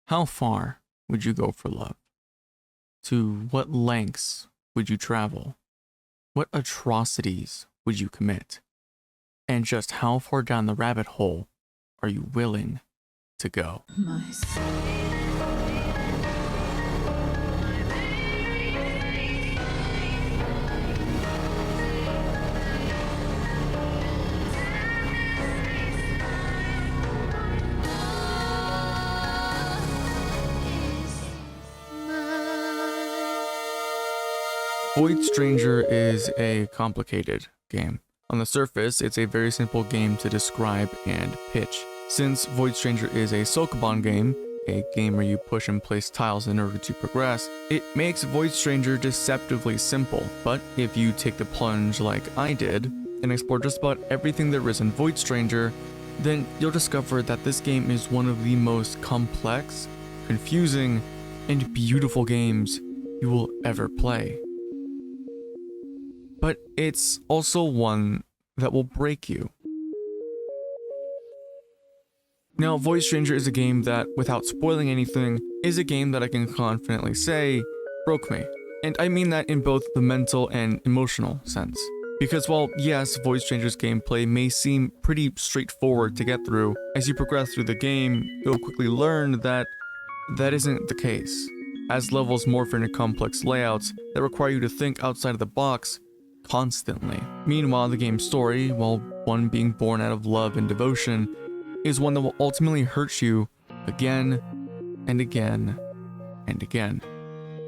How far would you go for love? To what lengths would you travel? What atrocities would you commit? And just how far down the rabbit hole are you willing to go? VoidStranger is a complicated game. On the surface, it's a very simple game to describe and pitch. Since VoidStranger is a Sokoban game, a game where you push and place tiles in order to progress, it makes VoidStranger deceptively simple. But if you take the plunge like I did, and explore just about everything there is in VoidStranger, then you'll discover that this game is one of the most complex, confusing, and beautiful games you will ever play. But it's also one that will break you. Now, VoidStranger is a game that, without spoiling anything, is a game that I can confidently say broke me. And I mean that in both the mental and emotional sense. Because while, yes, VoidStranger's gameplay may seem pretty straightforward to get through, as you progress through the game, you'll quickly learn that that isn't the case, as levels morph into complex layouts that require you to think outside of the box constantly. Meanwhile, the game's story, while one being born out of love and devotion, is one that will ultimately hurt you again and again and again,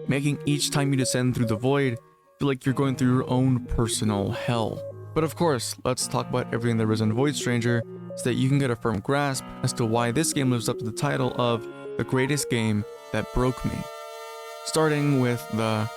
making each time you descend through the void feel like you're going through your own personal hell. But of course, let's talk about everything there is in VoidStranger so that you can get a firm grasp as to why this game lives up to the title of the greatest game that broke me. Starting with the...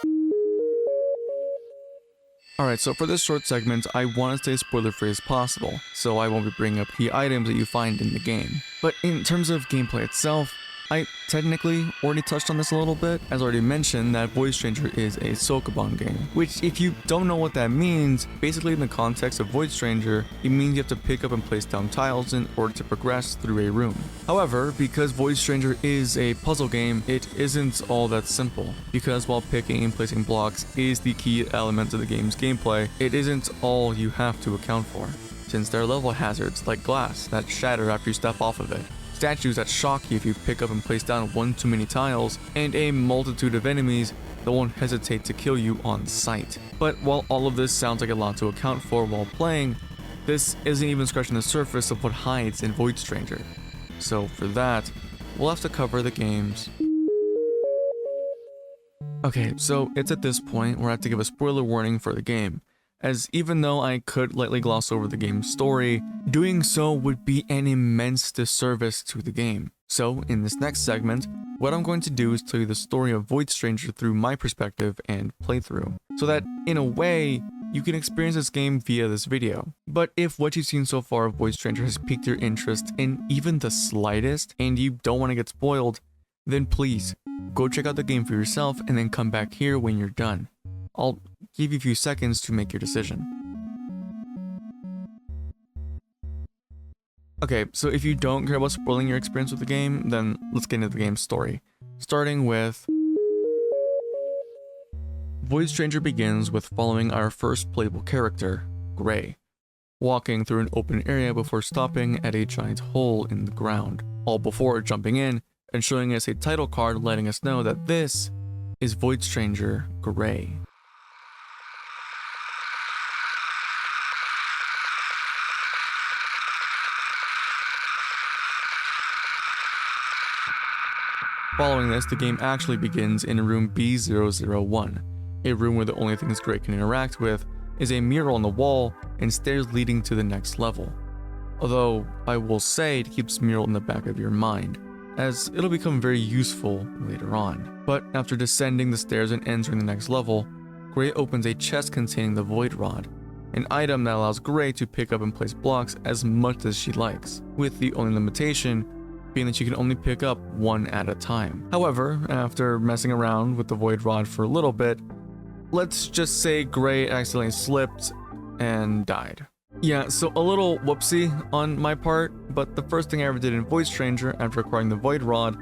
Alright, so for this short segment, I want to stay spoiler-free as possible, so I won't be bringing up key items that you find in the game. But in terms of gameplay itself, I technically already touched on this a little bit, as already mentioned that VoidStranger is a Sokoban game, which if you don't know what that means, basically in the context of VoidStranger, it means you have to pick up and place down tiles in order to progress through a room. However, because VoidStranger is a puzzle game, it isn't all that simple, because while picking and placing blocks is the key element of the game's gameplay, it isn't all you have to account for, since there are level hazards like glass that shatter after you step off of it, statues that shock you if you pick up and place down one too many tiles, and a multitude of enemies that won't hesitate to kill you on sight. But while all of this sounds like a lot to account for while playing, this isn't even scratching the surface of what hides in VoidStranger. So for that, we'll have to cover the games. Okay, so it's at this point where I have to give a spoiler warning for the game, as even though I could lightly gloss over the game's story, doing so would be an immense disservice to the game. So in this next segment, what I'm going to do is tell you the story of VoidStranger through my perspective and playthrough, so that in a way, you can experience this game via this video. But if what you've seen so far of VoidStranger has piqued your interest in even the slightest, and you don't want to get spoiled, then please, go check out the game for yourself and then come back here when you're done. I'll give you a few seconds to make your decision. Okay, so if you don't care about spoiling your experience with the game, then let's get into the game's story. Starting with... VoidStranger begins with following our first playable character, Gray, walking through an open area before stopping at a giant hole in the ground, all before jumping in and showing us a title card letting us know that this is VoidStranger Gray. Following this, the game actually begins in room B001, a room where the only things Gray can interact with is a mural on the wall and stairs leading to the next level. Although, I will say to keep this mural in the back of your mind, as it'll become very useful later on. But after descending the stairs and entering the next level, Gray opens a chest containing the Void Rod, an item that allows Gray to pick up and place blocks as much as she likes, with the only limitation being that you can only pick up one at a time. However, after messing around with the Void Rod for a little bit, let's just say Gray accidentally slipped and died. Yeah, so a little whoopsie on my part, but the first thing I ever did in VoidStranger after acquiring the Void Rod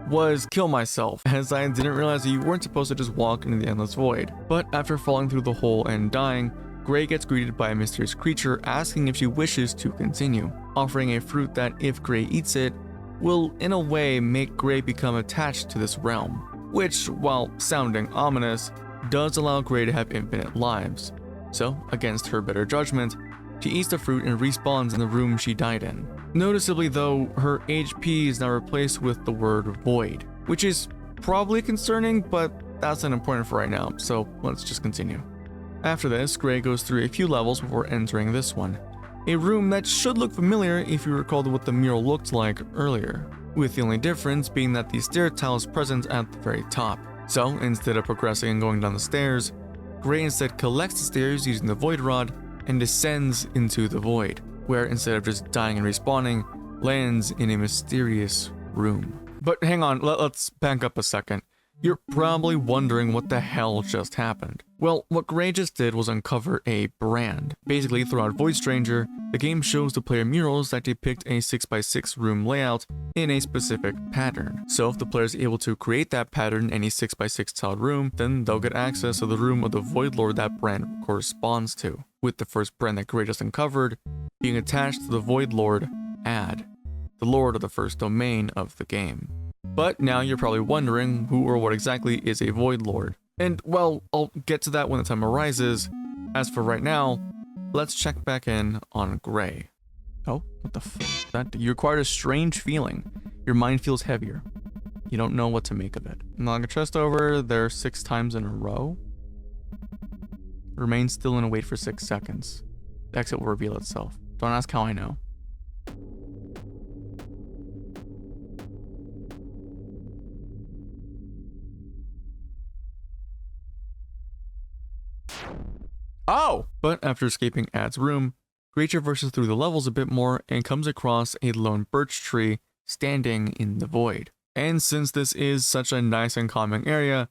was kill myself, as I didn't realize that you weren't supposed to just walk into the endless void. But after falling through the hole and dying, Gray gets greeted by a mysterious creature asking if she wishes to continue, offering a fruit that, if Gray eats it, will in a way make Gray become attached to this realm, which, while sounding ominous, does allow Gray to have infinite lives. So, against her better judgment, she eats the fruit and respawns in the room she died in. Noticeably though, her HP is now replaced with the word void, which is probably concerning, but that's not important for right now, so let's just continue. After this, Gray goes through a few levels before entering this one, a room that should look familiar if you recalled what the mural looked like earlier, with the only difference being that the stair tile is present at the very top. So, instead of progressing and going down the stairs, Gray instead collects the stairs using the void rod and descends into the void, where instead of just dying and respawning, lands in a mysterious room. But hang on, let's back up a second. You're probably wondering what the hell just happened. Well, what Gray just did was uncover a brand. Basically, throughout VoidStranger, the game shows the player murals that depict a 6x6 room layout in a specific pattern. So if the player is able to create that pattern in any 6x6 tiled room, then they'll get access to the room of the Void Lord that brand corresponds to, with the first brand that Gray just uncovered being attached to the Void Lord Ad, the lord of the first domain of the game. But now you're probably wondering who or what exactly is a Void Lord. And well, I'll get to that when the time arises. As for right now, let's check back in on Gray. Oh, what the f***? That you acquired a strange feeling. Your mind feels heavier. You don't know what to make of it. Knock a chest over there 6 times in a row. Remain still and wait for 6 seconds. The exit will reveal itself. Don't ask how I know. Oh! But after escaping Ad's room, Gray traverses through the levels a bit more and comes across a lone birch tree standing in the void. And since this is such a nice and calming area,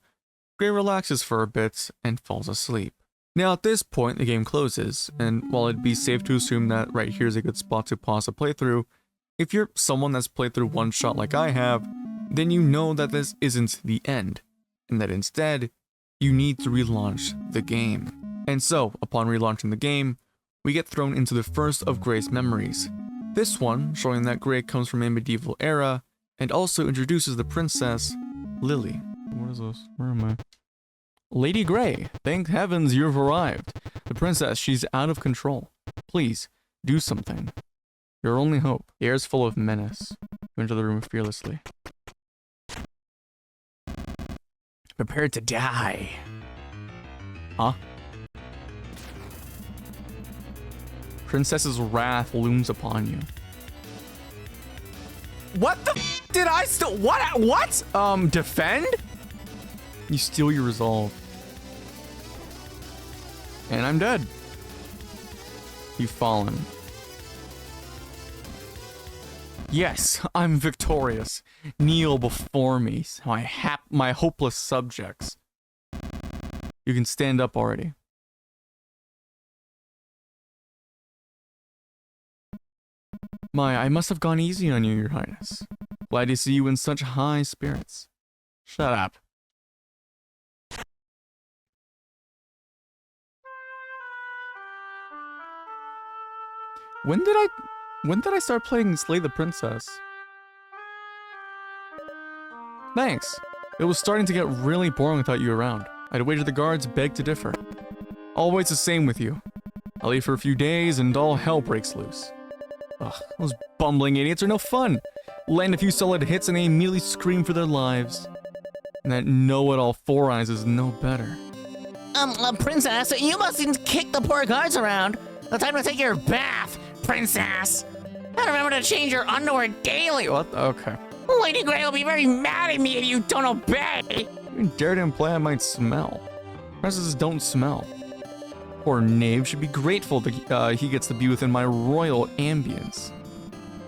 Gray relaxes for a bit and falls asleep. Now at this point the game closes, and while it'd be safe to assume that right here is a good spot to pause a playthrough, if you're someone that's played through one shot like I have, then you know that this isn't the end, and that instead, you need to relaunch the game. And so, upon relaunching the game, we get thrown into the first of Gray's memories. This one showing that Gray comes from a medieval era, and also introduces the princess, Lily. What is this? Where am I? Lady Gray, thank heavens you've arrived. The princess, she's out of control. Please, do something. Your only hope. The air is full of menace. You enter the room fearlessly. Prepare to die. Huh? Princess's wrath looms upon you. What the f did I still? What? Defend? You steal your resolve. And I'm dead. You've fallen. Yes, I'm victorious. Kneel before me, my hopeless subjects. You can stand up already. I must have gone easy on you, Your Highness. Glad to see you in such high spirits. Shut up. When did I start playing Slay the Princess? Thanks. It was starting to get really boring without you around. I'd wager the guards beg to differ. Always the same with you. I leave for a few days and all hell breaks loose. Ugh, those bumbling idiots are no fun. Land a few solid hits and they immediately scream for their lives. And that know-it-all Four Eyes is no better. Princess, you mustn't kick the poor guards around. The time to take your bath, Princess. And remember to change your underwear daily. What? Okay. Lady Gray will be very mad at me if you don't obey. You dare to imply I might smell. Princesses don't smell. Poor knave should be grateful that he gets to be within my royal ambience.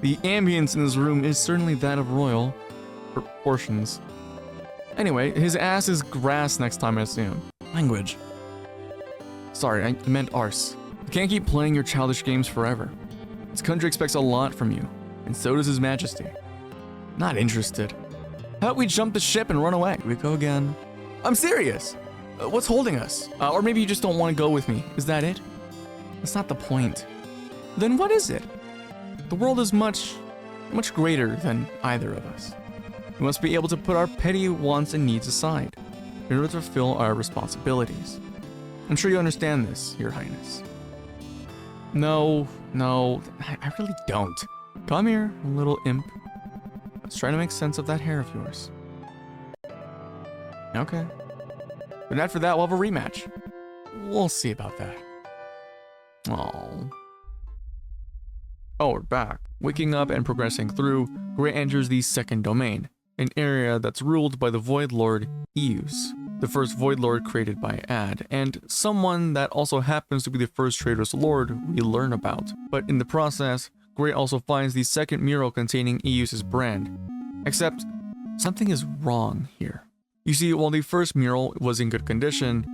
The ambience in this room is certainly that of royal proportions. Anyway, his ass is grass next time I see him. Language. Sorry, I meant arse. You can't keep playing your childish games forever. This country expects a lot from you, and so does His Majesty. Not interested. How about we jump the ship and run away? Here we go again. I'm serious. What's holding us? Or maybe you just don't want to go with me. Is that it? That's not the point. Then what is it? The world is much greater than either of us. We must be able to put our petty wants and needs aside in order to fulfill our responsibilities. I'm sure you understand this, Your Highness. No, I really don't. Come here, little imp. Let's try to make sense of that hair of yours. Okay. But after that, we'll have a rematch. We'll see about that. Oh, we're back. Waking up and progressing through, Gray enters the second domain, an area that's ruled by the Void Lord Eus, the first Void Lord created by Ad, and someone that also happens to be the first Traitorous Lord we learn about. But in the process, Gray also finds the second mural containing Eus's brand. Except, something is wrong here. You see, while the first mural was in good condition,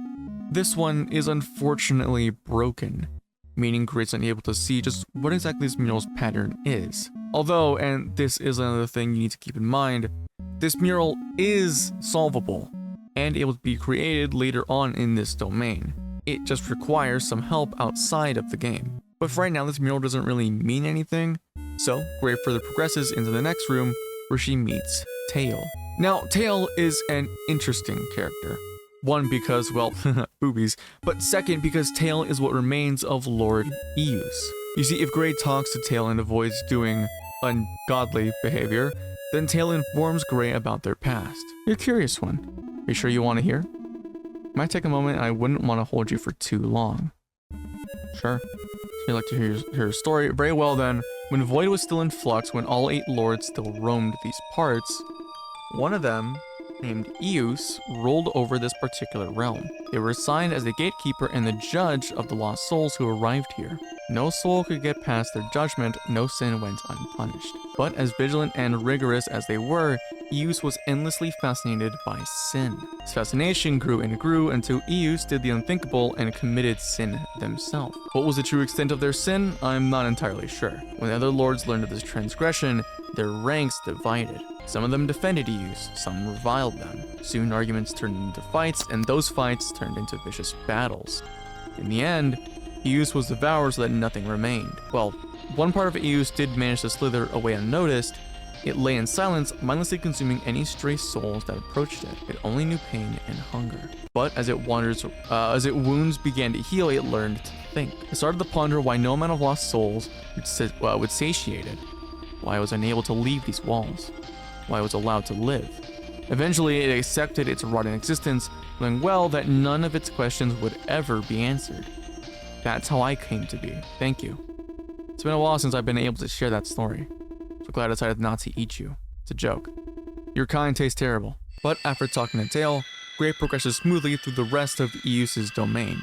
this one is unfortunately broken, meaning Gray's unable to see just what exactly this mural's pattern is. Although, and this is another thing you need to keep in mind, this mural is solvable and able to be created later on in this domain. It just requires some help outside of the game. But for right now, this mural doesn't really mean anything, so Gray further progresses into the next room where she meets Tail. Now, Tail is an interesting character. One, because, well, boobies, but second, because Tail is what remains of Lord Eus. You see, if Gray talks to Tail and avoids doing ungodly behavior, then Tail informs Gray about their past. You're a curious one. Are you sure you want to hear? Might take a moment, and I wouldn't want to hold you for too long. Sure. You'd like to hear your story? Very well then. When Void was still in flux, when all 8 lords still roamed these parts, one of them, named Eus, ruled over this particular realm. They were assigned as the gatekeeper and the judge of the lost souls who arrived here. No soul could get past their judgment, no sin went unpunished. But as vigilant and rigorous as they were, Eus was endlessly fascinated by sin. His fascination grew and grew until Eus did the unthinkable and committed sin themselves. What was the true extent of their sin? I'm not entirely sure. When the other lords learned of this transgression, their ranks divided. Some of them defended Eus, some reviled them. Soon arguments turned into fights, and those fights turned into vicious battles. In the end, Eus was devoured so that nothing remained. Well, one part of Eus did manage to slither away unnoticed. It lay in silence, mindlessly consuming any stray souls that approached it. It only knew pain and hunger. But as its wounds began to heal, it learned to think. It started to ponder why no amount of lost souls would satiate it, why it was unable to leave these walls, why it was allowed to live. Eventually, it accepted its rotten existence, knowing well that none of its questions would ever be answered. That's how I came to be. Thank you. It's been a while since I've been able to share that story. So glad I decided not to eat you. It's a joke. Your kind tastes terrible. But after talking to Tail, Gray progresses smoothly through the rest of Eus's domain.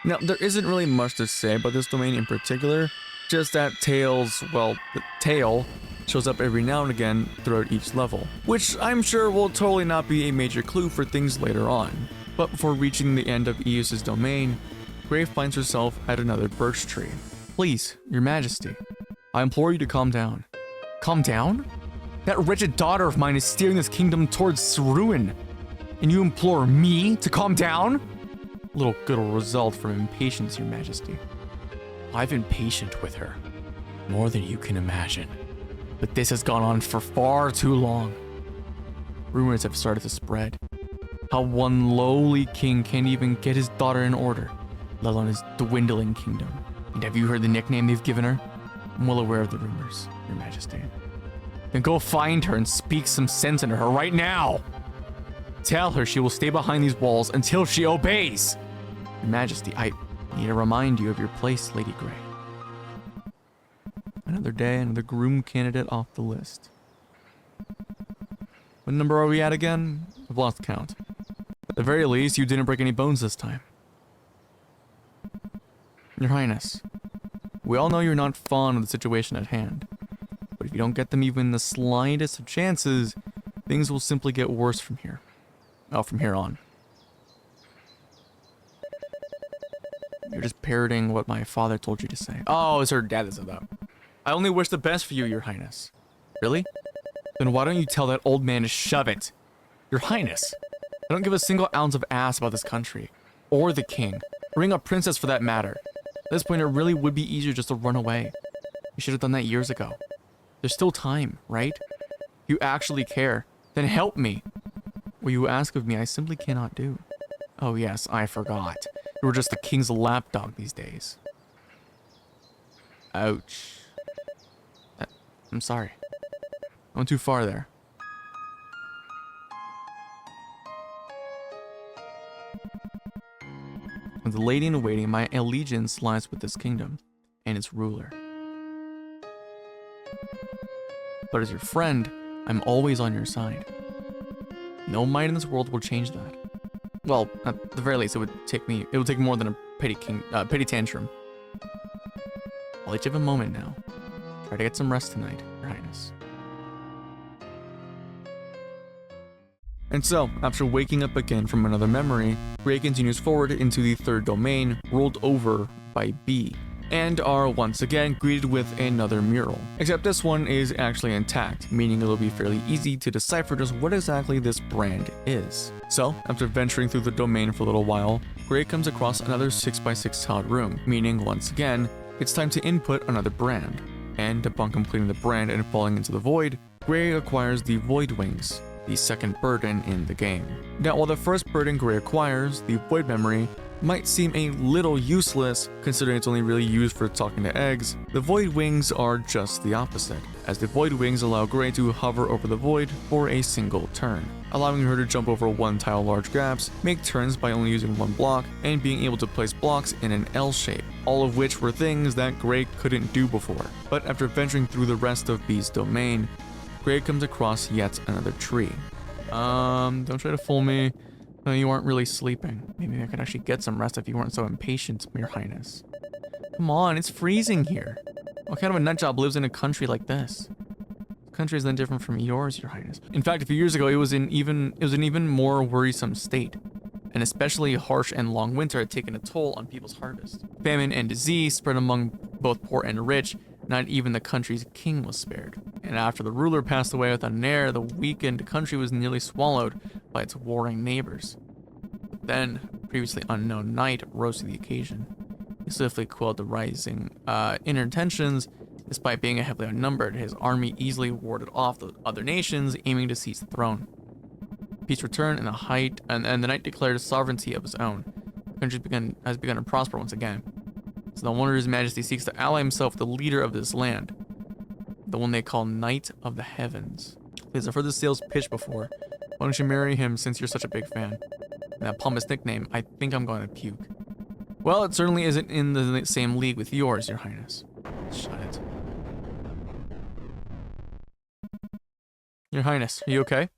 Now, there isn't really much to say about this domain in particular, just that Tail shows up every now and again throughout each level, which I'm sure will totally not be a major clue for things later on. But before reaching the end of Eus's domain, Gray finds herself at another birch tree. Please, Your Majesty, I implore you to calm down. Calm down? That wretched daughter of mine is steering this kingdom towards ruin, and you implore me to calm down? Little good will result from impatience, Your Majesty. I've been patient with her, more than you can imagine, but this has gone on for far too long. Rumors have started to spread. How one lowly king can't even get his daughter in order, let alone his dwindling kingdom. And have you heard the nickname they've given her? I'm well aware of the rumors, Your Majesty. Then go find her and speak some sense into her right now. Tell her she will stay behind these walls until she obeys. Your Majesty, I need to remind you of your place, Lady Gray. Another day, another groom candidate off the list. What number are we at again? I've lost count. At the very least, you didn't break any bones this time. Your Highness, we all know you're not fond of the situation at hand, but if you don't get them even the slightest of chances, things will simply get worse from here. Oh, from here on. You're just parroting what my father told you to say. Oh, it's her dad that said that. I only wish the best for you, Your Highness. Really? Then why don't you tell that old man to shove it? Your Highness, I don't give a single ounce of ass about this country. Or the king. Or a princess for that matter. At this point, it really would be easier just to run away. You should have done that years ago. There's still time, right? If you actually care, then help me. What you ask of me, I simply cannot do. Oh yes, I forgot. You were just the king's lapdog these days. Ouch. I'm sorry. I went too far there. As a lady in waiting, my allegiance lies with this kingdom and its ruler. But as your friend, I'm always on your side. No might in this world will change that. Well, at the very least, it would take more than a petty tantrum. I'll let you have a moment now. Try to get some rest tonight, Your Highness. And so, after waking up again from another memory, Gray continues forward into the third domain, ruled over by B, and are once again greeted with another mural. Except this one is actually intact, meaning it'll be fairly easy to decipher just what exactly this brand is. So, after venturing through the domain for a little while, Gray comes across another 6x6 tiled room, meaning once again, it's time to input another brand. And upon completing the brand and falling into the void, Gray acquires the Void Wings, the second burden in the game. Now, while the first burden Gray acquires, the Void Memory, might seem a little useless, considering it's only really used for talking to eggs, the Void Wings are just the opposite, as the Void Wings allow Gray to hover over the void for a single turn, allowing her to jump over one tile large gaps, make turns by only using one block, and being able to place blocks in an L shape, all of which were things that Gray couldn't do before. But after venturing through the rest of B's domain, Gray comes across yet another tree. Don't try to fool me. No, you aren't really sleeping. Maybe I could actually get some rest if you weren't so impatient, Your Highness. Come on, it's freezing here. What kind of a nutjob lives in a country like this? The country is then different from yours, Your Highness. In fact, a few years ago, it was an even more worrisome state. An especially harsh and long winter had taken a toll on people's harvest. Famine and disease spread among both poor and rich. Not even the country's king was spared. And after the ruler passed away without an heir, the weakened country was nearly swallowed by its warring neighbors. But then, a previously unknown knight rose to the occasion. He swiftly quelled the rising inner tensions. Despite being heavily outnumbered, his army easily warded off the other nations aiming to seize the throne. Peace returned, and the knight declared sovereignty of his own. The country has begun to prosper once again. So no wonder His Majesty seeks to ally himself with the leader of this land, the one they call Knight of the Heavens. Please, I've heard this sales pitch before. Why don't you marry him since you're such a big fan? And that pompous nickname, I think I'm going to puke. Well, it certainly isn't in the same league with yours, Your Highness. Shut it. Your Highness, are you okay?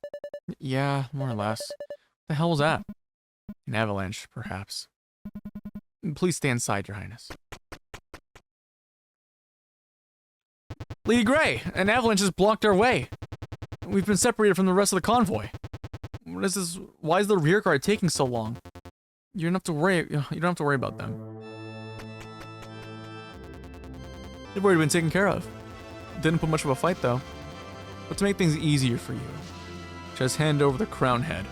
Yeah, more or less. What the hell was that? An avalanche, perhaps. Please stay inside, Your Highness. Lady Gray, an avalanche has blocked our way. We've been separated from the rest of the convoy. What is this? Why is the rear guard taking so long? You don't have to worry about them. They've already been taken care of. Didn't put much of a fight though. But to make things easier for you, just hand over the crown head.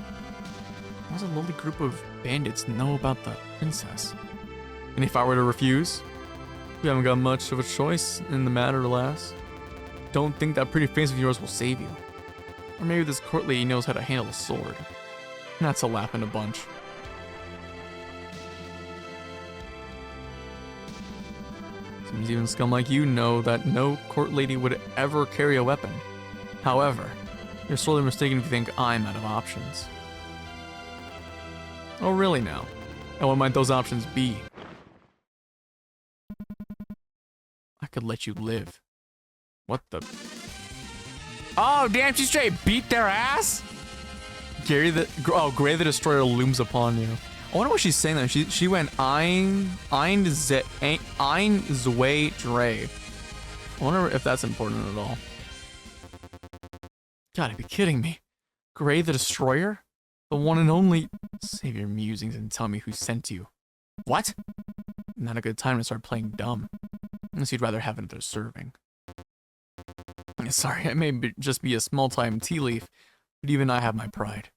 How does a lowly group of bandits know about the princess? And if I were to refuse, we haven't got much of a choice in the matter, lass. Don't think that pretty face of yours will save you. Or maybe this court lady knows how to handle a sword. That's a laugh in a bunch. Seems even scum like you know that no court lady would ever carry a weapon. However, you're sorely mistaken if you think I'm out of options. Oh really now? And what might those options be? I could let you live. What the? Oh damn, she straight beat their ass? Gray the Destroyer looms upon you. I wonder what she's saying there. She went ein zwei Dre. I wonder if that's important at all. Gotta be kidding me. Gray the Destroyer? The one and only. Save your musings and tell me who sent you. What? Not a good time to start playing dumb. Unless you'd rather have another serving. Sorry, I may just be a small-time tea leaf, but even I have my pride.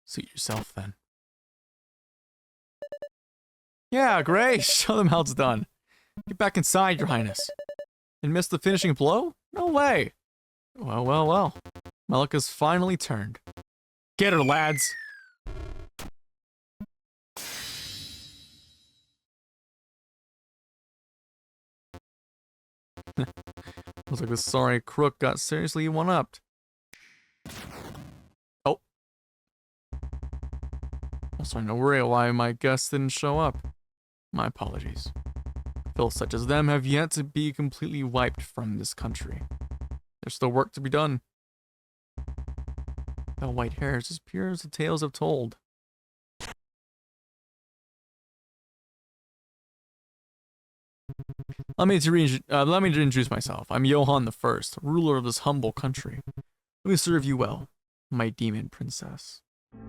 Suit yourself, then. Yeah, great. Show them how it's done. Get back inside, Your Highness. And miss the finishing blow? No way. Well, well, well. My luck has finally turned. Get her, lads. Looks like the sorry crook got seriously one-upped. Oh. I'm starting to worry why my guests didn't show up. My apologies. Filth such as them have yet to be completely wiped from this country. There's still work to be done. The white hair is as pure as the tales have told. Let me introduce myself. I'm Johann the First, ruler of this humble country. Let me serve you well, my demon princess.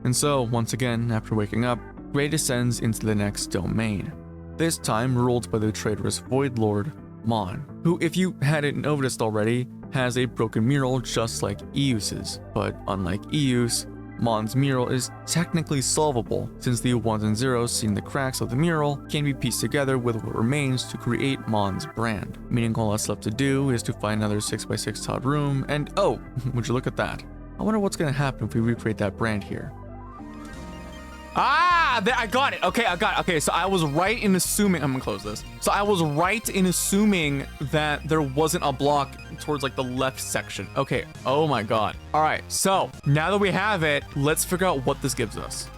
And so, once again, after waking up, Gray descends into the next domain. This time ruled by the traitorous Void Lord, Mon, who, if you hadn't noticed already, has a broken mural just like Eus's. But unlike Eus, Mon's mural is technically solvable, since the ones and zeros seen in the cracks of the mural can be pieced together with what remains to create Mon's brand. Meaning all that's left to do is to find another 6x6 tiled room, and oh, would you look at that? I wonder what's gonna happen if we recreate that brand here. Ah, I got it. Okay, I got it. Okay, so I was right in assuming, I'm gonna close this. So I was right in assuming that there wasn't a block towards like the left section. Okay, oh my God. All right, so now that we have it, let's figure out what this gives us.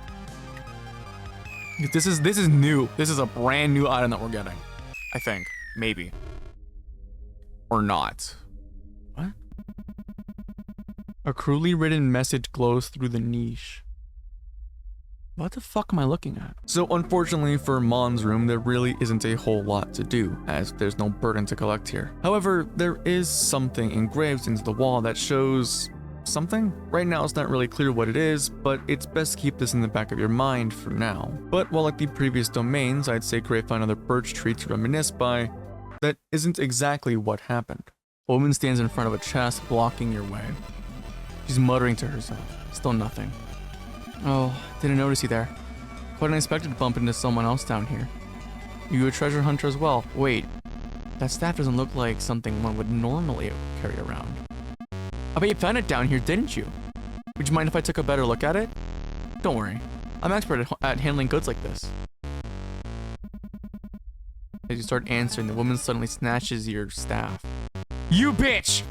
This is new. This is a brand new item that we're getting, I think, maybe. Or not. What? A cruelly written message glows through the niche. What the fuck am I looking at? So unfortunately for Mon's room, there really isn't a whole lot to do, as there's no burden to collect here. However, there is something engraved into the wall that shows something. Right now it's not really clear what it is, but it's best to keep this in the back of your mind for now. But while like the previous domains, I'd say Gray found another birch tree to reminisce by, that isn't exactly what happened. A woman stands in front of a chest blocking your way. She's muttering to herself, still nothing. Oh, didn't notice you there. Quite unexpected to bump into someone else down here. You a treasure hunter as well? Wait, that staff doesn't look like something one would normally carry around. I bet you found it down here, didn't you? Would you mind if I took a better look at it? Don't worry, I'm expert at handling goods like this. As you start answering, the woman suddenly snatches your staff. You bitch!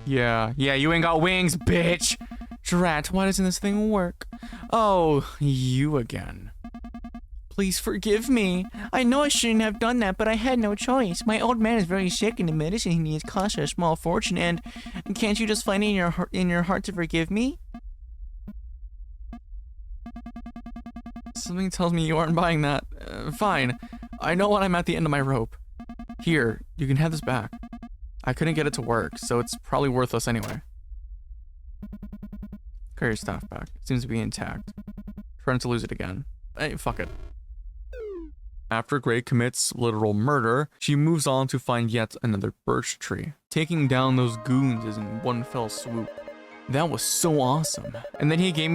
Yeah, you ain't got wings, bitch! Drat, why doesn't this thing work? Oh, you again. Please forgive me. I know I shouldn't have done that, but I had no choice. My old man is very sick and the medicine he needs costs a small fortune, and can't you just find it in your heart to forgive me? Something tells me you aren't buying that. Fine. I know when I'm at the end of my rope. Here, you can have this back. I couldn't get it to work, so it's probably worthless anyway. Carry your staff back. It seems to be intact. Trying to lose it again. Hey, fuck it. After Gray commits literal murder, she moves on to find yet another birch tree. Taking down those goons is in one fell swoop. That was so awesome. And then he gave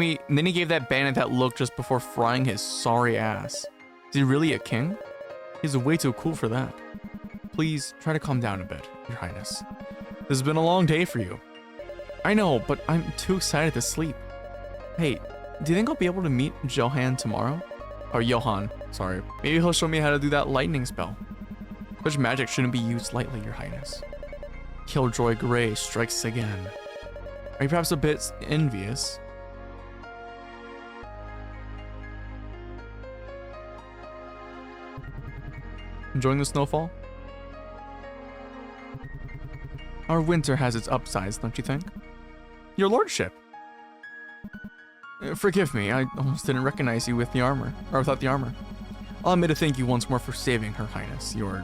that bandit that look just before frying his sorry ass. Is he really a king? He's way too cool for that. Please try to calm down a bit, Your Highness. This has been a long day for you. I know, but I'm too excited to sleep. Hey, do you think I'll be able to meet Johann tomorrow? Or Johann, sorry. Maybe he'll show me how to do that lightning spell. Such magic shouldn't be used lightly, Your Highness. Killjoy Gray strikes again. Are you perhaps a bit envious? Enjoying the snowfall? Our winter has its upsides, don't you think? Your lordship. Forgive me, I almost didn't recognize you with the armor, or without the armor. Allow me to thank you once more for saving Her Highness, your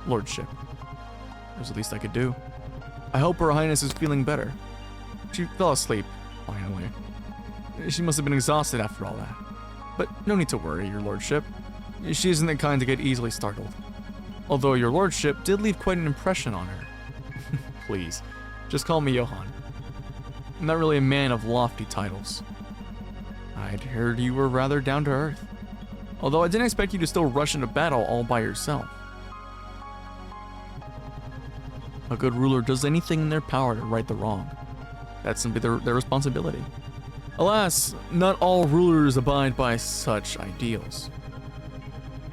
lordship. It was the least I could do. I hope Her Highness is feeling better. She fell asleep, finally. She must have been exhausted after all that. But no need to worry, your lordship. She isn't the kind to get easily startled. Although your lordship did leave quite an impression on her. Please, Just call me Johann. I'm not really a man of lofty titles. I'd heard you were rather down to earth. Although I didn't expect you to still rush into battle all by yourself. A good ruler does anything in their power to right the wrong. That's simply their responsibility. Alas, not all rulers abide by such ideals.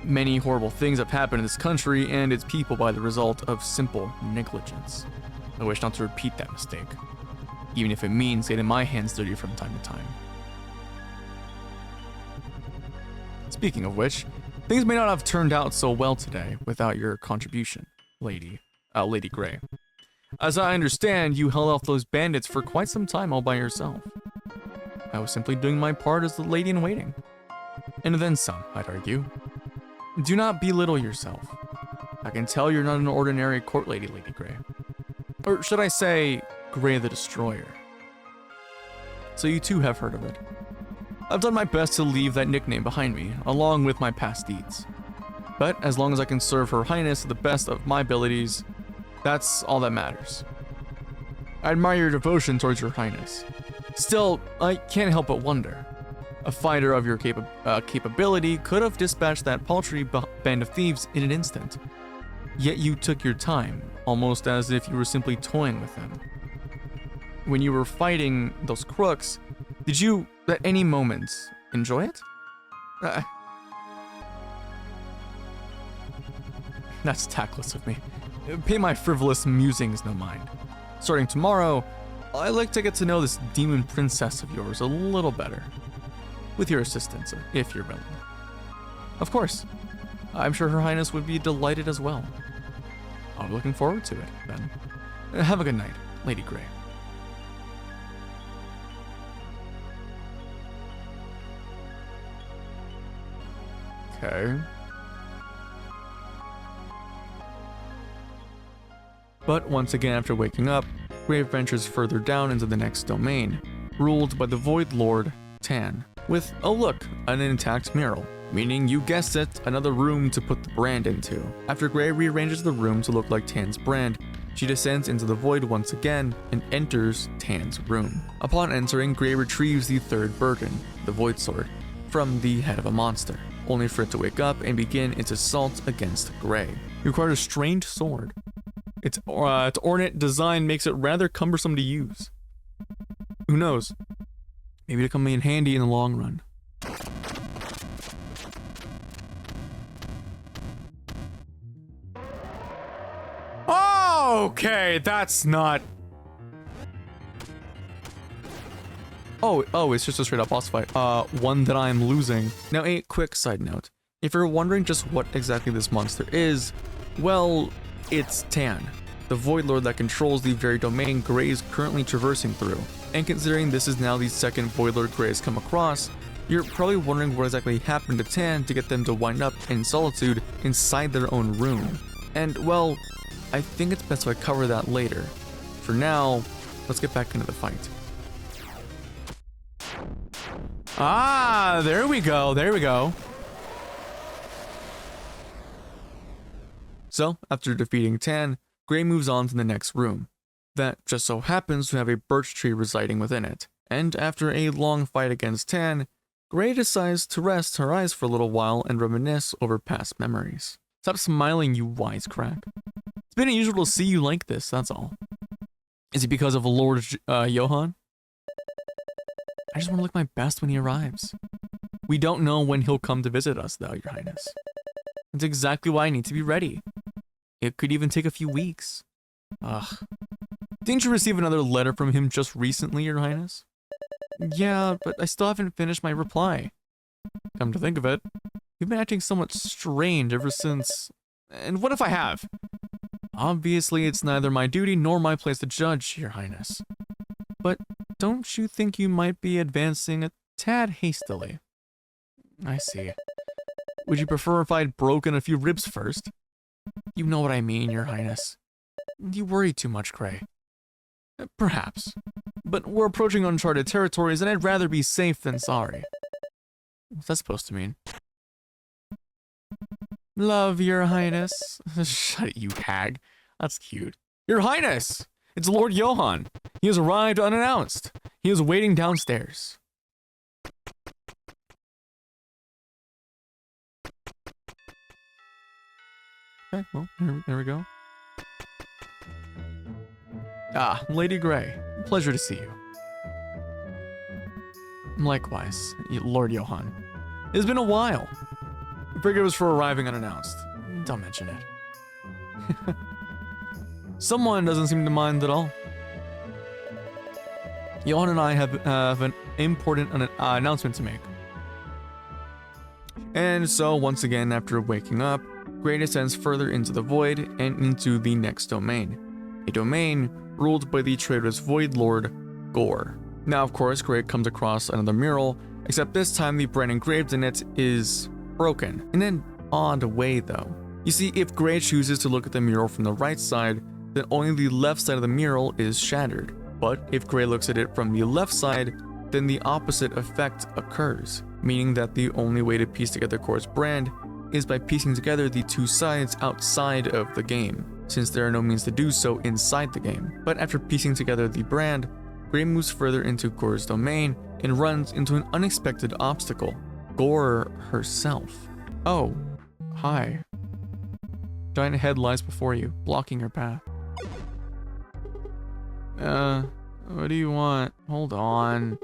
Many horrible things have happened in this country and its people by the result of simple negligence. I wish not to repeat that mistake, even if it means getting my hands dirty from time to time. Speaking of which, things may not have turned out so well today without your contribution, Lady Grey. As I understand, you held off those bandits for quite some time all by yourself. I was simply doing my part as the lady in waiting. And then some, I'd argue. Do not belittle yourself. I can tell you're not an ordinary court lady, Lady Grey. Or should I say, Grey the Destroyer. So you too have heard of it. I've done my best to leave that nickname behind me, along with my past deeds. But as long as I can serve Her Highness to the best of my abilities, that's all that matters. I admire your devotion towards Your Highness. Still, I can't help but wonder. A fighter of your capability could have dispatched that paltry band of thieves in an instant. Yet you took your time, almost as if you were simply toying with them. When you were fighting those crooks, did you, at any moment, enjoy it? That's tactless of me. Pay my frivolous musings no mind. Starting tomorrow, I'd like to get to know this demon princess of yours a little better. With your assistance, if you're willing. Of course. I'm sure Her Highness would be delighted as well. I'll be looking forward to it, then. Have a good night, Lady Grey. Okay. But once again, after waking up, Grey ventures further down into the next domain, ruled by the Void Lord, Tan, with, oh look, an intact mural, meaning you guessed it, another room to put the brand into. After Grey rearranges the room to look like Tan's brand, she descends into the void once again and enters Tan's room. Upon entering, Grey retrieves the third burden, the Void Sword, from the head of a monster, only for it to wake up and begin its assault against Grey. You require a strange sword. Its ornate design makes it rather cumbersome to use. Who knows? Maybe it'll come in handy in the long run. Okay, that's not... Oh, it's just a straight up boss fight. One that I'm losing. Now, a quick side note. If you're wondering just what exactly this monster is, well, it's Tan, the Void Lord that controls the very domain Grey is currently traversing through. And considering this is now the second Void Lord Grey has come across, you're probably wondering what exactly happened to Tan to get them to wind up in solitude inside their own room. And, well, I think it's best if I cover that later. For now, let's get back into the fight. Ah, there we go, there we go. So, after defeating Tan, Grey moves on to the next room. That just so happens to have a birch tree residing within it. And after a long fight against Tan, Grey decides to rest her eyes for a little while and reminisce over past memories. Stop smiling, you wisecrack. It's been unusual to see you like this, that's all. Is it because of Lord Johann? I just want to look my best when he arrives. We don't know when he'll come to visit us, though, Your Highness. That's exactly why I need to be ready. It could even take a few weeks. Ugh. Didn't you receive another letter from him just recently, Your Highness? Yeah, but I still haven't finished my reply. Come to think of it, you've been acting somewhat strange ever since... And what if I have? Obviously, it's neither my duty nor my place to judge, Your Highness. But don't you think you might be advancing a tad hastily? I see. Would you prefer if I'd broken a few ribs first? You know what I mean, Your Highness. You worry too much, Grey. Perhaps. But we're approaching uncharted territories and I'd rather be safe than sorry. What's that supposed to mean? Love, Your Highness. Shut it, you hag. That's cute. Your Highness! It's Lord Johann. He has arrived unannounced. He is waiting downstairs. Okay, well, there we go. Ah, Lady Grey. Pleasure to see you. Likewise, Lord Johann. It has been a while. I figured it was for arriving unannounced. Don't mention it. Someone doesn't seem to mind at all. Johann and I have an important announcement to make. And so, once again, after waking up, Grey descends further into the void and into the next domain. A domain ruled by the traitorous Void Lord, Gore. Now, of course, Grey comes across another mural, except this time the brand engraved in it is broken, in an odd way though. You see, if Grey chooses to look at the mural from the right side, then only the left side of the mural is shattered. But if Grey looks at it from the left side, then the opposite effect occurs, meaning that the only way to piece together Gore's brand is by piecing together the two sides outside of the game, since there are no means to do so inside the game. But after piecing together the brand, Grey moves further into Gore's domain and runs into an unexpected obstacle, Gore herself. Oh, hi. Giant head lies before you, blocking your path. What do you want? Hold on.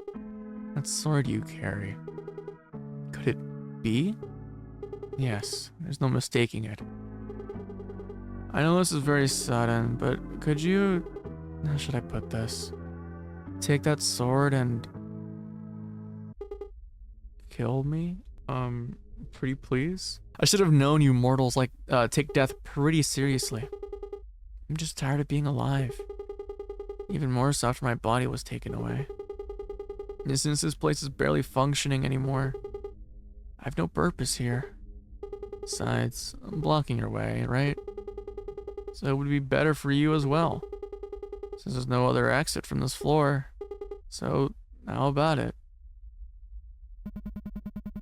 That sword you carry. Could it be? Yes, there's no mistaking it. I know this is very sudden, but could you... How should I put this? Take that sword and... kill me? Pretty please? I should have known you mortals take death pretty seriously. I'm just tired of being alive. Even more so after my body was taken away. And since this place is barely functioning anymore, I have no purpose here. Besides, I'm blocking your way, right? So it would be better for you as well, since there's no other exit from this floor. So, how about it?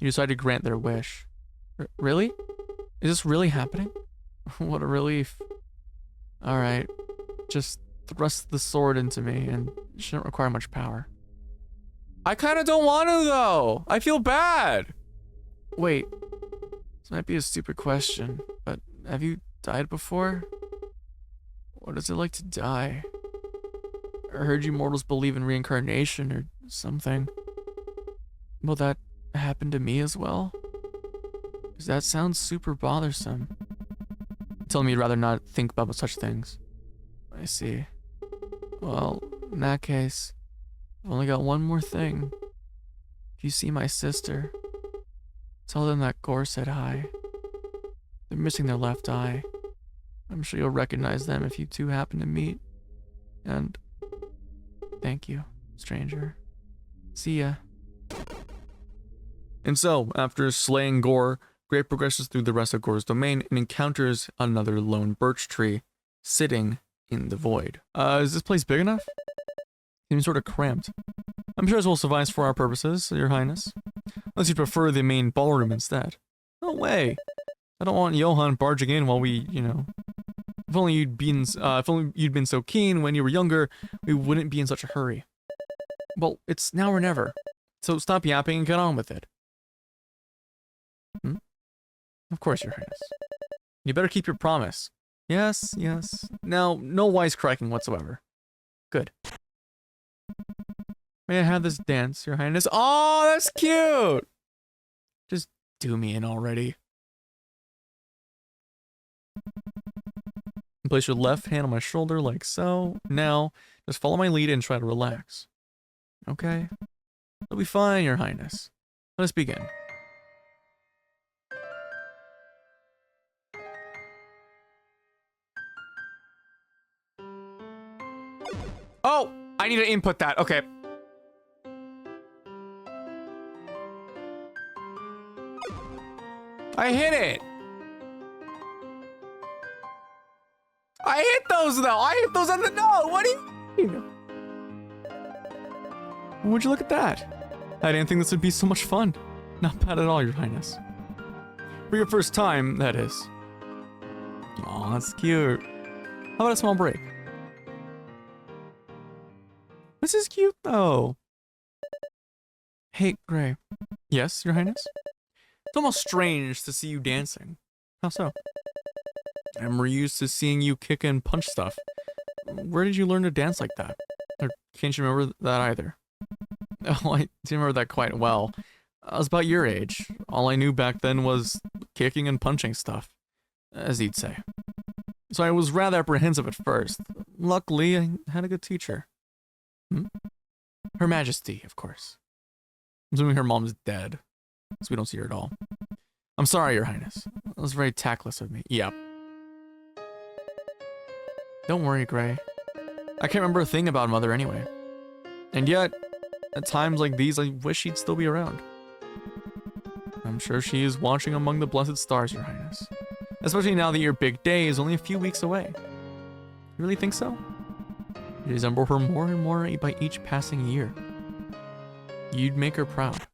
You decide to grant their wish. Really? Is this really happening? What a relief. Alright, just thrust the sword into me, and it shouldn't require much power. I kinda don't want to, though! I feel bad! Wait, this might be a stupid question, but have you died before? What is it like to die? I heard you mortals believe in reincarnation or something. Will that happen to me as well? Because that sounds super bothersome. Tell me you'd rather not think about such things. I see. Well, in that case, I've only got one more thing. If you see my sister, tell them that Gore said hi. They're missing their left eye. I'm sure you'll recognize them if you two happen to meet. And thank you, stranger. See ya. And so, after slaying Gore, Grey progresses through the rest of Gore's domain and encounters another lone birch tree sitting in the void. Is this place big enough? Seems sort of cramped. I'm sure this will suffice for our purposes, Your Highness. Unless you prefer the main ballroom instead. No way. I don't want Johann barging in while we, if only you'd been so keen when you were younger, we wouldn't be in such a hurry. Well, it's now or never. So stop yapping and get on with it. Of course, Your Highness. You better keep your promise. Yes, yes. Now, no wisecracking whatsoever. Good. May I have this dance, Your Highness? Oh, that's cute! Just do me in already. Place your left hand on my shoulder like so. Now, just follow my lead and try to relax. Okay? It'll be fine, Your Highness. Let us begin. Oh! I need to input that. Okay. I hit it! I hit those though! I hit those on the note! What do you mean? Would you look at that? I didn't think this would be so much fun. Not bad at all, Your Highness. For your first time, that is. Aw, that's cute. How about a small break? This is cute, though. Hey, Gray. Yes, Your Highness? It's almost strange to see you dancing. How so? I'm more used to seeing you kick and punch stuff. Where did you learn to dance like that? Or can't you remember that either? Oh, I didn't remember that quite well. I was about your age. All I knew back then was kicking and punching stuff, as you'd say. So I was rather apprehensive at first. Luckily, I had a good teacher. Her Majesty, of course. I'm assuming her mom's dead, so we don't see her at all. I'm sorry, Your Highness. That was very tactless of me. Yep. Don't worry, Gray. I can't remember a thing about Mother anyway. And yet, at times like these, I wish she'd still be around. I'm sure she is watching among the blessed stars, Your Highness. Especially now that your big day is only a few weeks away. You really think so? You resemble her more and more by each passing year. You'd make her proud.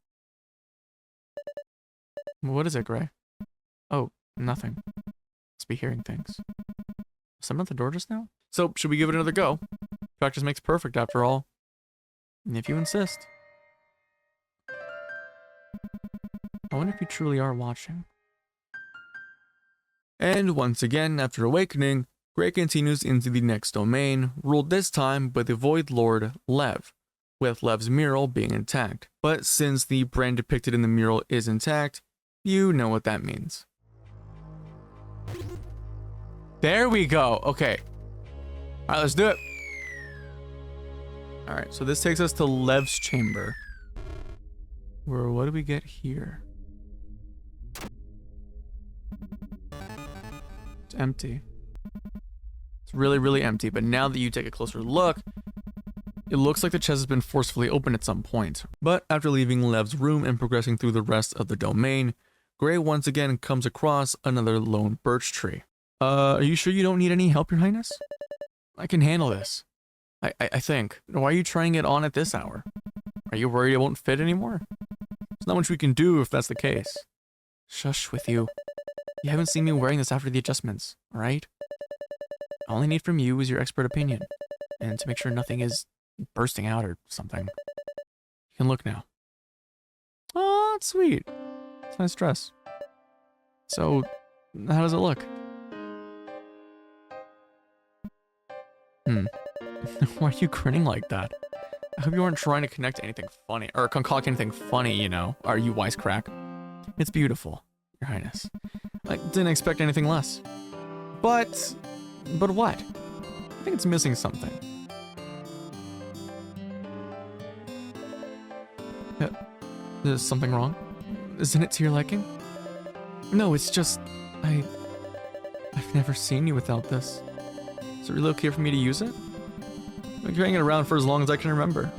What is it, Gray? Oh, nothing. Must be hearing things. Someone at the door just now? So, should we give it another go? Practice makes perfect, after all. If you insist. I wonder if you truly are watching. And once again, after awakening, Gray continues into the next domain, ruled this time by the Void Lord Lev, with Lev's mural being intact. But since the brand depicted in the mural is intact, you know what that means. There we go. Okay. Alright, let's do it. Alright, so this takes us to Lev's chamber. Where, what do we get here? It's empty. It's really, really empty, but now that you take a closer look, it looks like the chest has been forcefully opened at some point. But after leaving Lev's room and progressing through the rest of the domain, Gray once again comes across another lone birch tree. Are you sure you don't need any help, Your Highness? I can handle this. I think. Why are you trying it on at this hour? Are you worried it won't fit anymore? There's not much we can do if that's the case. Shush with you. You haven't seen me wearing this after the adjustments, alright? All I need from you is your expert opinion, and to make sure nothing is bursting out or something. You can look now. Oh, that's sweet. It's a nice dress. So, how does it look? Why are you grinning like that? I hope you aren't trying to connect to anything funny, or concoct anything funny, you know. Are you wisecrack? It's beautiful, Your Highness. I didn't expect anything less. But what? I think it's missing something. Is something wrong? Isn't it to your liking? No, it's just, I've never seen you without this. Is it really okay for me to use it? I've been carrying it around for as long as I can remember.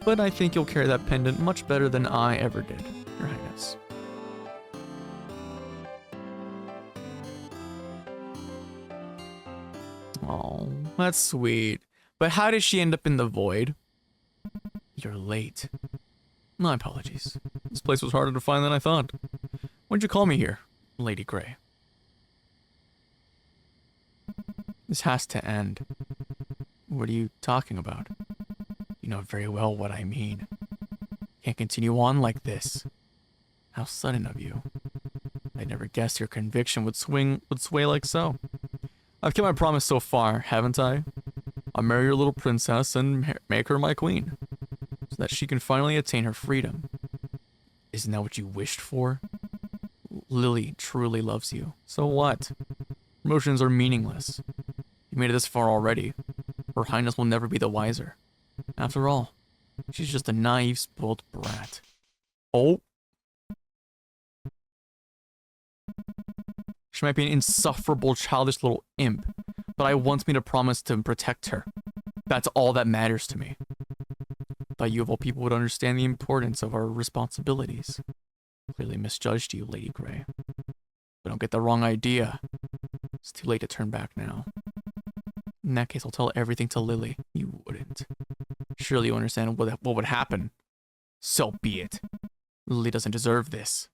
But I think you'll carry that pendant much better than I ever did, Your Highness. Oh, that's sweet. But how did she end up in the void? You're late. My apologies. This place was harder to find than I thought. Why'd you call me here, Lady Gray? This has to end. What are you talking about? You know very well what I mean. Can't continue on like this. How sudden of you. I never guessed your conviction would sway like so. I've kept my promise so far, haven't I? I'll marry your little princess and make her my queen, so that she can finally attain her freedom. Isn't that what you wished for? Lily truly loves you. So what? Emotions are meaningless. You made it this far already. Her Highness will never be the wiser. After all, she's just a naive, spoiled brat. Oh. She might be an insufferable, childish little imp, but I want me to promise to protect her. That's all that matters to me. Thought you of all people would understand the importance of our responsibilities. Clearly misjudged you, Lady Gray. But don't get the wrong idea. It's too late to turn back now. In that case, I'll tell everything to Lily. You wouldn't. Surely you understand what would happen. So be it. Lily doesn't deserve this.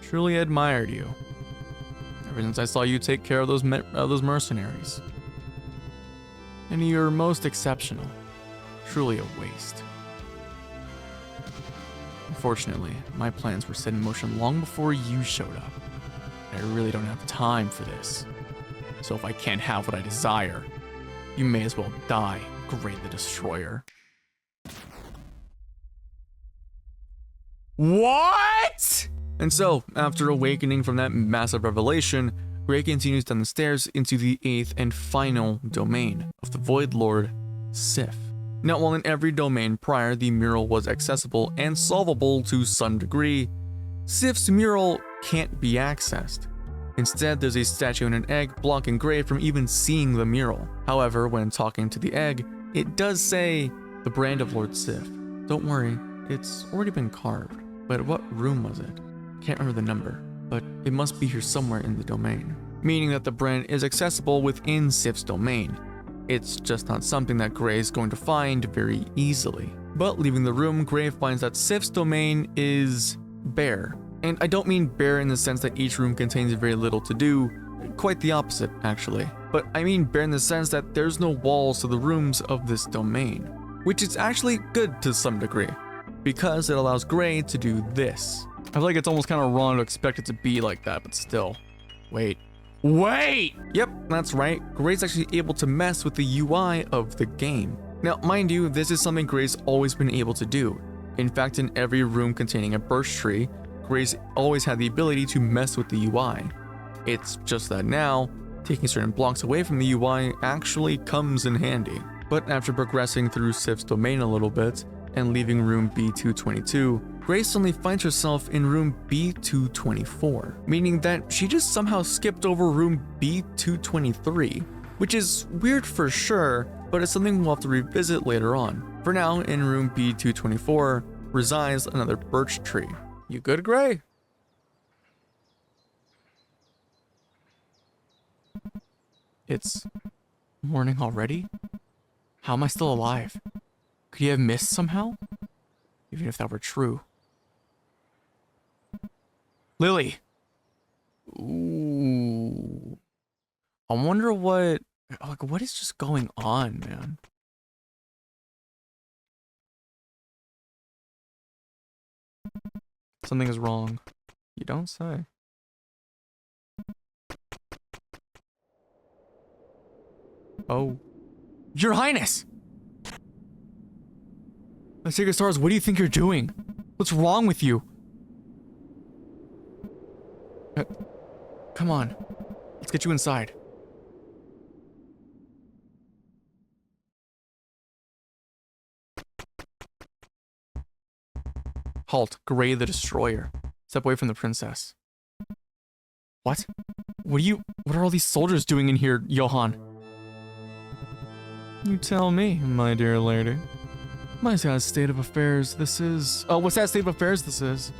Truly admired you. Ever since I saw you take care of those mercenaries. and you're most exceptional. Truly a waste. Unfortunately, my plans were set in motion long before you showed up. I really don't have time for this. So if I can't have what I desire, you may as well die, Great the Destroyer. What? And so, after awakening from that massive revelation, Gray continues down the stairs into the 8th and final domain of the Void Lord, Sif. Now, while in every domain prior the mural was accessible and solvable to some degree, Sif's mural can't be accessed. Instead, there's a statue and an egg blocking Gray from even seeing the mural. However, when talking to the egg, it does say, the brand of Lord Sif. Don't worry, it's already been carved. But what room was it? Can't remember the number, but it must be here somewhere in the domain. Meaning that the brand is accessible within Sif's domain. It's just not something that Gray is going to find very easily. But leaving the room, Gray finds that Sif's domain is bare. And I don't mean bare in the sense that each room contains very little to do, quite the opposite actually. But I mean bare in the sense that there's no walls to the rooms of this domain, which is actually good to some degree, because it allows Gray to do this. I feel like it's almost kind of wrong to expect it to be like that, but still. Wait. Yep, that's right. Gray's actually able to mess with the UI of the game. Now, mind you, this is something Gray's always been able to do. In fact, in every room containing a birch tree, Gray's always had the ability to mess with the UI. It's just that now, taking certain blocks away from the UI actually comes in handy. But after progressing through Sif's domain a little bit, and leaving room B222, Gray suddenly finds herself in room B224, meaning that she just somehow skipped over room B223, which is weird for sure, but it's something we'll have to revisit later on. For now, in room B224 resides another birch tree. You good, Gray? It's morning already? How am I still alive? Could you have missed somehow? Even if that were true. Lily! Ooh. I wonder what is just going on, man? Something is wrong. You don't say. Oh. Your Highness! My Sacred Stars, what do you think you're doing? What's wrong with you? Come on. Let's get you inside. Halt, Gray the Destroyer. Step away from the princess. What? What are all these soldiers doing in here, Johann? You tell me, my dear lady. My sad state of affairs this is. Oh, what sad state of affairs this is.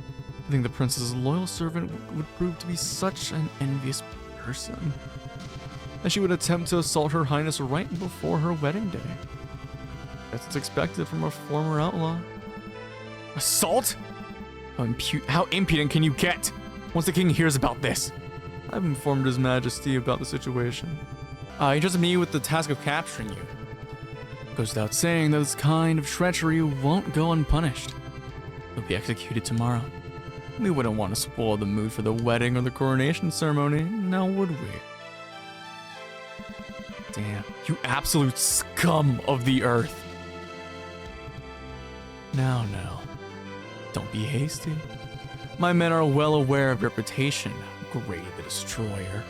I think the princess's loyal servant would prove to be such an envious person that she would attempt to assault her highness right before her wedding day. That's what's expected from a former outlaw. Assault? How impudent can you get once the king hears about this? I've informed his majesty about the situation. He trusted me with the task of capturing you. Goes without saying that this kind of treachery won't go unpunished. You'll be executed tomorrow. We wouldn't want to spoil the mood for the wedding or the coronation ceremony, now would we? Damn, you absolute scum of the earth. Now, don't be hasty. My men are well aware of your reputation, Gray the Destroyer.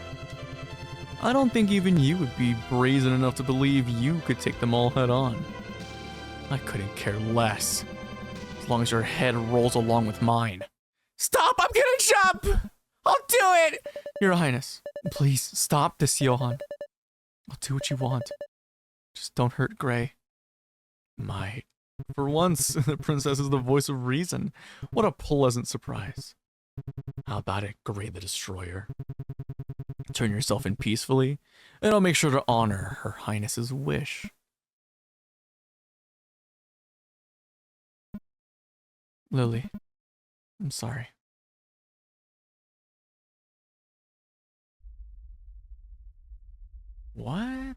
I don't think even you would be brazen enough to believe you could take them all head on. I couldn't care less, as long as your head rolls along with mine. Stop! I'm gonna jump! I'll do it! Your Highness, please stop this, Johann. I'll do what you want. Just don't hurt Gray. For once, the princess is the voice of reason. What a pleasant surprise. How about it, Gray the Destroyer? Turn yourself in peacefully, and I'll make sure to honor Her Highness's wish. Lily, I'm sorry. What?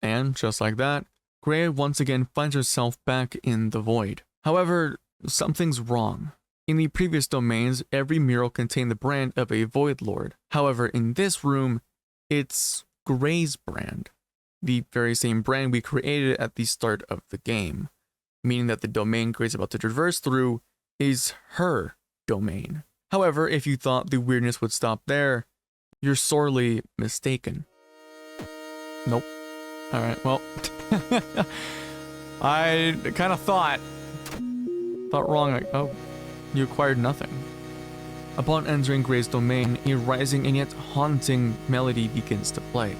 And just like that, Gray once again finds herself back in the void. However, something's wrong. In the previous domains, every mural contained the brand of a Void Lord. However, in this room, it's Gray's brand, the very same brand we created at the start of the game, meaning that the domain Gray's about to traverse through is her domain. However, if you thought the weirdness would stop there, you're sorely mistaken. Nope. Alright, well, I kind of thought wrong. Like, oh, you acquired nothing. Upon entering Gray's domain, a rising and yet haunting melody begins to play,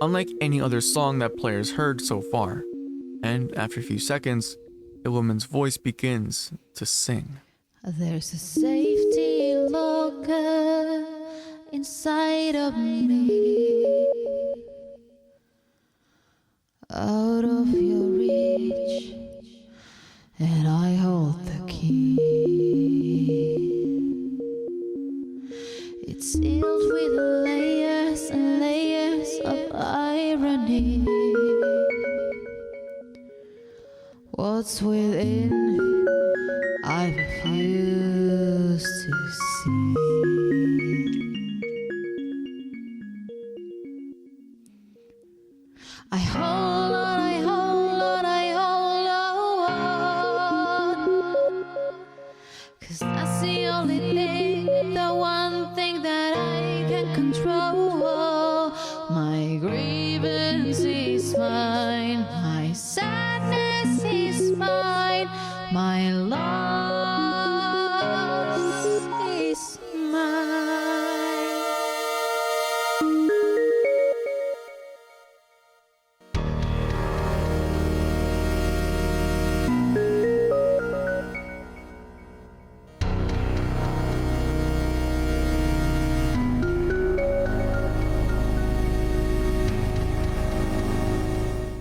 unlike any other song that players heard so far. And after a few seconds, a woman's voice begins to sing. There's a safety locker inside of me, out of your reach, and I hold the key. It's sealed with layers and layers of irony. What's within, I refuse to see. I hold on, I hold on, I hold on, 'cause that's the only thing, the one thing that I can control. My grievance is mine, my sadness is mine, my loss is mine.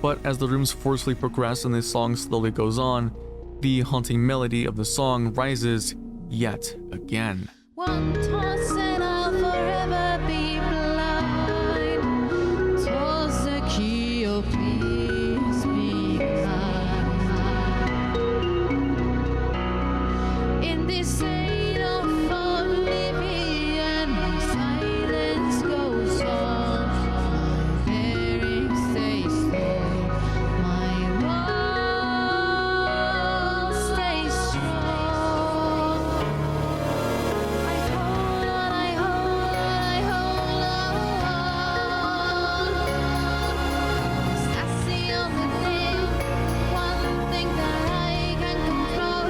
But as the rooms forcefully progress and the song slowly goes on, the haunting melody of the song rises yet again. One toss and I'll forever be blind. Toss the key, oh please be kind. In this state of oblivion, my silence goes on. My bearings stay still, my walls stay strong. I hold on, I hold on, I hold on. 'Cause that's the only thing, one thing that I can control.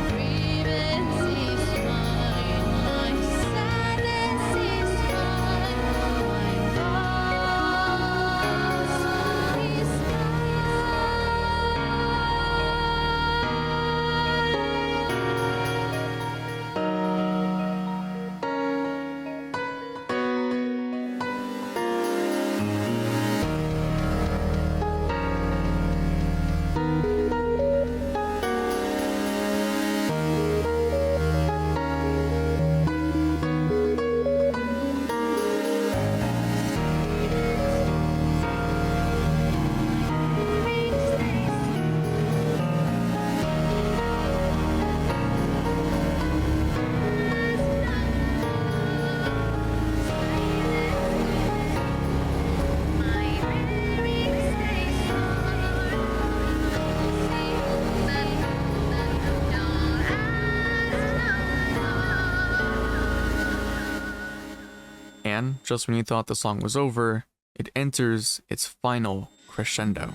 Grievance is mine, my sadness is mine, my loss is And just when you thought the song was over, it enters its final crescendo.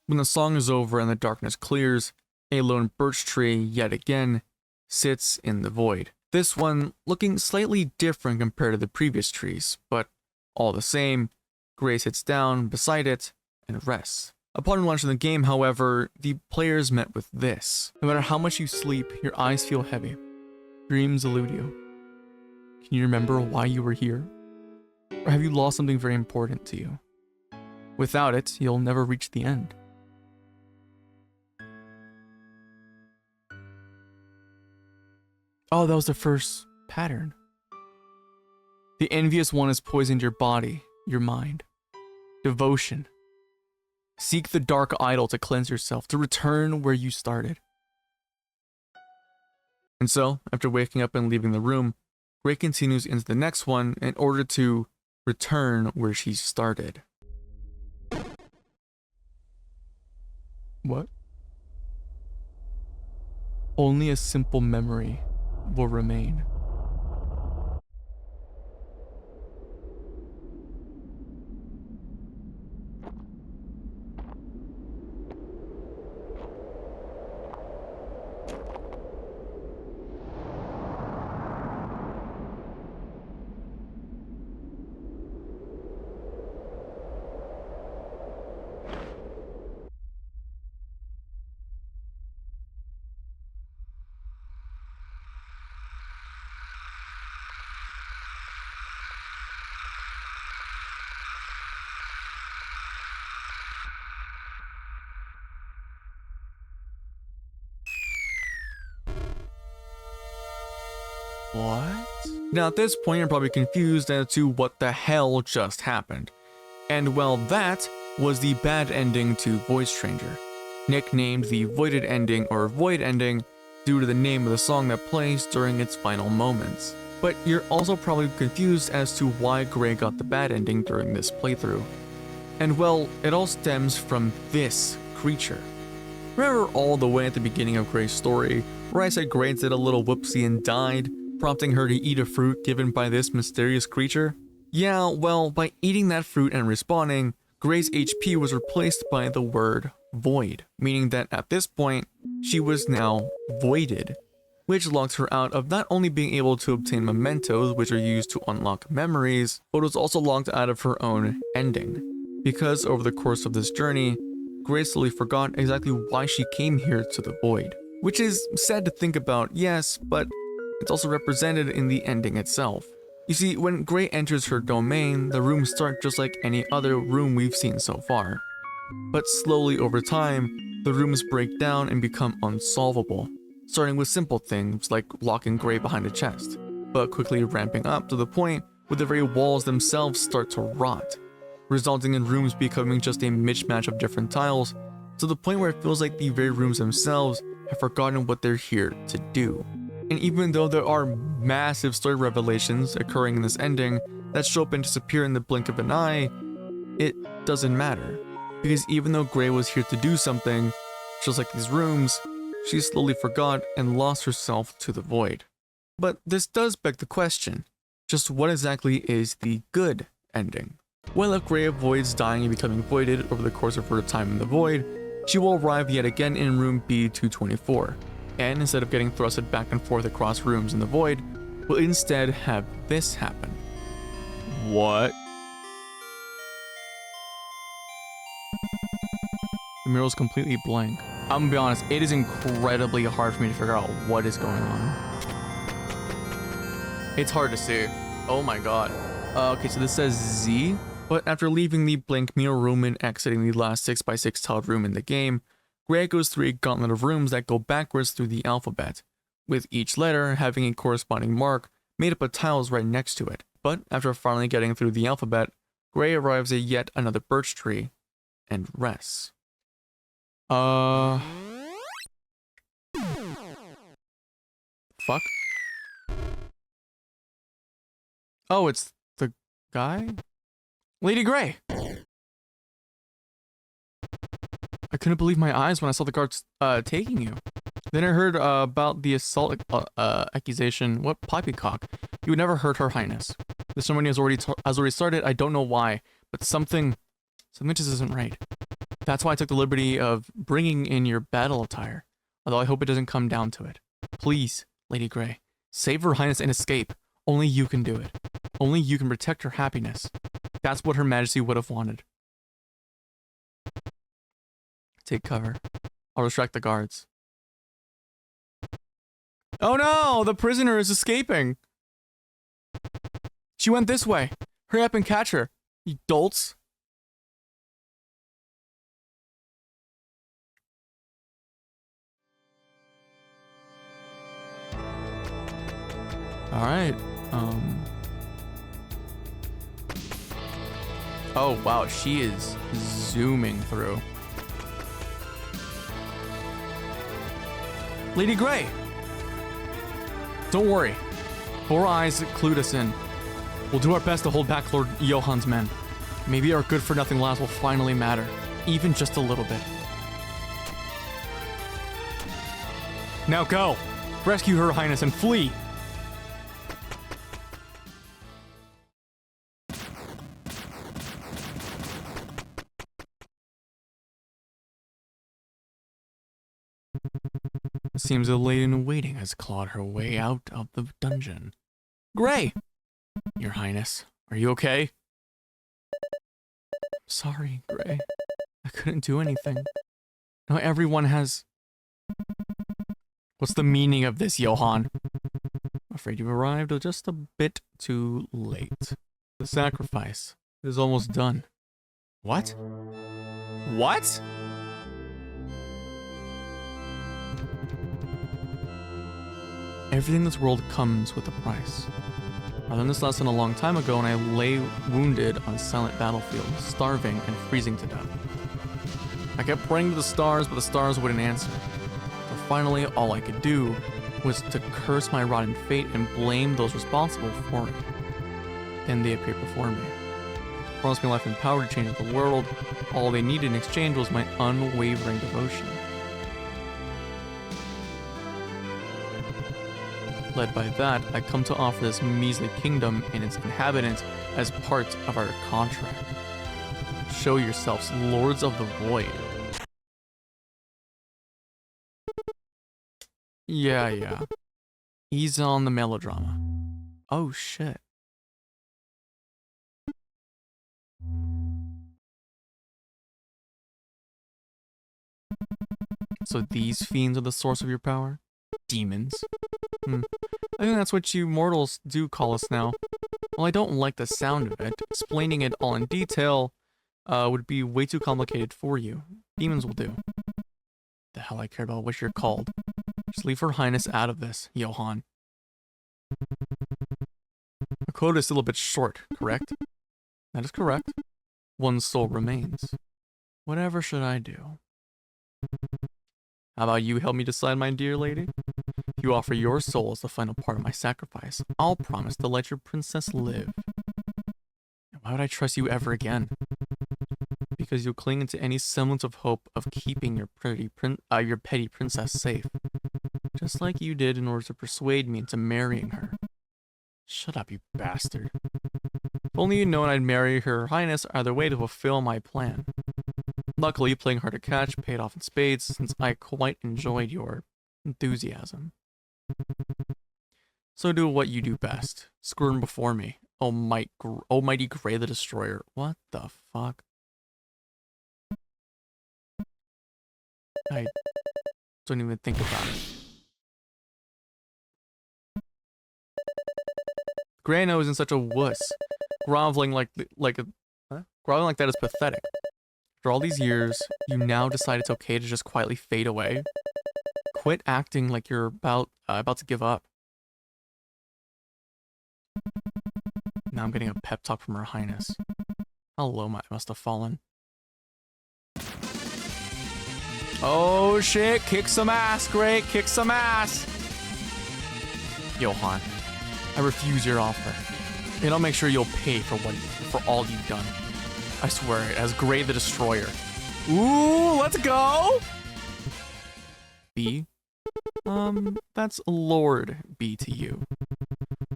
When the song is over and the darkness clears, a lone birch tree, yet again, sits in the void. This one looking slightly different compared to the previous trees, but all the same, Gray sits down beside it and rests. Upon launching the game, however, the players met with this. No matter how much you sleep, your eyes feel heavy. Dreams elude you. Can you remember why you were here? Or have you lost something very important to you? Without it, you'll never reach the end. Oh, that was the first pattern. The envious one has poisoned your body, your mind. Devotion. Seek the dark idol to cleanse yourself, to return where you started. And so, after waking up and leaving the room, Gray continues into the next one in order to return where she started. What? Only a simple memory will remain. What? Now at this point you're probably confused as to what the hell just happened. And well, that was the bad ending to VoidStranger, nicknamed the Voided Ending or Void Ending due to the name of the song that plays during its final moments. But you're also probably confused as to why Gray got the bad ending during this playthrough. And well, it all stems from this creature. Remember all the way at the beginning of Gray's story, where I said Gray did a little whoopsie and died, prompting her to eat a fruit given by this mysterious creature? Yeah, well, by eating that fruit and respawning, Gray's HP was replaced by the word void, meaning that at this point, she was now voided, which locked her out of not only being able to obtain mementos, which are used to unlock memories, but was also locked out of her own ending. Because over the course of this journey, Gray slowly forgot exactly why she came here to the void. Which is sad to think about, yes, but it's also represented in the ending itself. You see, when Gray enters her domain, the rooms start just like any other room we've seen so far. But slowly over time, the rooms break down and become unsolvable, starting with simple things like locking Gray behind a chest, but quickly ramping up to the point where the very walls themselves start to rot, resulting in rooms becoming just a mismatch of different tiles, to the point where it feels like the very rooms themselves have forgotten what they're here to do. And even though there are massive story revelations occurring in this ending that show up and disappear in the blink of an eye, it doesn't matter. Because even though Gray was here to do something, just like these rooms, she slowly forgot and lost herself to the void. But this does beg the question, just what exactly is the good ending? Well, if Gray avoids dying and becoming voided over the course of her time in the void, she will arrive yet again in room B224. And instead of getting thrusted back and forth across rooms in the void, will instead have this happen. What? The mural's completely blank. I'm gonna be honest, it is incredibly hard for me to figure out what is going on. It's hard to see. Oh my god. Okay, so this says Z, but after leaving the blank mural room and exiting the last 6x6 tiled room in the game, Gray goes through a gauntlet of rooms that go backwards through the alphabet, with each letter having a corresponding mark made up of tiles right next to it. But after finally getting through the alphabet, Gray arrives at yet another birch tree and rests. Fuck? Oh, it's the guy? Lady Gray! I couldn't believe my eyes when I saw the guards taking you. Then I heard about the assault accusation. What poppycock? You would never hurt Her Highness. The ceremony has already started. I don't know why, but something just isn't right. That's why I took the liberty of bringing in your battle attire, although I hope it doesn't come down to it. Please, Lady Grey, save Her Highness and escape. Only you can do it. Only you can protect her happiness. That's what Her Majesty would have wanted. Take cover. I'll distract the guards. Oh no! The prisoner is escaping! She went this way. Hurry up and catch her, you dolts. Alright, oh wow, she is zooming through. Lady Grey! Don't worry. 4 eyes clued us in. We'll do our best to hold back Lord Johann's men. Maybe our good-for-nothing lives will finally matter. Even just a little bit. Now go! Rescue Her Highness and flee! It seems a lady in waiting has clawed her way out of the dungeon. Grey! Your Highness, are you okay? Sorry, Grey. I couldn't do anything. Now everyone has... What's the meaning of this, Johann? I'm afraid you arrived just a bit too late. The sacrifice is almost done. What? What? Everything in this world comes with a price. I learned this lesson a long time ago when I lay wounded on a silent battlefield, starving and freezing to death. I kept praying to the stars, but the stars wouldn't answer. So finally, all I could do was to curse my rotten fate and blame those responsible for it. Then they appeared before me. Promised me life and power to change the world. All they needed in exchange was my unwavering devotion. Led by that, I come to offer this measly kingdom and its inhabitants as part of our contract. Show yourselves lords of the void. Yeah. Ease on the melodrama. Oh shit. So these fiends are the source of your power? Demons? I think that's what you mortals do call us now. Well, I don't like the sound of it. Explaining it all in detail would be way too complicated for you. Demons will do. The hell I care about what you're called. Just leave Her Highness out of this, Johann. The quota is still a bit short, correct? That is correct. One soul remains. Whatever should I do? How about you help me decide, my dear lady? If you offer your soul as the final part of my sacrifice, I'll promise to let your princess live. And why would I trust you ever again? Because you'll cling into any semblance of hope of keeping your petty princess safe. Just like you did in order to persuade me into marrying her. Shut up, you bastard. If only you'd known I'd marry Her Highness either way to fulfill my plan. Luckily, playing hard to catch paid off in spades since I quite enjoyed your enthusiasm. So do what you do best. Squirm before me. Almighty Grey the Destroyer. What the fuck? I don't even think about it. Grey knows in such a wuss. Groveling like that is pathetic. After all these years, you now decide it's okay to just quietly fade away. Quit acting like you're about to give up. Now I'm getting a pep talk from Her Highness. How low I must have fallen. Oh shit, kick some ass, Grey, kick some ass! Johann, I refuse your offer. And I'll make sure you'll pay for all you've done. I swear it, as Grey the Destroyer. Ooh, let's go! B? That's Lord B to you.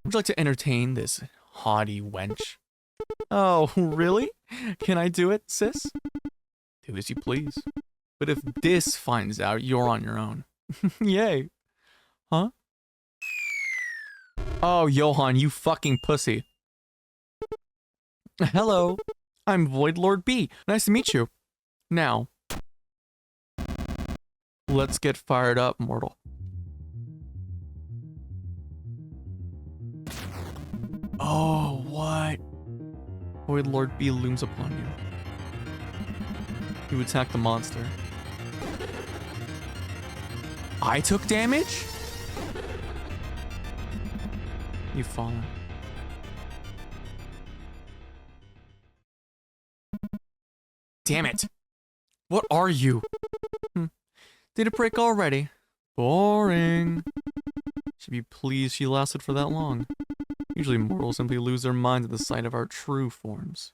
Would you like to entertain this haughty wench? Oh, really? Can I do it, sis? Do as you please. But if this finds out, you're on your own. Yay. Huh? Oh, Johan, you fucking pussy. Hello. I'm Void Lord B. Nice to meet you. Now, let's get fired up, mortal. Oh, what? Void Lord B looms upon you. You attack the monster. I took damage? You've fallen. Damn it. What are you? Did it break already? Boring. Should be pleased she lasted for that long. Usually mortals simply lose their minds at the sight of our true forms.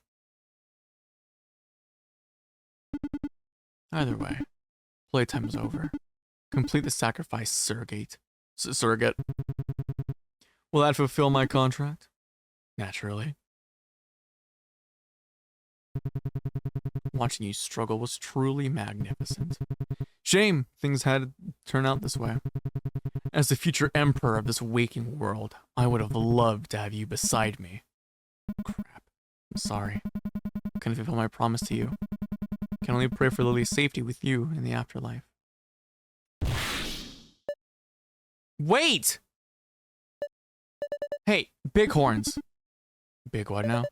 Either way, playtime is over. Complete the sacrifice, surrogate. Surrogate. Will that fulfill my contract? Naturally. Watching you struggle was truly magnificent. Shame things had to turn out this way. As the future emperor of this waking world, I would have loved to have you beside me. Crap. I'm sorry. Couldn't fulfill my promise to you. Can only pray for Lily's safety with you in the afterlife. Wait! Hey, Bighorns. Big what now?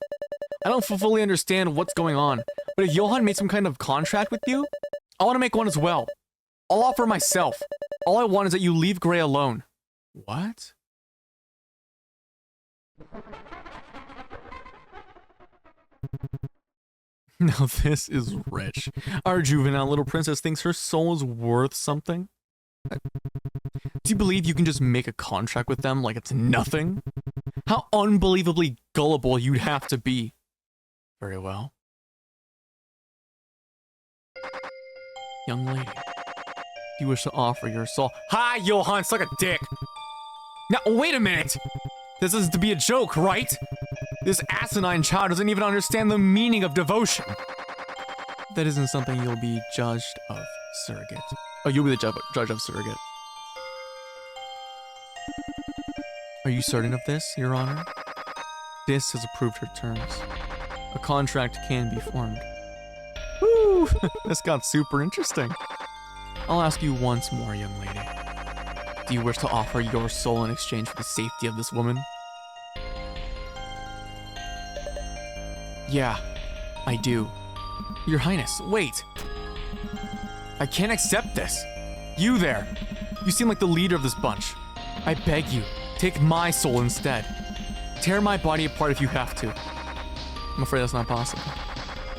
I don't fully understand what's going on, but if Johan made some kind of contract with you, I want to make one as well. I'll offer myself. All I want is that you leave Gray alone. What? Now this is rich. Our juvenile little princess thinks her soul is worth something. Do you believe you can just make a contract with them like it's nothing? How unbelievably gullible you'd have to be. Very well. Young lady, do you wish to offer your soul? Hi, Johan, suck a dick! Now, wait a minute! This is to be a joke, right? This asinine child doesn't even understand the meaning of devotion. That isn't something you'll be judged of, surrogate. Oh, you'll be the judge of surrogate. Are you certain of this, Your Honor? Dis has approved her terms. A contract can be formed. Woo! This got super interesting. I'll ask you once more, young lady. Do you wish to offer your soul in exchange for the safety of this woman? Yeah, I do. Your Highness, wait! I can't accept this! You there! You seem like the leader of this bunch. I beg you, take my soul instead. Tear my body apart if you have to. I'm afraid that's not possible.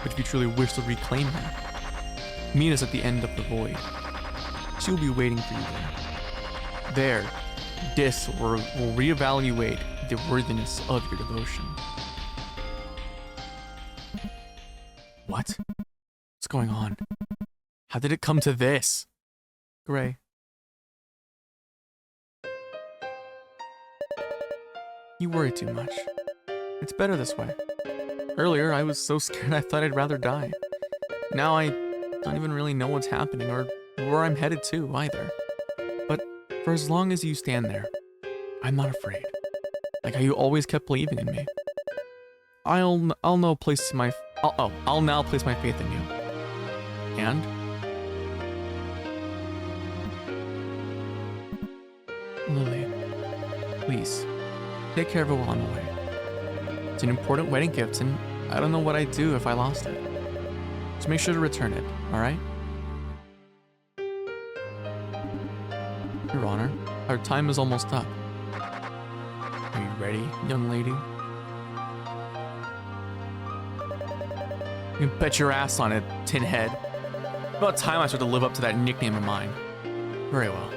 But if you truly wish to reclaim her, meet us at the end of the void. She will be waiting for you there. There, Dis will reevaluate the worthiness of your devotion. What? What's going on? How did it come to this? Gray. You worry too much. It's better this way. Earlier, I was so scared I thought I'd rather die. Now I don't even really know what's happening or where I'm headed to either. But for as long as you stand there, I'm not afraid. Like how you always kept believing in me. I'll now place my faith in you. And Lily, please take care of it while I'm away. It's an important wedding gift, and I don't know what I'd do if I lost it. So make sure to return it, alright? Your Honor, our time is almost up. Are you ready, young lady? You can bet your ass on it, tin head. About time I start to live up to that nickname of mine. Very well.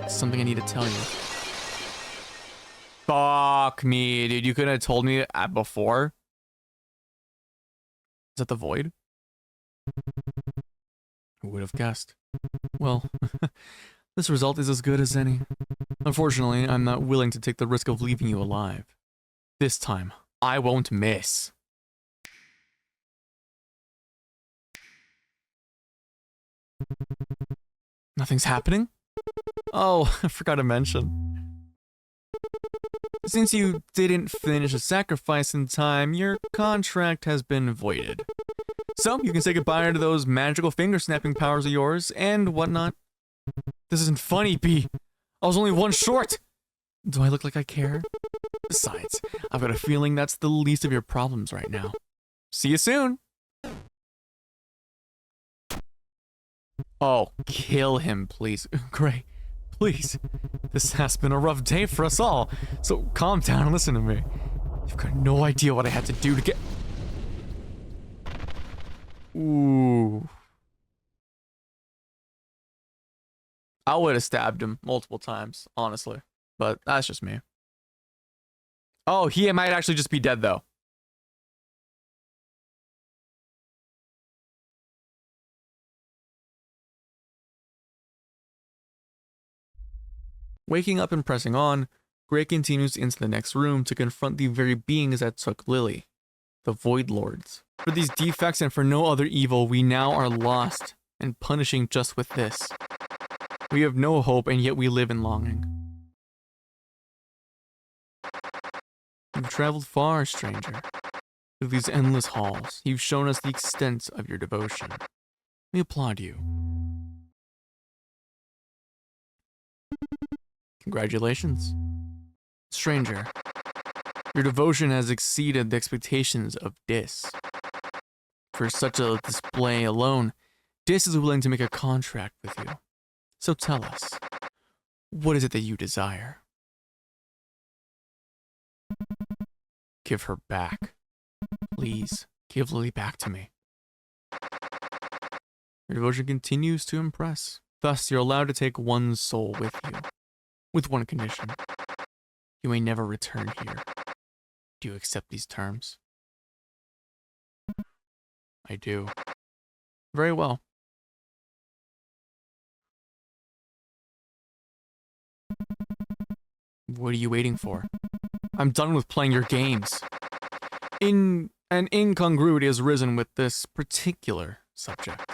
Something I need to tell you. Fuck me, dude. You could have told me before. Is that the void? Who would have guessed? Well, this result is as good as any. Unfortunately, I'm not willing to take the risk of leaving you alive. This time, I won't miss. Nothing's happening? Oh, I forgot to mention. Since you didn't finish the sacrifice in time, your contract has been voided. So, you can say goodbye to those magical finger-snapping powers of yours, and whatnot. This isn't funny, B. I was only one short! Do I look like I care? Besides, I've got a feeling that's the least of your problems right now. See you soon! Oh, kill him, please. Gray, please. This has been a rough day for us all, so calm down and listen to me. You've got no idea what I had to do to get... Ooh. I would have stabbed him multiple times, honestly. But that's just me. Oh, he might actually just be dead, though. Waking up and pressing on, Gray continues into the next room to confront the very beings that took Lily, the Void Lords. For these defects and for no other evil, we now are lost and punishing just with this. We have no hope, and yet we live in longing. You've traveled far, stranger. Through these endless halls, you've shown us the extent of your devotion. We applaud you. Congratulations. Stranger, your devotion has exceeded the expectations of Dis. For such a display alone, Dis is willing to make a contract with you. So tell us, what is it that you desire? Give her back. Please, give Lily back to me. Your devotion continues to impress. Thus, you're allowed to take one soul with you. With one condition. You may never return here. Do you accept these terms? I do. Very well. What are you waiting for? I'm done with playing your games. An incongruity has arisen with this particular subject.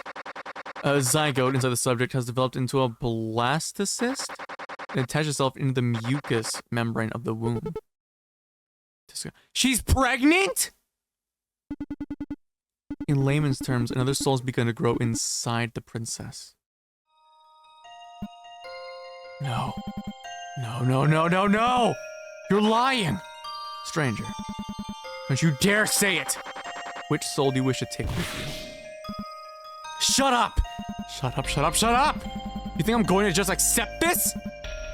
A zygote inside the subject has developed into a blastocyst and attached itself into the mucous membrane of the womb. She's pregnant?! In layman's terms, another soul has begun to grow inside the princess. No. No, no, no, no, no! You're lying! Stranger, don't you dare say it! Which soul do you wish to take with you? Shut up! Shut up, shut up, shut up! You think I'm going to just accept this?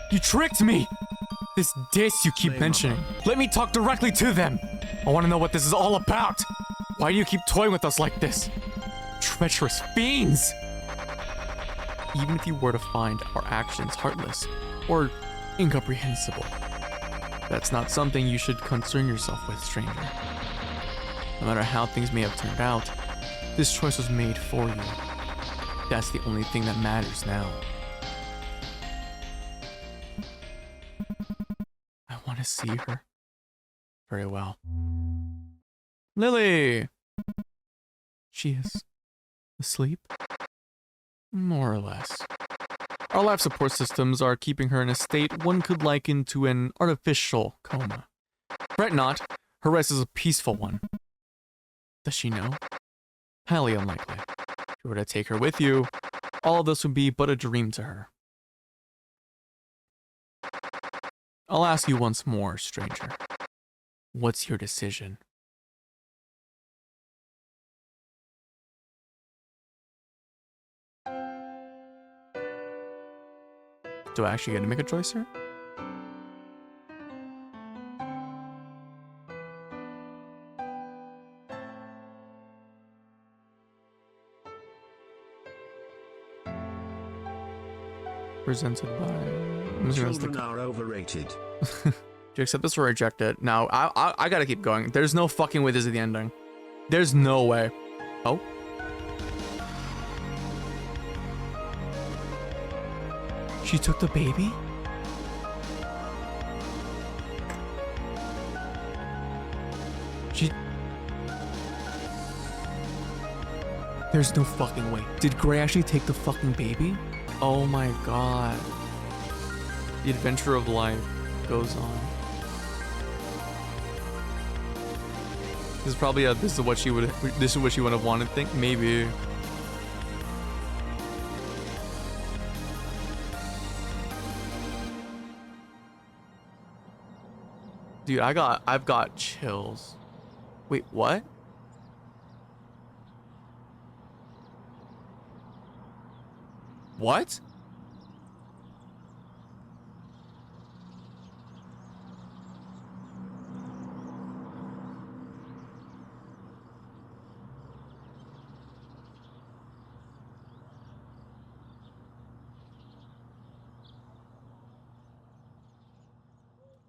You tricked me! This Dis you keep mentioning. Let me talk directly to them! I want to know what this is all about! Why do you keep toying with us like this? Treacherous fiends! Even if you were to find our actions heartless or incomprehensible, that's not something you should concern yourself with, stranger. No matter how things may have turned out, this choice was made for you. That's the only thing that matters now. I want to see her. Very well. Lily! She is asleep? More or less. Our life support systems are keeping her in a state one could liken to an artificial coma. Fret not, her rest is a peaceful one. Does she know? Highly unlikely. If you were to take her with you, all of this would be but a dream to her. I'll ask you once more, stranger. What's your decision? Do I actually get to make a choice here? Presented by... Children are overrated. Do you accept this or reject it? Now, I gotta keep going. There's no fucking way this is the ending. There's no way. Oh? She took the baby? There's no fucking way. Did Gray actually take the fucking baby? Oh my god. The adventure of life goes on. This is probably this is what she would have wanted. Think maybe. Dude, I've got chills. Wait, what? What?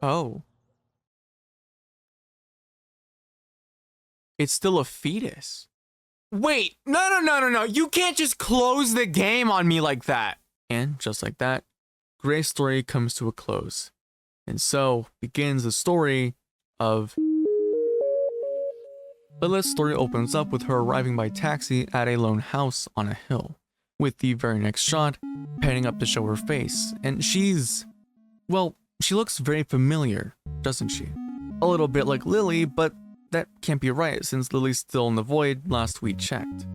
Oh. It's still a fetus. Wait, no. You can't just close the game on me like that. And just like that, Gray's story comes to a close. And so begins the story of... Lilith's story opens up with her arriving by taxi at a lone house on a hill, with the very next shot panning up to show her face. And she's... well, she looks very familiar, doesn't she? A little bit like Lily, but that can't be right since Lily's still in the void last we checked.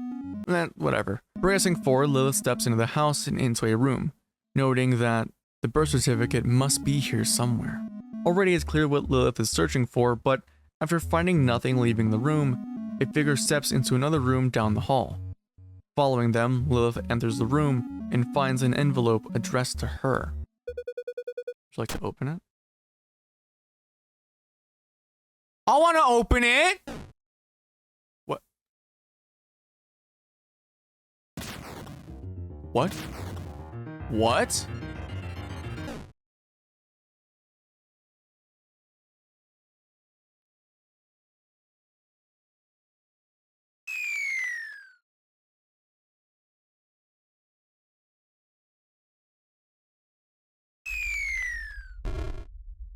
Whatever. Progressing forward, Lilith steps into the house and into a room, noting that the birth certificate must be here somewhere. Already it's clear what Lilith is searching for, but after finding nothing leaving the room, a figure steps into another room down the hall. Following them, Lilith enters the room and finds an envelope addressed to her. Would you like to open it? I want to open it! What? What? What?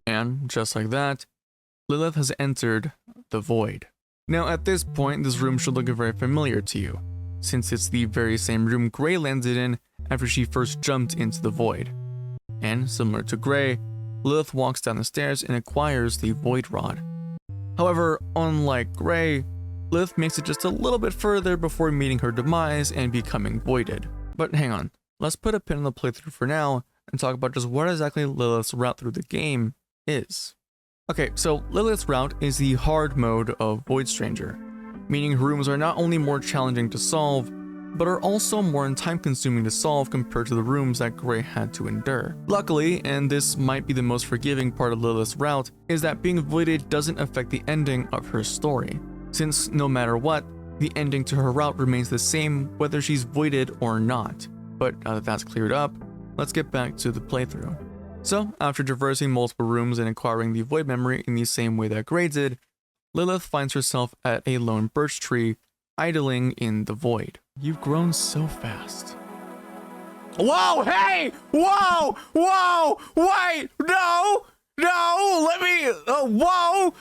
And just like that, Lilith has entered the void. Now at this point, this room should look very familiar to you, since it's the very same room Gray landed in after she first jumped into the void. And similar to Gray, Lilith walks down the stairs and acquires the void rod. However, unlike Gray, Lilith makes it just a little bit further before meeting her demise and becoming voided. But hang on, let's put a pin in the playthrough for now and talk about just what exactly Lilith's route through the game is. Okay, so Lilith's route is the hard mode of VoidStranger, meaning her rooms are not only more challenging to solve, but are also more time-consuming to solve compared to the rooms that Gray had to endure. Luckily, and this might be the most forgiving part of Lilith's route, is that being voided doesn't affect the ending of her story, since no matter what, the ending to her route remains the same whether she's voided or not. But now that that's cleared up, let's get back to the playthrough. So, after traversing multiple rooms and acquiring the void memory in the same way that Gray did, Lilith finds herself at a lone birch tree, idling in the void. You've grown so fast. Whoa, hey! Whoa! Whoa! Wait! No! No! Let me... whoa!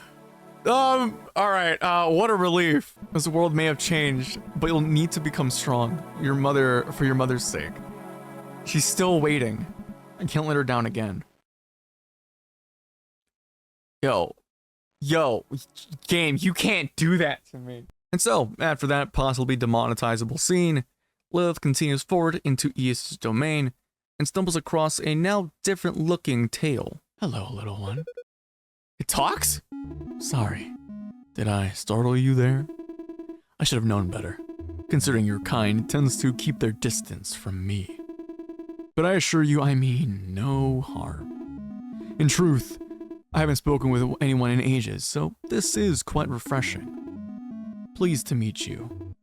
Alright, what a relief. This world may have changed, but you'll need to become strong. For your mother's sake. She's still waiting. I can't let her down again. Yo, game, you can't do that to me. And so, after that possibly demonetizable scene, Lilith continues forward into East's domain and stumbles across a now different looking tail. Hello, little one. It talks? Sorry. Did I startle you there? I should have known better, considering your kind tends to keep their distance from me. But I assure you I mean no harm. In truth, I haven't spoken with anyone in ages, so this is quite refreshing. Pleased to meet you.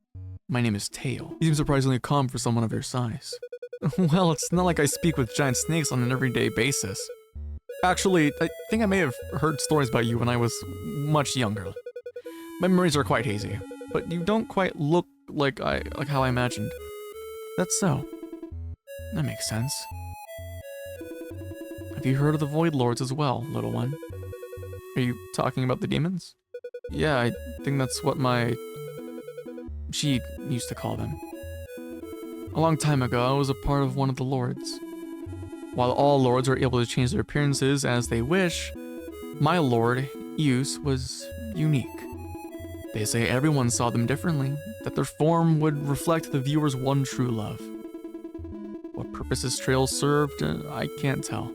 My name is Tail. You seem surprisingly calm for someone of your size. Well, it's not like I speak with giant snakes on an everyday basis. Actually, I think I may have heard stories about you when I was much younger. My memories are quite hazy, but you don't quite look like how I imagined. That's so. That makes sense. Have you heard of the Void Lords as well, little one? Are you talking about the demons? Yeah, I think that's what she used to call them. A long time ago, I was a part of one of the lords. While all lords are able to change their appearances as they wish, my lord, Use, was unique. They say everyone saw them differently, that their form would reflect the viewer's one true love. What purpose his trail served, I can't tell.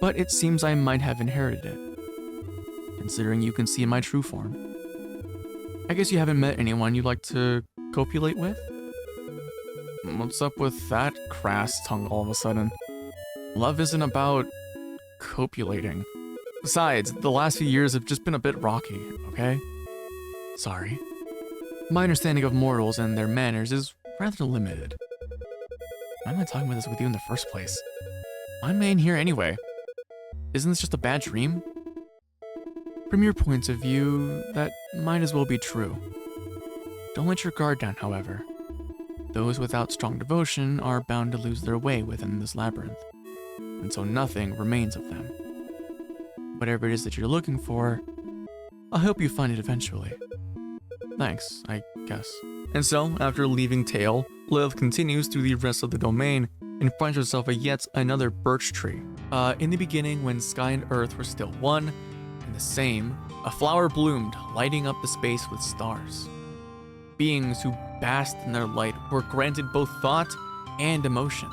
But it seems I might have inherited it, considering you can see my true form. I guess you haven't met anyone you'd like to copulate with? What's up with that crass tongue all of a sudden? Love isn't about copulating. Besides, the last few years have just been a bit rocky, okay? Sorry. My understanding of mortals and their manners is rather limited. Why am I talking about this with you in the first place? Why am I in here anyway? Isn't this just a bad dream? From your point of view, that might as well be true. Don't let your guard down, however. Those without strong devotion are bound to lose their way within this labyrinth, and so nothing remains of them. Whatever it is that you're looking for, I hope you find it eventually. Thanks, I guess. And so, after leaving Tail, Lilith continues through the rest of the domain and finds herself at yet another birch tree. In the beginning, when sky and earth were still one and the same, a flower bloomed, lighting up the space with stars. Beings who basked in their light were granted both thought and emotion.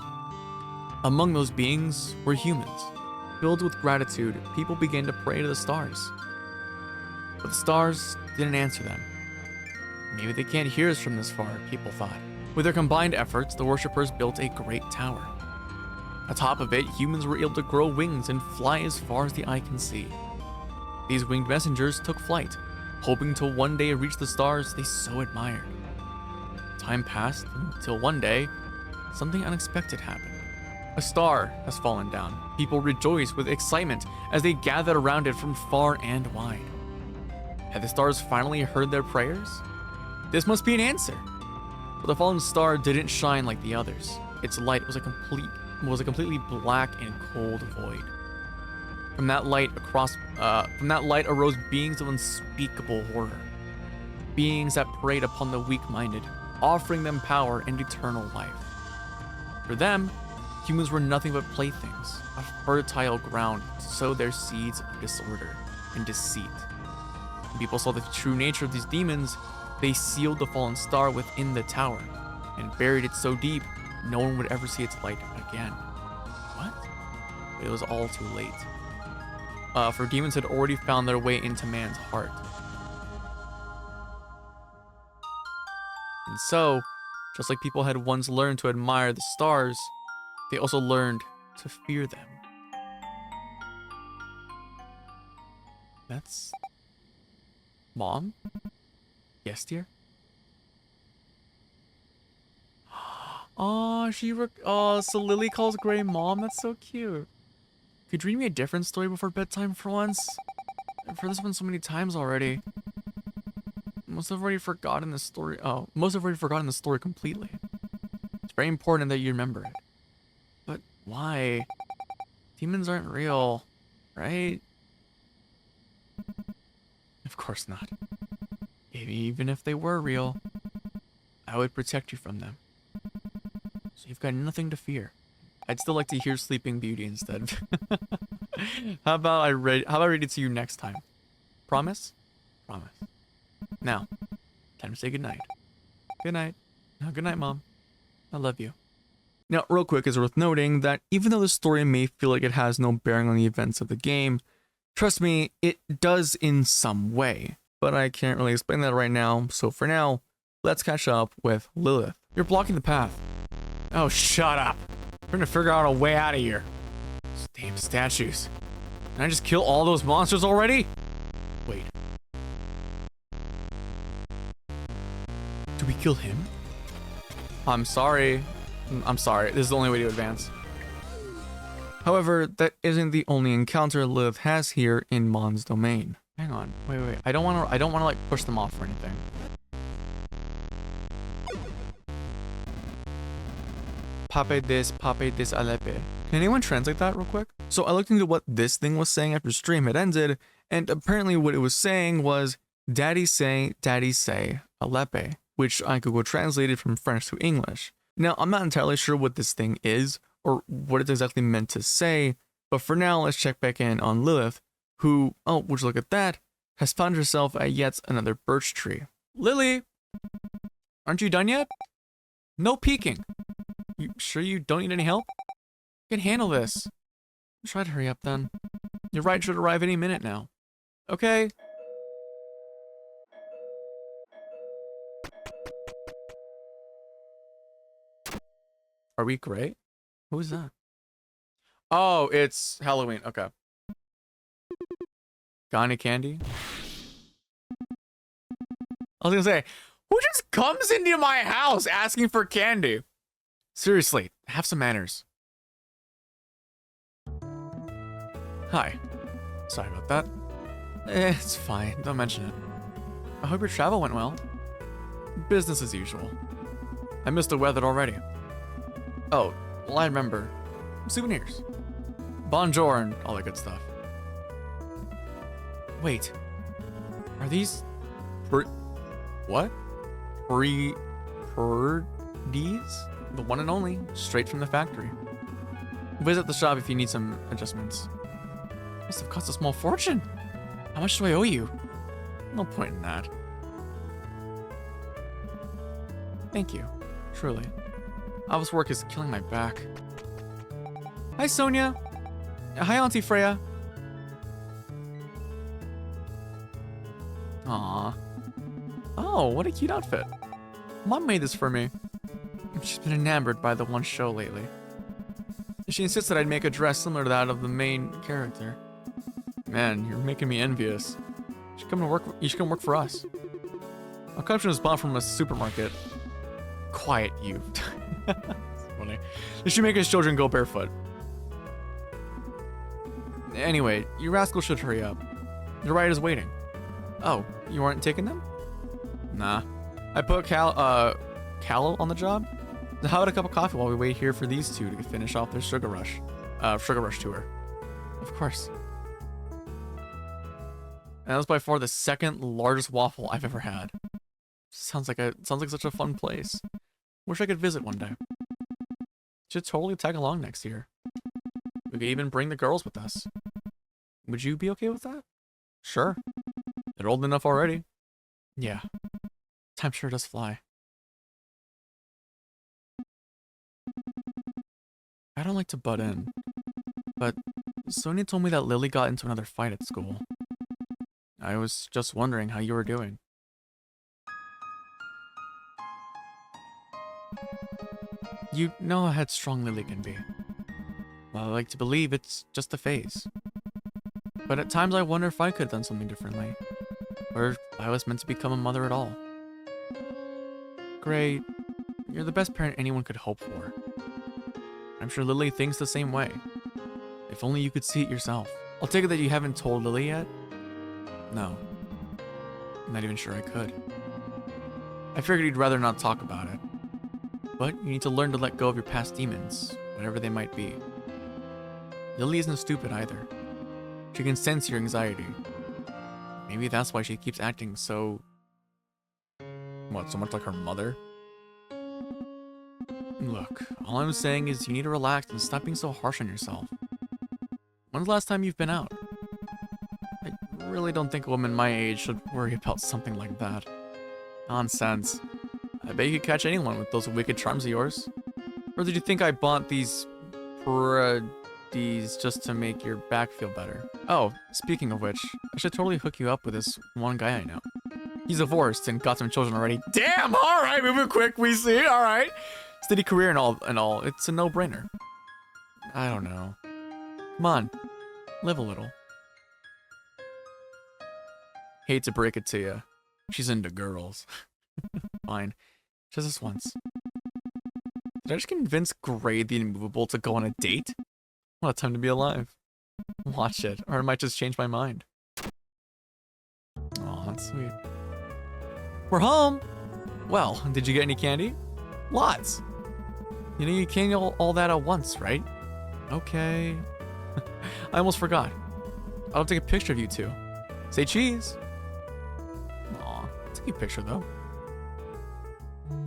Among those beings were humans. Filled with gratitude, people began to pray to the stars. But the stars didn't answer them. Maybe they can't hear us from this far, people thought. With their combined efforts, the worshippers built a great tower. Atop of it, humans were able to grow wings and fly as far as the eye can see. These winged messengers took flight, hoping to one day reach the stars they so admired. Time passed until one day, something unexpected happened. A star has fallen down. People rejoice with excitement as they gathered around it from far and wide. Had the stars finally heard their prayers? This must be an answer. But the fallen star didn't shine like the others. Its light was a completely black and cold void. From that light arose beings of unspeakable horror. Beings that preyed upon the weak-minded, offering them power and eternal life. For them, humans were nothing but playthings, a fertile ground to sow their seeds of disorder and deceit. When people saw the true nature of these demons, they sealed the fallen star within the tower and buried it so deep no one would ever see its light again. What? But it was all too late. For demons had already found their way into man's heart. And so, just like people had once learned to admire the stars, they also learned to fear them. That's... Mom? Yes, dear? Oh, so Lily calls Gray Mom? That's so cute. Could you read me a different story before bedtime for once? I've heard this one so many times already. Most have already forgotten the story. Oh, most have already forgotten the story completely. It's very important that you remember it. But why? Demons aren't real, right? Of course not. Even if they were real, I would protect you from them. So you've got nothing to fear. I'd still like to hear Sleeping Beauty instead. How about I read it to you next time? Promise? Promise. Now, time to say goodnight. Good night. No, good night, Mom. I love you. Now, real quick, it's worth noting that even though the story may feel like it has no bearing on the events of the game, trust me, it does in some way. But I can't really explain that right now, so for now, let's catch up with Lilith. You're blocking the path. Oh, shut up. We're gonna figure out a way out of here. These damn statues. Can I just kill all those monsters already? Wait. Do we kill him? I'm sorry. This is the only way to advance. However, that isn't the only encounter Lilith has here in Mon's domain. Hang on. Wait. I don't want to like push them off or anything. Pape des alepe. Can anyone translate that real quick? So I looked into what this thing was saying after stream had ended, and apparently what it was saying was daddy say, alepe, which I could go translated from French to English. Now, I'm not entirely sure what this thing is or what it's exactly meant to say, but for now, let's check back in on Lilith, who, oh, would you look at that, has found herself at yet another birch tree. Lily! Aren't you done yet? No peeking. You sure you don't need any help? You can handle this. Try to hurry up then. Your ride should arrive any minute now. Okay. Are we great? Who's that? Oh, it's Halloween. Okay. Got any candy? I was gonna say, who just comes into my house asking for candy? Seriously, have some manners. Hi. Sorry about that. It's fine, don't mention it. I hope your travel went well. Business as usual. I missed the weather already. Oh, well, I remember. Souvenirs. Bonjour and all that good stuff. Wait. Are these... What? Purdies? The one and only, straight from the factory. Visit the shop if you need some adjustments. Must have cost a small fortune. How much do I owe you? No point in that. Thank you, truly. Office work is killing my back. Hi, Sonia. Hi, Auntie Freya. Aww. Oh, what a cute outfit. Mom made this for me. She's been enamored by the one show lately. She insisted I'd make a dress similar to that of the main character. Man, you're making me envious. You should come work for us. Our collection was bought from a supermarket. Quiet, you. That's funny. They should make his children go barefoot. Anyway, you rascal should hurry up. The ride is waiting. Oh, you aren't taking them? Nah. I put Cal on the job. How about a cup of coffee while we wait here for these two to finish off their Sugar Rush tour? Of course. And that was by far the second largest waffle I've ever had. Sounds like such a fun place. Wish I could visit one day. Should totally tag along next year. We could even bring the girls with us. Would you be okay with that? Sure. They're old enough already. Yeah. Time sure does fly. I don't like to butt in, but Sonia told me that Lily got into another fight at school. I was just wondering how you were doing. You know how headstrong Lily can be. Well, I like to believe it's just a phase. But at times I wonder if I could have done something differently. Or if I was meant to become a mother at all. Great. You're the best parent anyone could hope for. I'm sure Lily thinks the same way. If only you could see it yourself. I'll take it that you haven't told Lily yet? No. I'm not even sure I could. I figured you'd rather not talk about it. But you need to learn to let go of your past demons, whatever they might be. Lily isn't stupid either. She can sense your anxiety. Maybe that's why she keeps acting so... What, so much like her mother? Look, all I'm saying is you need to relax and stop being so harsh on yourself. When's the last time you've been out? I really don't think a woman my age should worry about something like that. Nonsense. I bet you could catch anyone with those wicked charms of yours. Or did you think I bought these just to make your back feel better? Oh, speaking of which, I should totally hook you up with this one guy I know. He's divorced and got some children already. Damn, alright, moving quick, we see, alright. Steady career and all, it's a no-brainer. I don't know. Come on, live a little. Hate to break it to you. She's into girls. Fine. Just this once. Did I just convince Gray the Immovable to go on a date? What a time to be alive. Watch it, or I might just change my mind. Aw, that's sweet. We're home! Well, did you get any candy? Lots! You know you can't eat all that at once, right? Okay. I almost forgot. I'll take a picture of you two. Say cheese! Aw, take a picture though.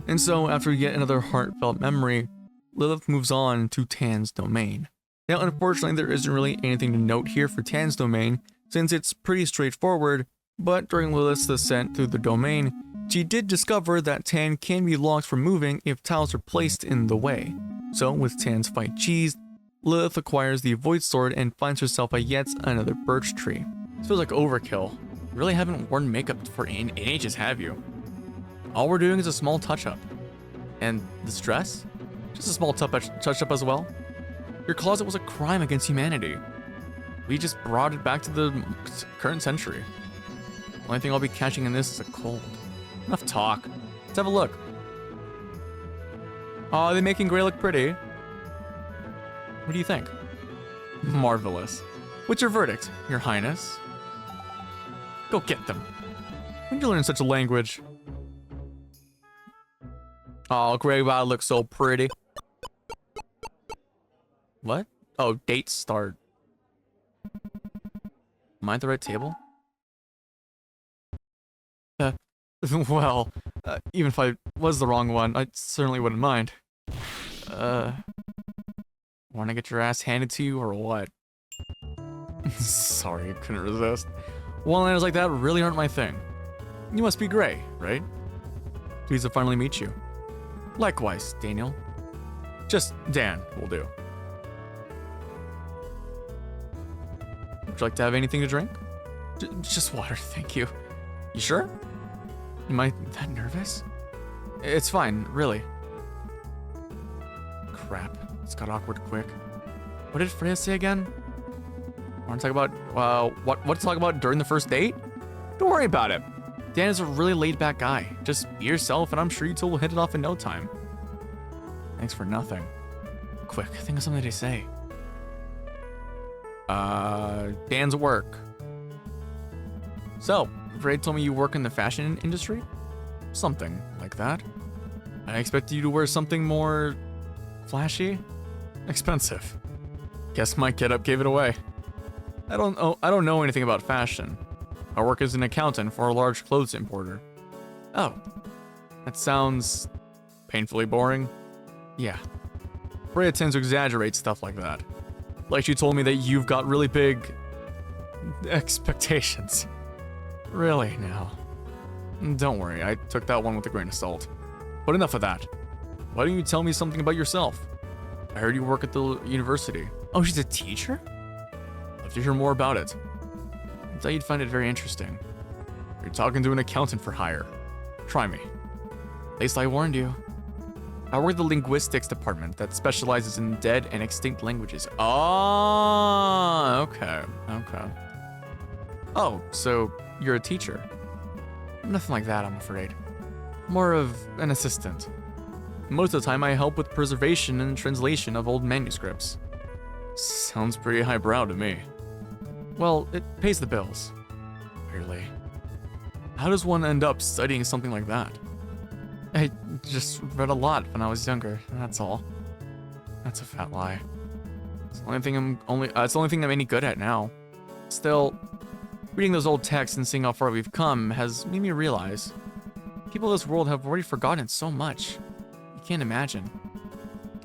And so, after yet another heartfelt memory, Lilith moves on to Tan's domain. Now, unfortunately, there isn't really anything to note here for Tan's domain, since it's pretty straightforward, but during Lilith's ascent through the domain, she did discover that Tan can be locked from moving if tiles are placed in the way. So, with Tan's fight cheesed, Lilith acquires the Void Sword and finds herself at yet another birch tree. This feels like overkill. You really haven't worn makeup for in ages, have you? All we're doing is a small touch-up. And this dress? Just a small touch-up as well? Your closet was a crime against humanity. We just brought it back to the current century. The only thing I'll be catching in this is a cold. Enough talk. Let's have a look. Aw, they're making Grey look pretty. What do you think? Marvelous. What's your verdict, Your Highness? Go get them. When did you learn such a language? Oh, Grey wow looks so pretty. What? Oh, date start. Am I at the right table? Well, even if I was the wrong one, I certainly wouldn't mind. Want to get your ass handed to you or what? Sorry, I couldn't resist. One-liners like that really aren't my thing. You must be Grey, right? Pleased to finally meet you. Likewise, Daniel. Just Dan will do. Would you like to have anything to drink? Just water, thank you. You sure? Am I that nervous? It's fine, really. Crap, it's got awkward quick. What did Freya say again? Want to talk about, what to talk about during the first date? Don't worry about it. Dan is a really laid-back guy. Just be yourself, and I'm sure you two will hit it off in no time. Thanks for nothing. Quick, think of something to say. Dan's work. So, Freya told me you work in the fashion industry? Something like that. I expected you to wear something more flashy? Expensive. Guess my getup gave it away. I don't know anything about fashion. I work as an accountant for a large clothes importer. Oh, that sounds painfully boring. Yeah. Freya tends to exaggerate stuff like that. Like she told me that you've got really big expectations. Really now. Don't worry, I took that one with a grain of salt. But enough of that. Why don't you tell me something about yourself? I heard you work at the university. Oh, she's a teacher? I'd love to hear more about it. I thought you'd find it very interesting. You're talking to an accountant for hire. Try me. At least I warned you. I work at the linguistics department that specializes in dead and extinct languages. Oh, okay. Oh, so you're a teacher? Nothing like that, I'm afraid. More of an assistant. Most of the time I help with preservation and translation of old manuscripts. Sounds pretty highbrow to me. Well, it pays the bills. Really. How does one end up studying something like that? I just read a lot when I was younger, that's all. That's a fat lie. It's the only thing I'm any good at now. Still, reading those old texts and seeing how far we've come has made me realize people of this world have already forgotten so much. You can't imagine.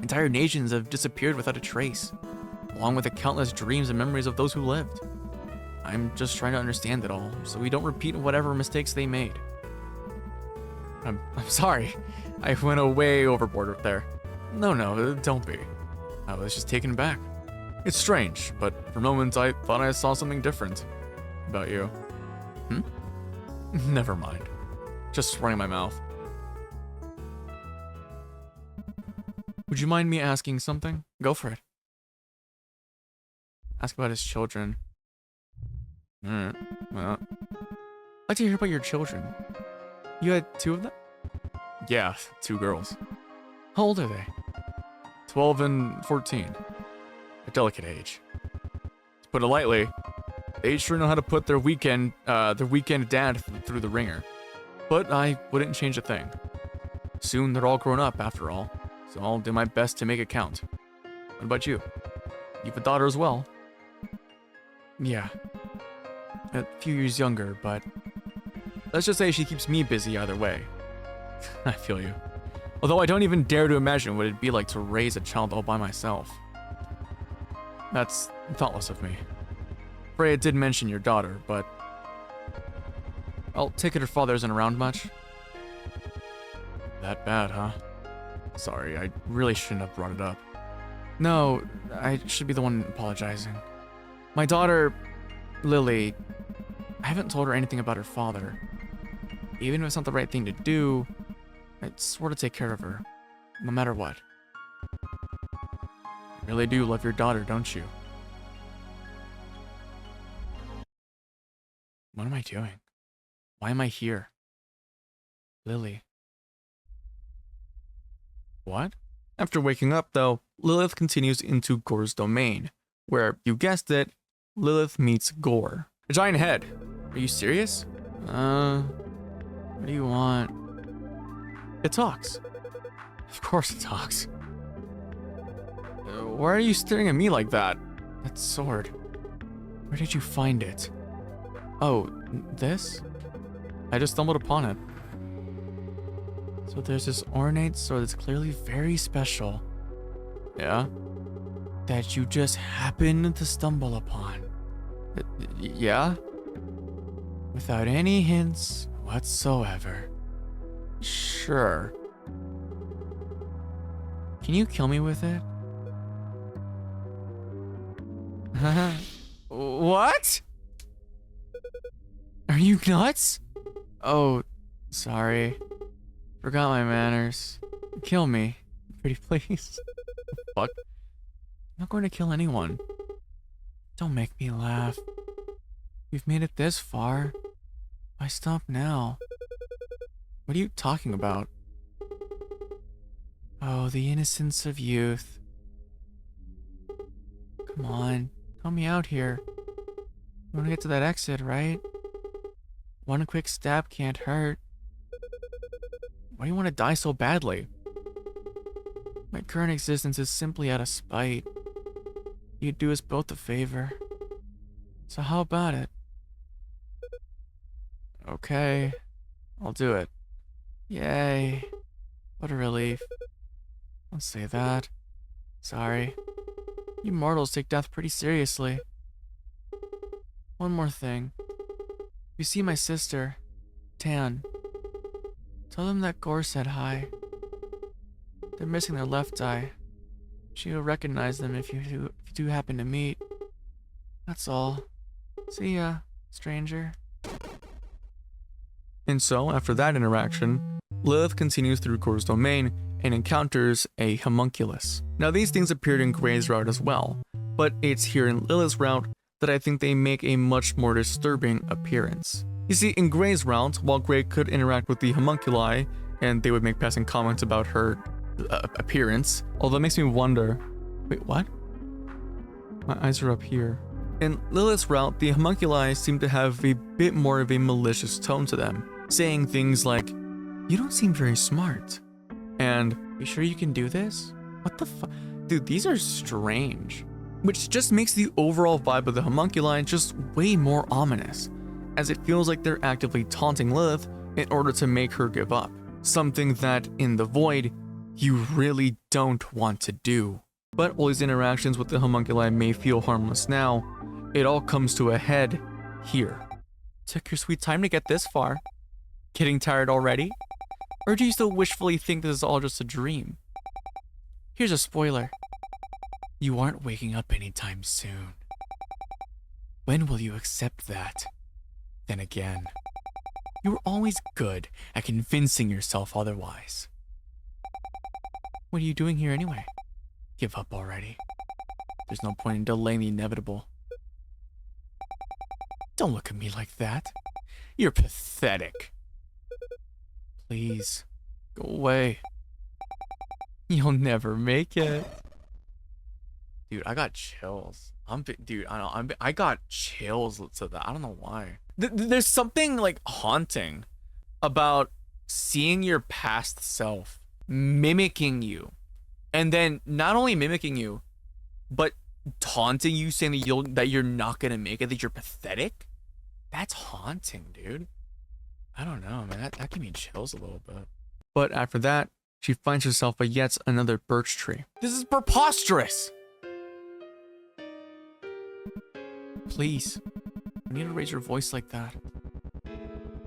Entire nations have disappeared without a trace, along with the countless dreams and memories of those who lived. I'm just trying to understand it all, so we don't repeat whatever mistakes they made. I'm sorry. I went way overboard there. No, don't be. I was just taken aback. It's strange, but for moments I thought I saw something different about you. Never mind. Just running my mouth. Would you mind me asking something? Go for it. Ask about his children. Alright, well. I'd like to hear about your children. You had 2 of them? Yeah, 2 girls. How old are they? 12 and 14. A delicate age. To put it lightly, they sure know how to put their weekend dad through the ringer. But I wouldn't change a thing. Soon they're all grown up after all, so I'll do my best to make it count. What about you? You have a daughter as well? Yeah. A few years younger, but let's just say she keeps me busy either way. I feel you. Although I don't even dare to imagine what it'd be like to raise a child all by myself. That's thoughtless of me. Freya did mention your daughter, but I'll take it her father isn't around much. That bad, huh? Sorry, I really shouldn't have brought it up. No, I should be the one apologizing. My daughter, Lily, I haven't told her anything about her father. Even if it's not the right thing to do, I swore to take care of her, no matter what. You really do love your daughter, don't you? What am I doing? Why am I here? Lily. What? After waking up, though, Lilith continues into Gore's domain, where, you guessed it, Lilith meets Gore. A giant head. Are you serious? What do you want? It talks. Of course it talks. Why are you staring at me like that? That sword. Where did you find it? Oh, this? I just stumbled upon it. So there's this ornate sword that's clearly very special. Yeah? That you just happened to stumble upon. Yeah? Without any hints whatsoever. Sure. Can you kill me with it? What? Are you nuts? Oh, sorry. Forgot my manners. Kill me. Pretty please. Fuck. I'm not going to kill anyone. Don't make me laugh. We've made it this far. Why stop now? What are you talking about? Oh, the innocence of youth. Come on, help me out here. You want to get to that exit, right? One quick stab can't hurt. Why do you want to die so badly? My current existence is simply out of spite. You'd do us both a favor. So how about it? Okay, I'll do it. Yay. What a relief. Don't say that. Sorry. You mortals take death pretty seriously. One more thing. If you see my sister, Tan, tell them that Gore said hi. They're missing their left eye. She will recognize them if you do happen to meet. That's all. See ya, stranger. And so, after that interaction, Lilith continues through Gore's domain and encounters a homunculus. Now, these things appeared in Grey's route as well, but it's here in Lilith's route that I think they make a much more disturbing appearance. You see, in Grey's route, while Grey could interact with the homunculi, and they would make passing comments about her appearance, although it makes me wonder, wait, what? My eyes are up here. In Lilith's route, the homunculi seem to have a bit more of a malicious tone to them, saying things like, "You don't seem very smart," and "You sure you can do this?" What the fuck? Dude, these are strange. Which just makes the overall vibe of the homunculi just way more ominous, as it feels like they're actively taunting Lilith in order to make her give up. Something that, in the void, you really don't want to do. But while these interactions with the homunculi may feel harmless now, it all comes to a head here. Took your sweet time to get this far. Getting tired already? Or do you still wishfully think this is all just a dream? Here's a spoiler. You aren't waking up anytime soon. When will you accept that? Then again, you were always good at convincing yourself otherwise. What are you doing here anyway? Give up already. There's no point in delaying the inevitable. Don't look at me like that. You're pathetic. Please, go away. You'll never make it. Dude, I got chills. I got chills to that. I don't know why. There's something like haunting about seeing your past self mimicking you, and then not only mimicking you, but taunting you, saying that you're not gonna make it, that you're pathetic. That's haunting, dude. I don't know, man. That gave me chills a little bit. But after that, she finds herself at yet another birch tree. This is preposterous! Please, you need to raise your voice like that.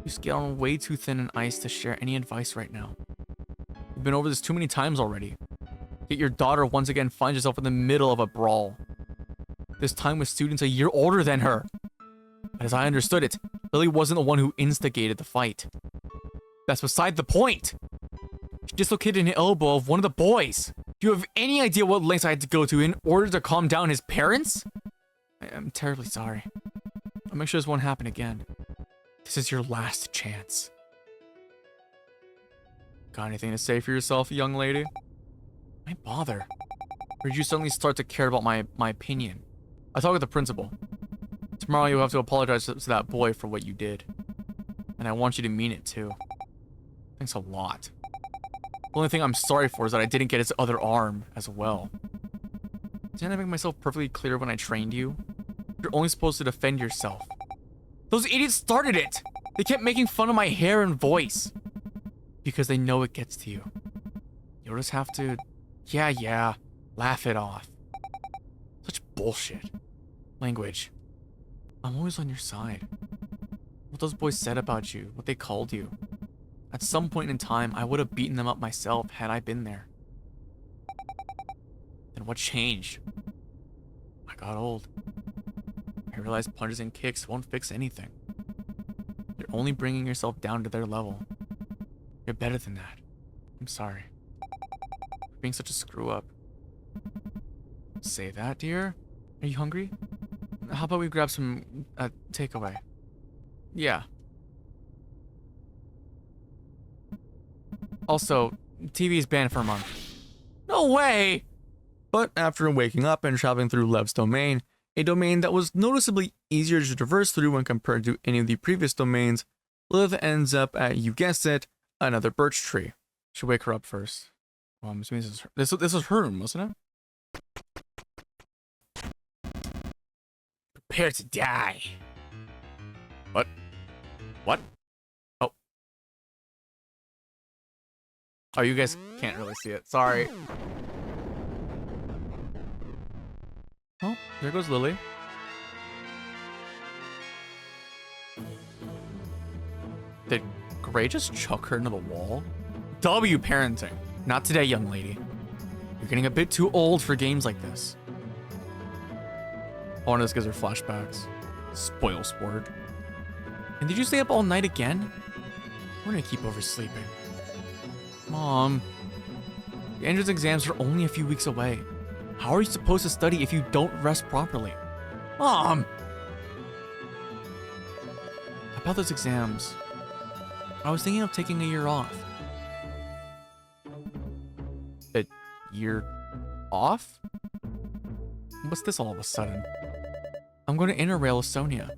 You scale on way too thin an ice to share any advice right now. We've been over this too many times already. Yet your daughter once again finds herself in the middle of a brawl. This time with students a year older than her. But as I understood it, Lily wasn't the one who instigated the fight. That's beside the point. She dislocated an elbow of one of the boys. Do you have any idea what lengths I had to go to in order to calm down his parents? I'm terribly sorry. I'll make sure this won't happen again. This is your last chance. Got anything to say for yourself, young lady? Why bother? Or did you suddenly start to care about my opinion? I talked with the principal. Tomorrow you'll have to apologize to that boy for what you did. And I want you to mean it too. Thanks a lot. The only thing I'm sorry for is that I didn't get his other arm as well. Didn't I make myself perfectly clear when I trained you? You're only supposed to defend yourself. Those idiots started it! They kept making fun of my hair and voice. Because they know it gets to you. You'll just have to... Yeah, laugh it off. Such bullshit. Language. I'm always on your side. What those boys said about you, what they called you. At some point in time, I would have beaten them up myself had I been there. Then what changed? I got old. I realized punches and kicks won't fix anything. You're only bringing yourself down to their level. You're better than that. I'm sorry. For being such a screw up. Say that, dear? Are you hungry? How about we grab some takeaway? Yeah. Also, TV is banned for a month. No way! But after waking up and traveling through Lev's domain, a domain that was noticeably easier to traverse through when compared to any of the previous domains, Lilith ends up at, you guessed it, another birch tree. Should wake her up first. Well, I'm assuming this was her room, wasn't it? Prepare to die. What? What? Oh, you guys can't really see it. Sorry. Oh, there goes Lily. Did Gray just chuck her into the wall? W parenting. Not today, young lady. You're getting a bit too old for games like this. Oh, and this gives her flashbacks. Spoil sport. And did you stay up all night again? We're gonna keep oversleeping. Mom, the entrance exams are only a few weeks away. How are you supposed to study if you don't rest properly? Mom! About those exams, I was thinking of taking a year off. A year off? What's this all of a sudden? I'm going to Interrail with Sonia.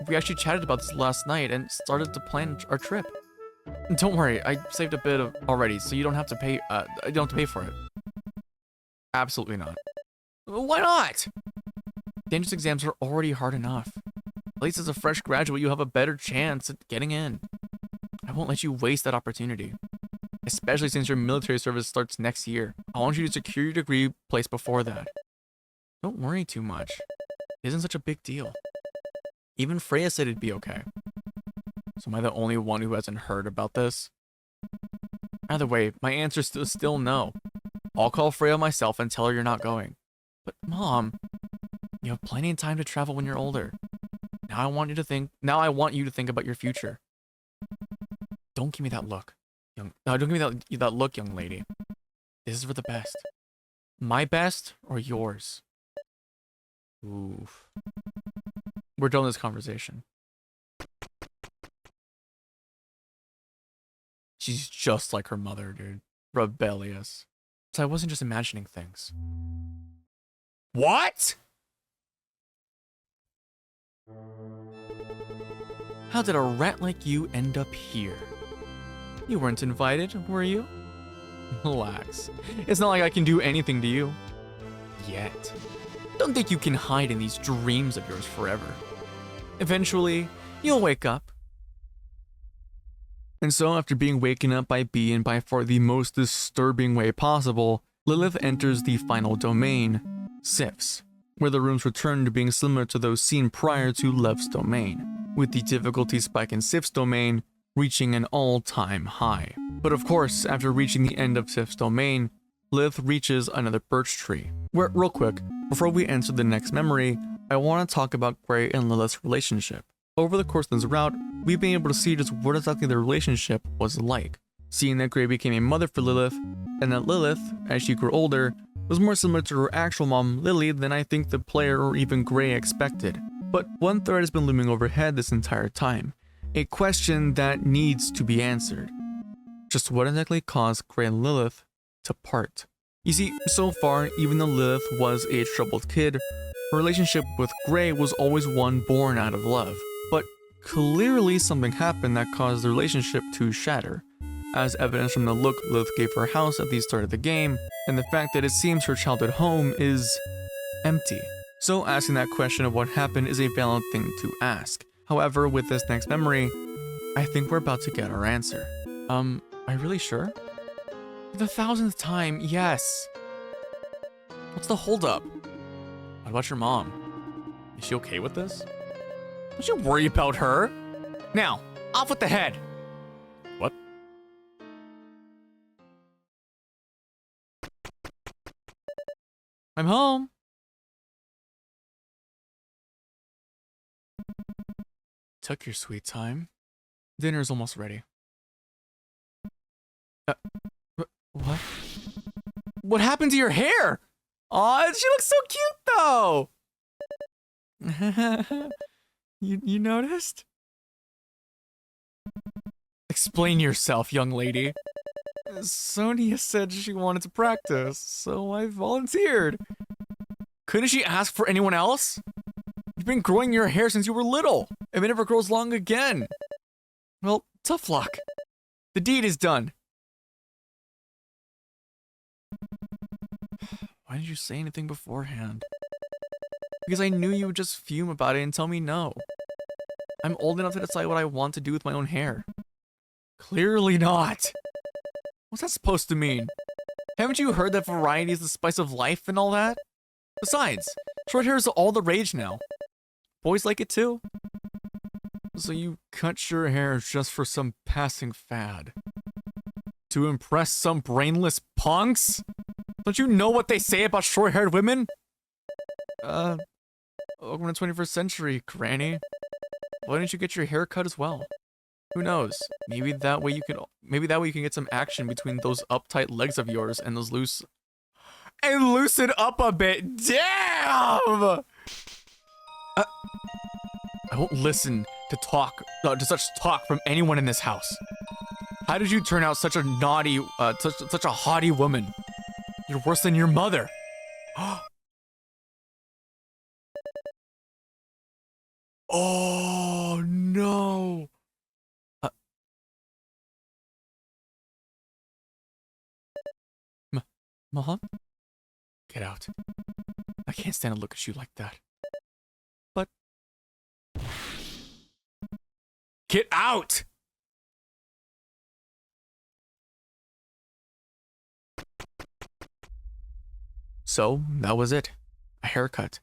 We actually chatted about this last night and started to plan our trip. Don't worry, I saved a bit of already, so you don't have to pay. You don't have to pay for it. Absolutely not. Why not? The entrance exams are already hard enough. At least as a fresh graduate, you have a better chance at getting in. I won't let you waste that opportunity, especially since your military service starts next year. I want you to secure your degree placed before that. Don't worry too much. It isn't such a big deal. Even Freya said it'd be okay. So am I the only one who hasn't heard about this? Either way, my answer is still no. I'll call Freya myself and tell her you're not going. But Mom, you have plenty of time to travel when you're older. Now I want you to think about your future. Don't give me that look. Don't give me that look, young lady. This is for the best. My best or yours? Oof. We're done with this conversation. She's just like her mother, dude. Rebellious. So I wasn't just imagining things. What? How did a rat like you end up here? You weren't invited, were you? Relax. It's not like I can do anything to you. Yet. Don't think you can hide in these dreams of yours forever. Eventually, you'll wake up. And so, after being waken up by B in by far the most disturbing way possible, Lilith enters the final domain, Sif's, where the rooms return to being similar to those seen prior to Lev's domain, with the difficulty spike in Sif's domain reaching an all-time high. But of course, after reaching the end of Sif's domain, Lilith reaches another birch tree. Where, real quick, before we enter the next memory, I want to talk about Gray and Lilith's relationship. Over the course of this route, we've been able to see just what exactly their relationship was like. Seeing that Gray became a mother for Lilith, and that Lilith, as she grew older, was more similar to her actual mom, Lily, than I think the player or even Gray expected. But one thread has been looming overhead this entire time. A question that needs to be answered. Just what exactly caused Gray and Lilith to part? You see, so far, even though Lilith was a troubled kid, her relationship with Gray was always one born out of love. But clearly something happened that caused the relationship to shatter, as evidence from the look Lilith gave her house at the start of the game, and the fact that it seems her childhood home is empty. So asking that question of what happened is a valid thing to ask. However, with this next memory, I think we're about to get our answer. Are you really sure? For the 1000th time, yes. What's the holdup? What about your mom? Is she okay with this? Don't you worry about her. Now, off with the head. What? I'm home. Took your sweet time. Dinner's almost ready. What? What happened to your hair? Aw, she looks so cute though. You noticed? Explain yourself, young lady. Sonia said she wanted to practice, so I volunteered. Couldn't she ask for anyone else? You've been growing your hair since you were little, and it never grows long again. Well, tough luck. The deed is done. Why didn't you say anything beforehand? Because I knew you would just fume about it and tell me no. I'm old enough to decide what I want to do with my own hair. Clearly not. What's that supposed to mean? Haven't you heard that variety is the spice of life and all that? Besides, short hair is all the rage now. Boys like it too. So you cut your hair just for some passing fad? To impress some brainless punks? Don't you know what they say about short-haired women? Welcome to the 21st century, Granny. Why didn't you get your hair cut as well? Who knows? Maybe that way you can get some action between those uptight legs of yours and those loose. And loosen up a bit. Damn! I won't listen to such talk from anyone in this house. How did you turn out such a naughty, such a haughty woman? You're worse than your mother. Oh no. Mom? Get out. I can't stand to look at you like that. But... Get out! So, that was it. A haircut.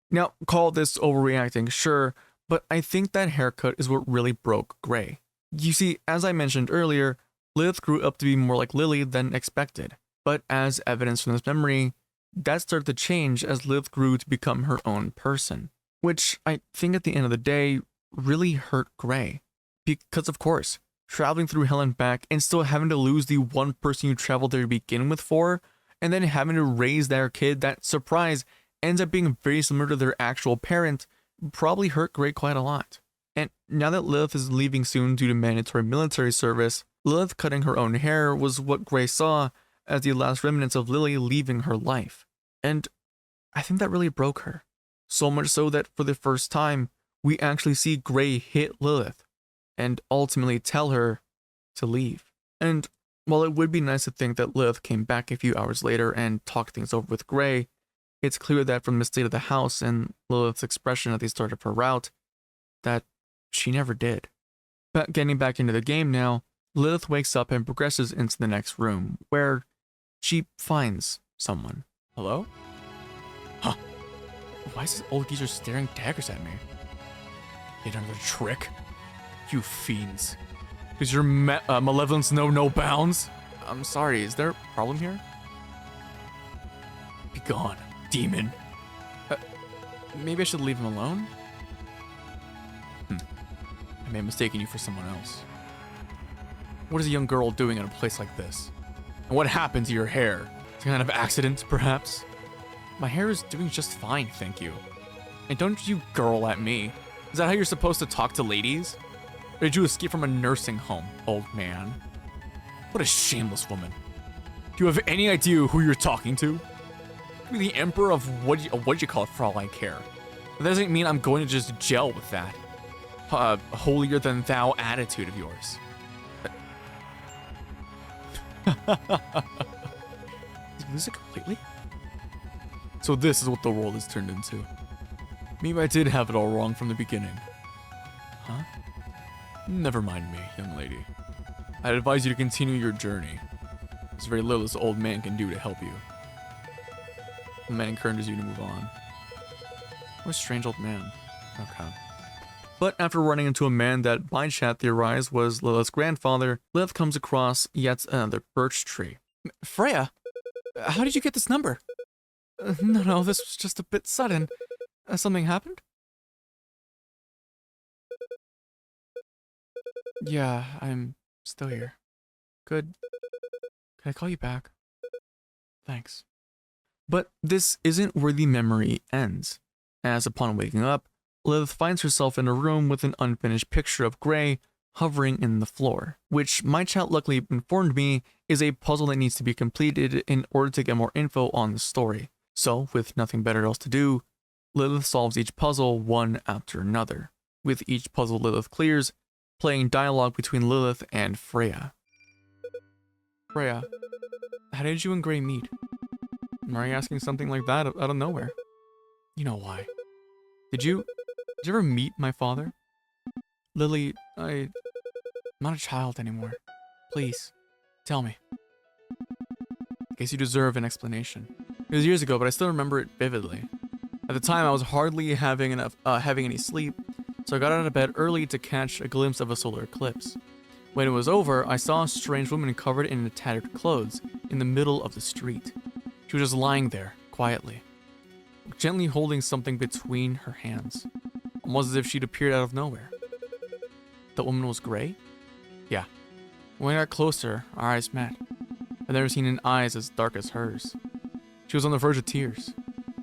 Now, call this overreacting, sure, but I think that haircut is what really broke Gray. You see, as I mentioned earlier, Lilith grew up to be more like Lily than expected. But as evidence from this memory, that started to change as Lilith grew to become her own person. Which I think at the end of the day really hurt Gray. Because of course, traveling through hell and back and still having to lose the one person you traveled there to begin with for, and then having to raise their kid that, surprise, ends up being very similar to their actual parent, probably hurt Gray quite a lot. And now that Lilith is leaving soon due to mandatory military service, Lilith cutting her own hair was what Gray saw as the last remnants of Lily leaving her life. And I think that really broke her. So much so that for the first time, we actually see Gray hit Lilith and ultimately tell her to leave. And while it would be nice to think that Lilith came back a few hours later and talked things over with Gray, it's clear that from the state of the house and Lilith's expression at the start of her route, that she never did. But getting back into the game now, Lilith wakes up and progresses into the next room, where she finds someone. Hello? Huh. Why is this old geezer staring daggers at me? Yet another trick? You fiends. Does your malevolence know no bounds? I'm sorry, is there a problem here? Be gone, demon. Maybe I should leave him alone? I may have mistaken you for someone else. What is a young girl doing in a place like this? And what happened to your hair? Some kind of accident, perhaps? My hair is doing just fine, thank you. And don't you girl at me. Is that how you're supposed to talk to ladies? Or did you escape from a nursing home, old man? What a shameless woman. Do you have any idea who you're talking to? You're the emperor of what you call it for all I care. That doesn't mean I'm going to just gel with that holier than thou attitude of yours. Did you lose it completely? So this is what the world has turned into. Maybe I did have it all wrong from the beginning. Huh? Never mind me, young lady. I'd advise you to continue your journey. There's very little this old man can do to help you. The man encourages you to move on. What a strange old man. Okay. But after running into a man that by chat theorized was Lilith's grandfather, Lilith comes across yet another birch tree. Freya, how did you get this number? No, this was just a bit sudden. Something happened? Yeah, I'm still here. Good. Can I call you back? Thanks. But this isn't where the memory ends, as upon waking up, Lilith finds herself in a room with an unfinished picture of Gray hovering in the floor, which my chat luckily informed me is a puzzle that needs to be completed in order to get more info on the story. So, with nothing better else to do, Lilith solves each puzzle one after another. With each puzzle Lilith clears, playing dialogue between Lilith and Freya. Freya, how did you and Gray meet? Why are you asking something like that out of nowhere? You know why. Did you ever meet my father? Lily, I'm not a child anymore. Please, tell me. Guess you deserve an explanation. It was years ago, but I still remember it vividly. At the time, I was hardly having any sleep, so I got out of bed early to catch a glimpse of a solar eclipse. When it was over, I saw a strange woman covered in tattered clothes in the middle of the street. She was just lying there, quietly, gently holding something between her hands, almost as if she'd appeared out of nowhere. The woman was Gray? Yeah. When I got closer, our eyes met. I'd never seen an eyes as dark as hers. She was on the verge of tears.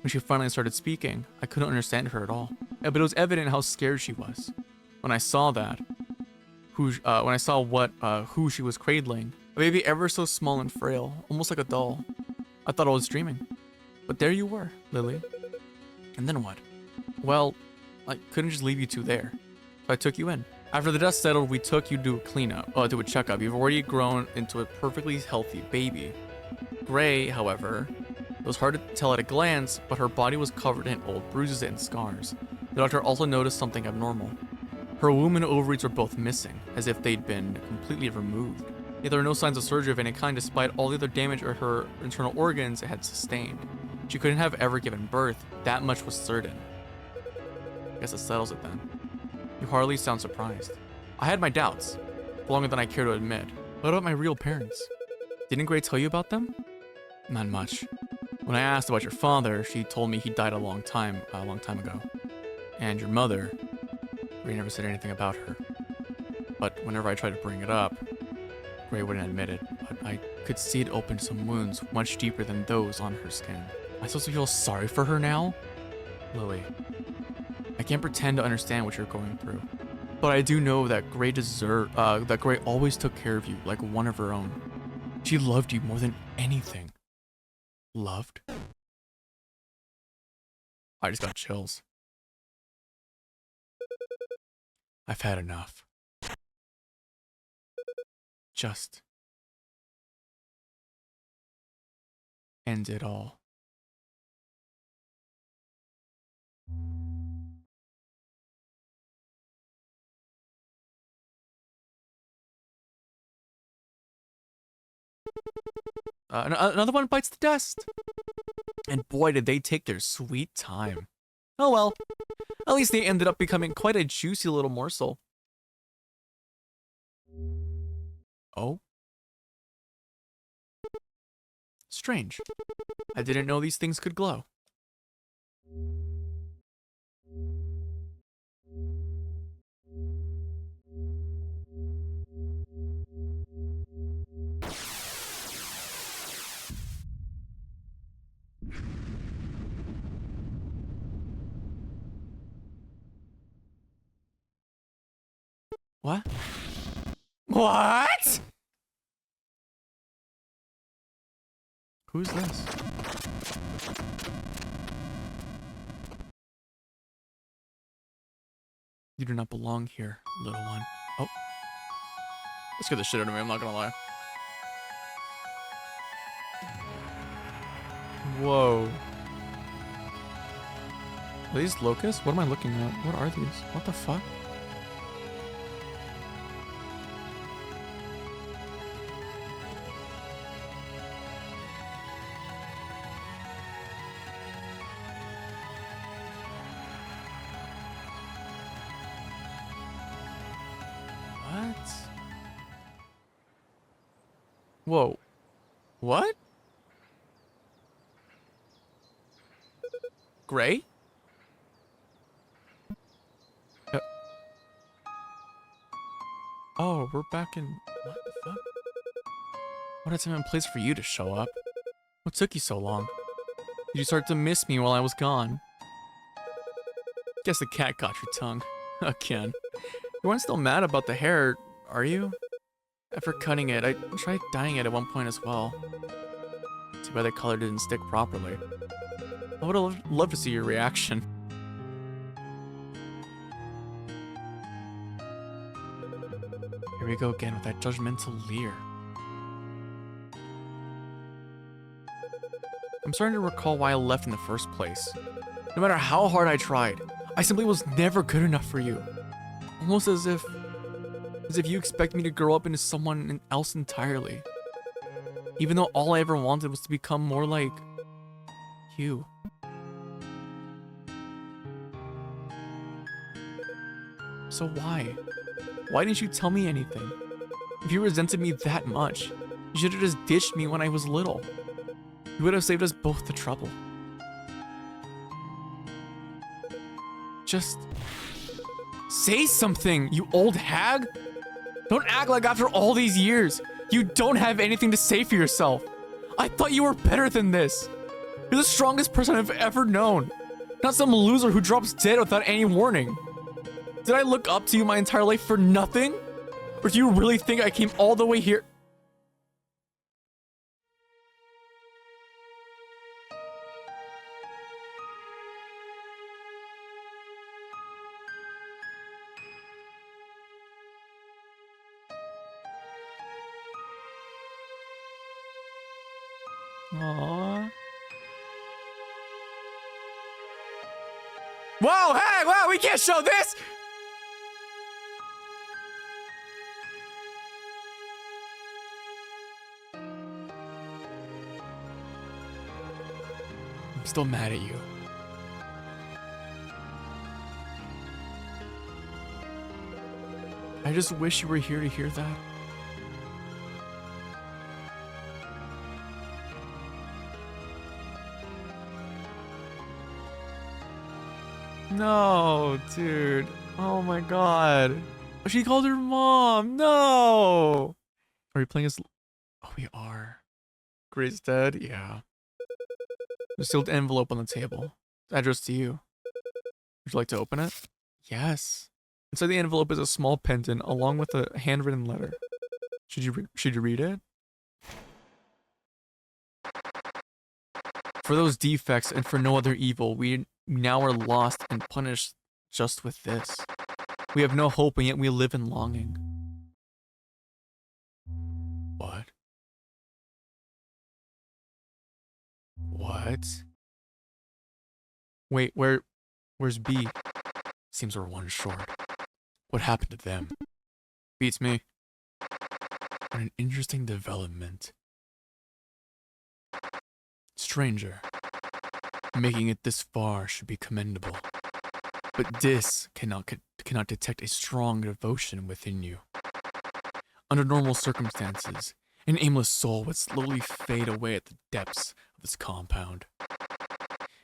When she finally started speaking, I couldn't understand her at all. But it was evident how scared she was. When I saw who she was cradling, a baby ever so small and frail, almost like a doll. I thought I was dreaming. But there you were, Lily. And then what? Well, I couldn't just leave you two there. So I took you in. After the dust settled, we took you to a checkup. You've already grown into a perfectly healthy baby. Gray, however, it was hard to tell at a glance, but her body was covered in old bruises and scars. The doctor also noticed something abnormal. Her womb and ovaries were both missing, as if they'd been completely removed. Yet there were no signs of surgery of any kind despite all the other damage her internal organs had sustained. She couldn't have ever given birth, that much was certain. I guess that settles it then. You hardly sound surprised. I had my doubts, longer than I care to admit. What about my real parents? Didn't Gray tell you about them? Not much. When I asked about your father, she told me he died a long time ago. And your mother, Gray never said anything about her. But whenever I tried to bring it up, Gray wouldn't admit it, but I could see it opened some wounds much deeper than those on her skin. Am I supposed to feel sorry for her now? Lily, I can't pretend to understand what you're going through, but I do know that Gray always took care of you like one of her own. She loved you more than anything. Loved? I just got chills. I've had enough. Just end it all. Another one bites the dust. And boy, did they take their sweet time. Oh well. At least they ended up becoming quite a juicy little morsel. Oh? Strange. I didn't know these things could glow. What? What? Who's this? You do not belong here, little one. Oh. Let's get the shit out of me, I'm not gonna lie. Whoa. Are these locusts? What am I looking at? What are these? What the fuck? What? Whoa. What? Gray? Oh, we're back in... What the fuck? What a time and place for you to show up. What took you so long? Did you start to miss me while I was gone? Guess the cat got your tongue. Again. You weren't still mad about the hair, are you? After cutting it, I tried dyeing it at one point as well. Too bad the color didn't stick properly. I would have loved to see your reaction. Here we go again with that judgmental leer. I'm starting to recall why I left in the first place. No matter how hard I tried, I simply was never good enough for you. Almost as if you expect me to grow up into someone else entirely. Even though all I ever wanted was to become more like you. So why? Why didn't you tell me anything? If you resented me that much, you should have just ditched me when I was little. You would have saved us both the trouble. Just say something, you old hag! Don't act like after all these years, you don't have anything to say for yourself. I thought you were better than this. You're the strongest person I've ever known. Not some loser who drops dead without any warning. Did I look up to you my entire life for nothing? Or do you really think I came all the way here? Aww. Whoa, hey, wow, we can't show this! I'm still mad at you. I just wish you were here to hear that. No, dude. Oh my god. She called her mom. No. Are we playing as... Oh, we are. Grace dead? Yeah. The sealed envelope on the table. Addressed to you. Would you like to open it? Yes. Inside the envelope is a small pendant along with a handwritten letter. Should you read it? For those defects and for no other evil, we now are lost and punished just with this. We have no hope and yet we live in longing. What? What? Wait, where's B? Seems we're one short. What happened to them? Beats me. What an interesting development. Stranger, making it this far should be commendable. But this cannot detect a strong devotion within you. Under normal circumstances, an aimless soul would slowly fade away at the depths of this compound.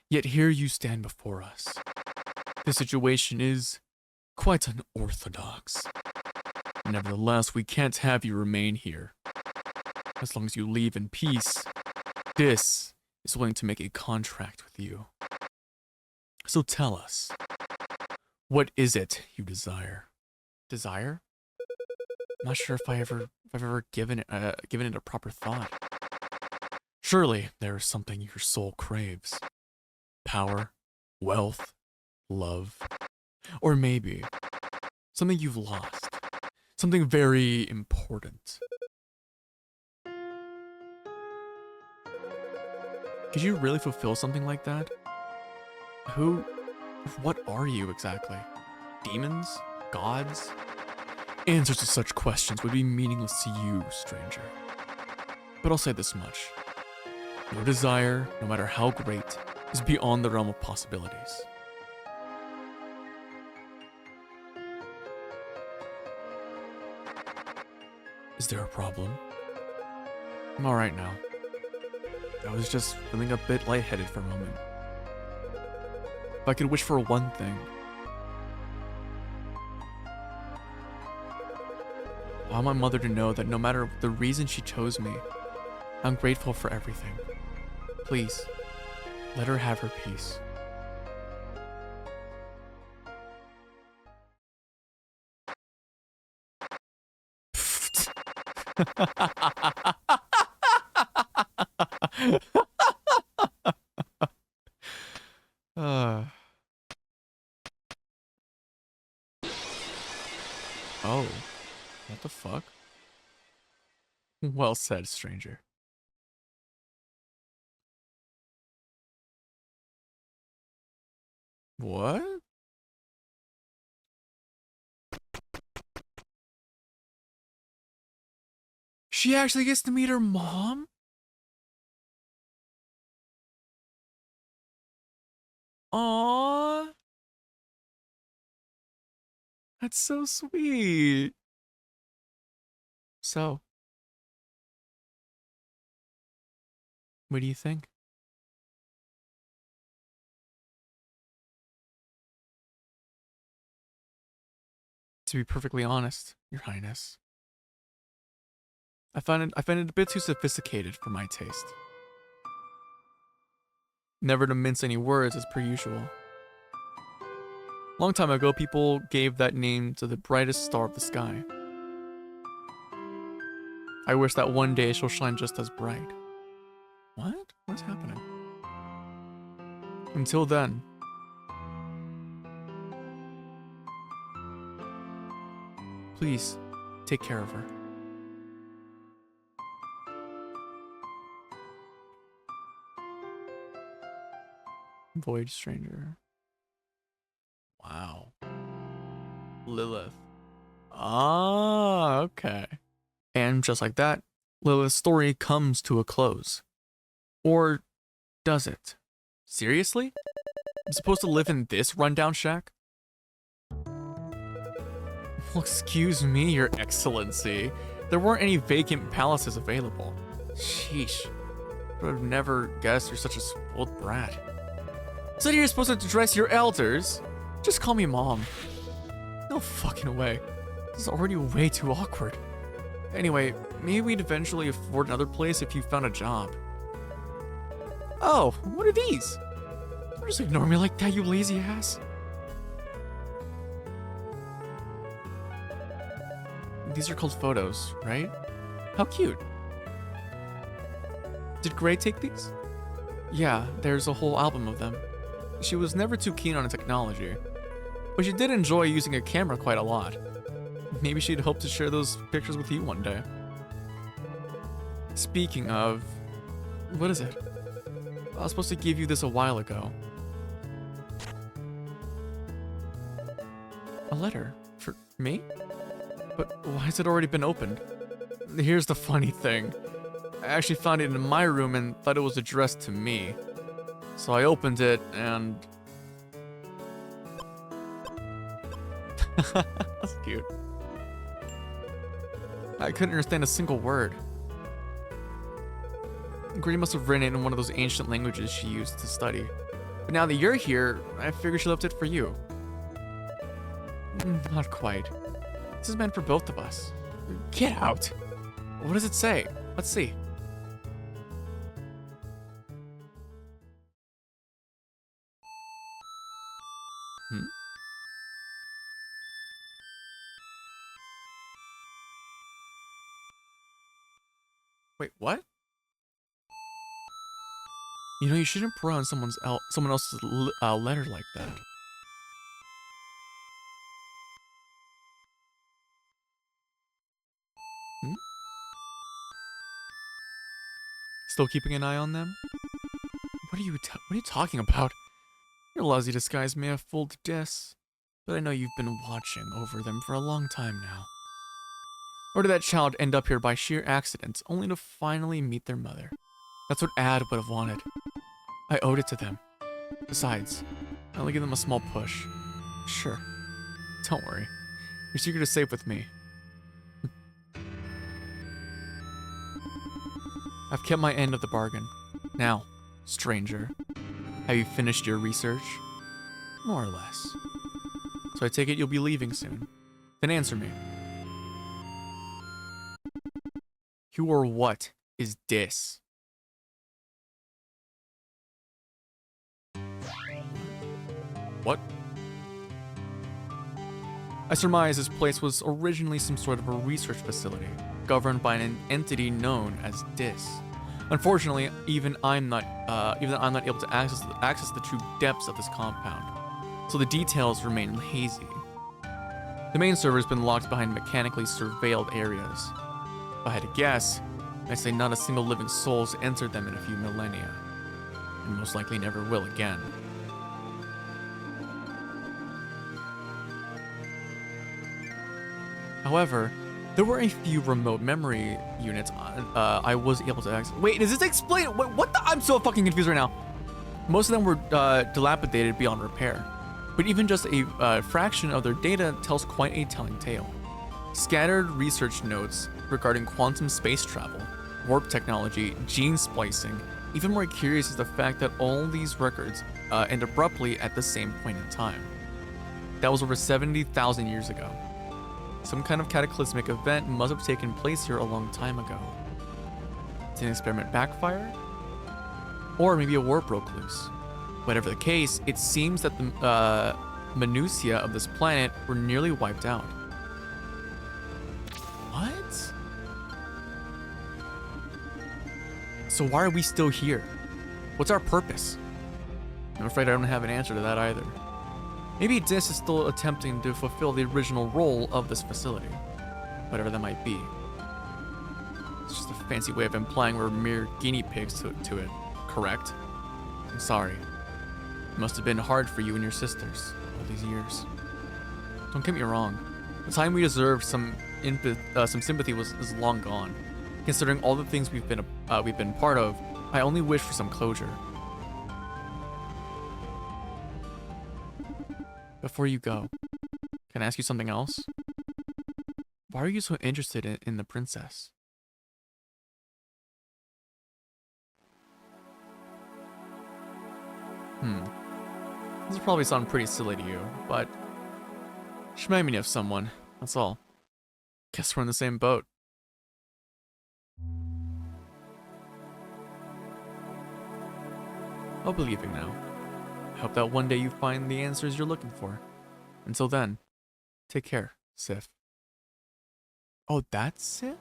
Yet here you stand before us. The situation is quite unorthodox. Nevertheless, we can't have you remain here. As long as you leave in peace, this is willing to make a contract with you. So tell us, what is it you desire? Desire? I'm not sure if I've ever given it a proper thought. Surely there is something your soul craves. Power, wealth, love, or maybe something you've lost. Something very important. Could you really fulfill something like that? Who, what are you exactly? Demons? Gods? Answers to such questions would be meaningless to you, stranger. But I'll say this much. Your desire, no matter how great, is beyond the realm of possibilities. Is there a problem? I'm alright now. I was just feeling a bit lightheaded for a moment. If I could wish for one thing, I want my mother to know that no matter the reason she chose me, I'm grateful for everything. Please, let her have her peace. Oh, what the fuck? Well said, stranger. What? She actually gets to meet her mom? Aww. That's so sweet. So, what do you think? To be perfectly honest, Your Highness, I find it a bit too sophisticated for my taste. Never to mince any words as per usual. Long time ago, people gave that name to the brightest star of the sky. I wish that one day she'll shine just as bright. What? What's happening? Until then, please take care of her. VoidStranger. Wow. Lilith. Ah, okay. And just like that, Lilith's story comes to a close. Or does it? Seriously? I'm supposed to live in this rundown shack? Well, excuse me, Your Excellency. There weren't any vacant palaces available. Sheesh. I would have never guessed you're such a spoiled brat. Said you're supposed to dress your elders? Just call me Mom. No fucking way. This is already way too awkward. Anyway, maybe we'd eventually afford another place if you found a job. Oh, what are these? Don't just ignore me like that, you lazy ass. These are called photos, right? How cute. Did Gray take these? Yeah, there's a whole album of them. She was never too keen on technology, but she did enjoy using a camera quite a lot. Maybe she'd hope to share those pictures with you one day. Speaking of, what is it? I was supposed to give you this a while ago. A letter? For me? But why has it already been opened? Here's the funny thing. I actually found it in my room and thought it was addressed to me. So I opened it and... That's cute. I couldn't understand a single word. Granny must have written it in one of those ancient languages she used to study. But now that you're here, I figured she left it for you. Not quite. This is meant for both of us. Get out! What does it say? Let's see. Wait, what? You know, you shouldn't pour on someone else's letter like that. Still keeping an eye on them? What are you talking about? Your lousy disguise may have fooled Des, but I know you've been watching over them for a long time now. Or did that child end up here by sheer accident, only to finally meet their mother? That's what Ad would have wanted. I owed it to them. Besides, I only give them a small push. Sure. Don't worry. Your secret is safe with me. I've kept my end of the bargain. Now, stranger, have you finished your research? More or less. So I take it you'll be leaving soon. Then answer me. Who or what is this? What? I surmise this place was originally some sort of a research facility, governed by an entity known as DIS. Unfortunately, even I'm not able to access the true depths of this compound, so the details remain hazy. The main server has been locked behind mechanically surveilled areas. If I had to guess, I'd say not a single living soul has entered them in a few millennia, and most likely never will again. However, there were a few remote memory units I was able to access. Wait, does this explain? What the? I'm so fucking confused right now. Most of them were dilapidated beyond repair, but even just a fraction of their data tells quite a telling tale. Scattered research notes regarding quantum space travel, warp technology, gene splicing. Even more curious is the fact that all these records end abruptly at the same point in time. That was over 70,000 years ago. Some kind of cataclysmic event must have taken place here a long time ago. Did an experiment backfire? Or maybe a war broke loose. Whatever the case, it seems that the minutiae of this planet were nearly wiped out. What? So why are we still here? What's our purpose? I'm afraid I don't have an answer to that either. Maybe DIS is still attempting to fulfill the original role of this facility, whatever that might be. It's just a fancy way of implying we're mere guinea pigs to it, correct? I'm sorry. It must have been hard for you and your sisters all these years. Don't get me wrong. The time we deserved some sympathy is long gone. Considering all the things we've been part of, I only wish for some closure. Before you go, can I ask you something else? Why are you so interested in the princess? This will probably sound pretty silly to you, but she reminded me of someone, that's all. Guess we're in the same boat. I'll be leaving now. I hope that one day you find the answers you're looking for. Until then, take care, Sif. Oh, that's Sif?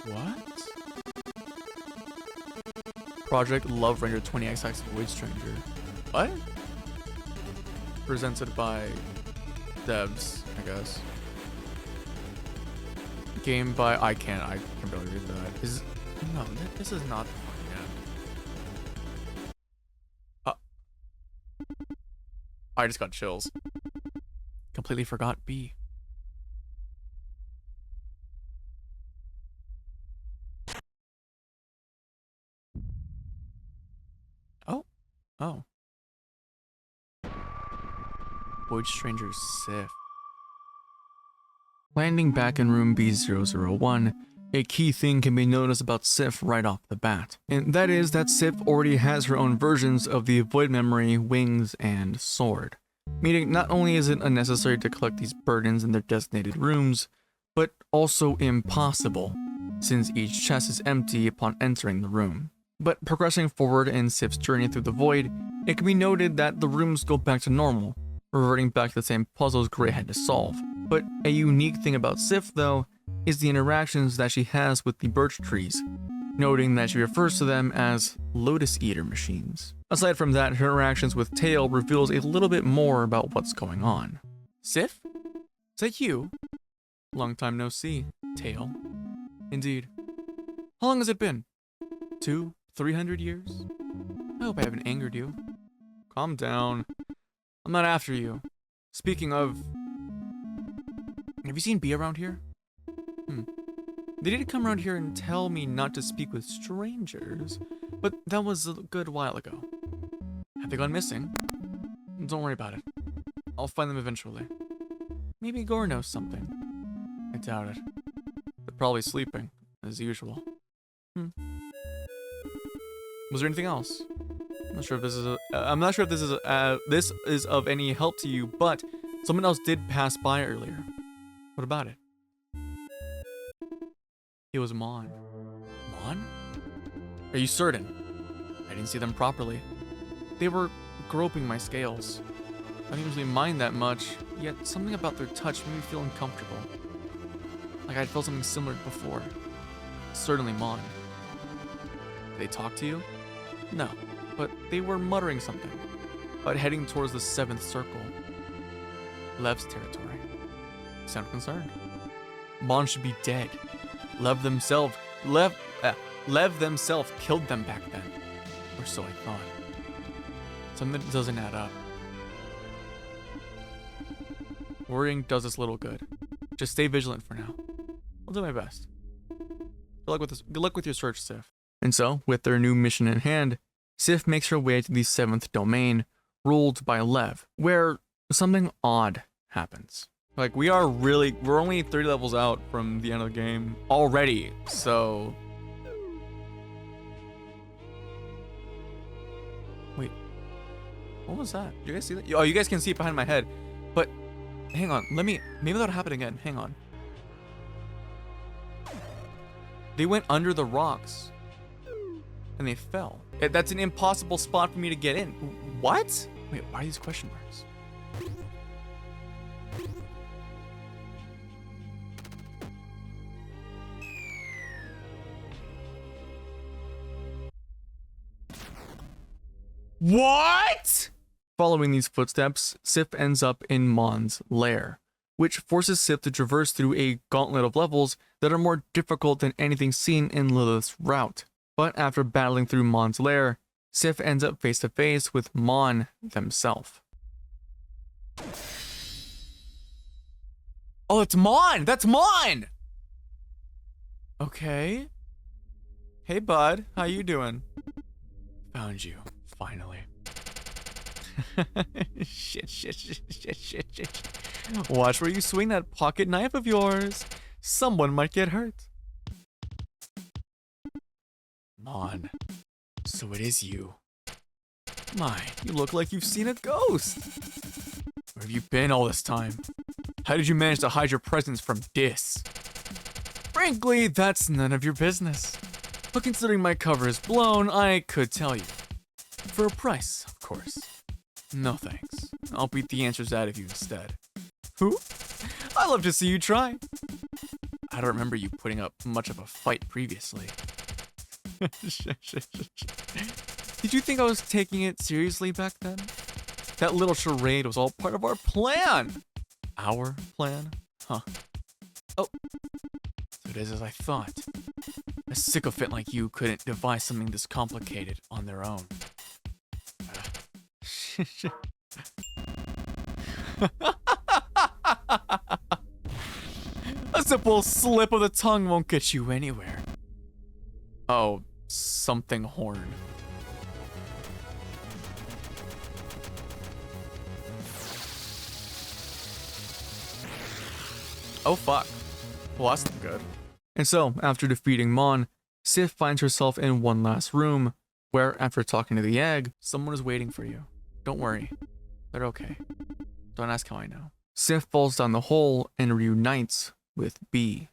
What? Project Love Ranger 20XX VoidStranger. What? Presented by devs, I guess. Game by I can barely read that. No, this is not the fucking end. I just got chills. Completely forgot B. Oh. Oh. VoidStranger Sif. Landing back in room B001, a key thing can be noticed about Sif right off the bat, and that is that Sif already has her own versions of the Void Memory, Wings, and Sword. Meaning not only is it unnecessary to collect these burdens in their designated rooms, but also impossible, since each chest is empty upon entering the room. But progressing forward in Sif's journey through the Void, it can be noted that the rooms go back to normal, reverting back to the same puzzles Gray had to solve. But a unique thing about Sif, though, is the interactions that she has with the birch trees, noting that she refers to them as Lotus Eater machines. Aside from that, her interactions with Tail reveals a little bit more about what's going on. Sif? Is that you? Long time no see, Tail. Indeed. How long has it been? 200-300 years? I hope I haven't angered you. Calm down. I'm not after you. Speaking of... Have you seen B around here? They did come around here and tell me not to speak with strangers, but that was a good while ago. Have they gone missing? Don't worry about it. I'll find them eventually. Maybe Gore knows something. I doubt it. They're probably sleeping, as usual. Was there anything else? I'm not sure if this is of any help to you, but someone else did pass by earlier. What about it? It was Mon. Mon? Are you certain? I didn't see them properly. They were groping my scales. I don't usually mind that much, yet something about their touch made me feel uncomfortable. Like I'd felt something similar before. Certainly Mon. Did they talk to you? No, but they were muttering something about heading towards the 7th circle. Lev's territory. You sound concerned. Mon should be dead. Lev themselves killed them back then. Or so I thought. Something doesn't add up. Worrying does us little good. Just stay vigilant for now. I'll do my best. Good luck with your search, Sif. And so, with their new mission in hand, Sif makes her way to the 7th domain, ruled by Lev, where something odd happens. Like, we're only 30 levels out from the end of the game already, so... Wait, what was that? You guys see that? Oh, you guys can see it behind my head, but hang on, maybe that'll happen again, hang on. They went under the rocks, and they fell. That's an impossible spot for me to get in. What? Wait, why are these question marks? What? Following these footsteps, Sif ends up in Mon's lair, which forces Sif to traverse through a gauntlet of levels that are more difficult than anything seen in Lilith's route. But after battling through Mon's lair, Sif ends up face to face with Mon themselves. Oh, it's Mon! That's Mon! Okay. Hey, bud. How you doing? Found you. Finally. Shit. Watch where you swing that pocket knife of yours. Someone might get hurt. Mon. So it is you. My, you look like you've seen a ghost. Where have you been all this time? How did you manage to hide your presence from Dis? Frankly, that's none of your business. But considering my cover is blown, I could tell you. For a price, of course. No thanks. I'll beat the answers out of you instead. Who? I love to see you try. I don't remember you putting up much of a fight previously. Did you think I was taking it seriously back then? That little charade was all part of our plan. Our plan? Huh. Oh. So it is as I thought. A sycophant like you couldn't devise something this complicated on their own. A simple slip of the tongue won't get you anywhere. Oh, something horn. Oh fuck. Well, that's not good. And so, after defeating Mon, Sif finds herself in one last room, where after talking to the egg, someone is waiting for you. Don't worry. They're okay. Don't ask how I know. Sif falls down the hole and reunites with B.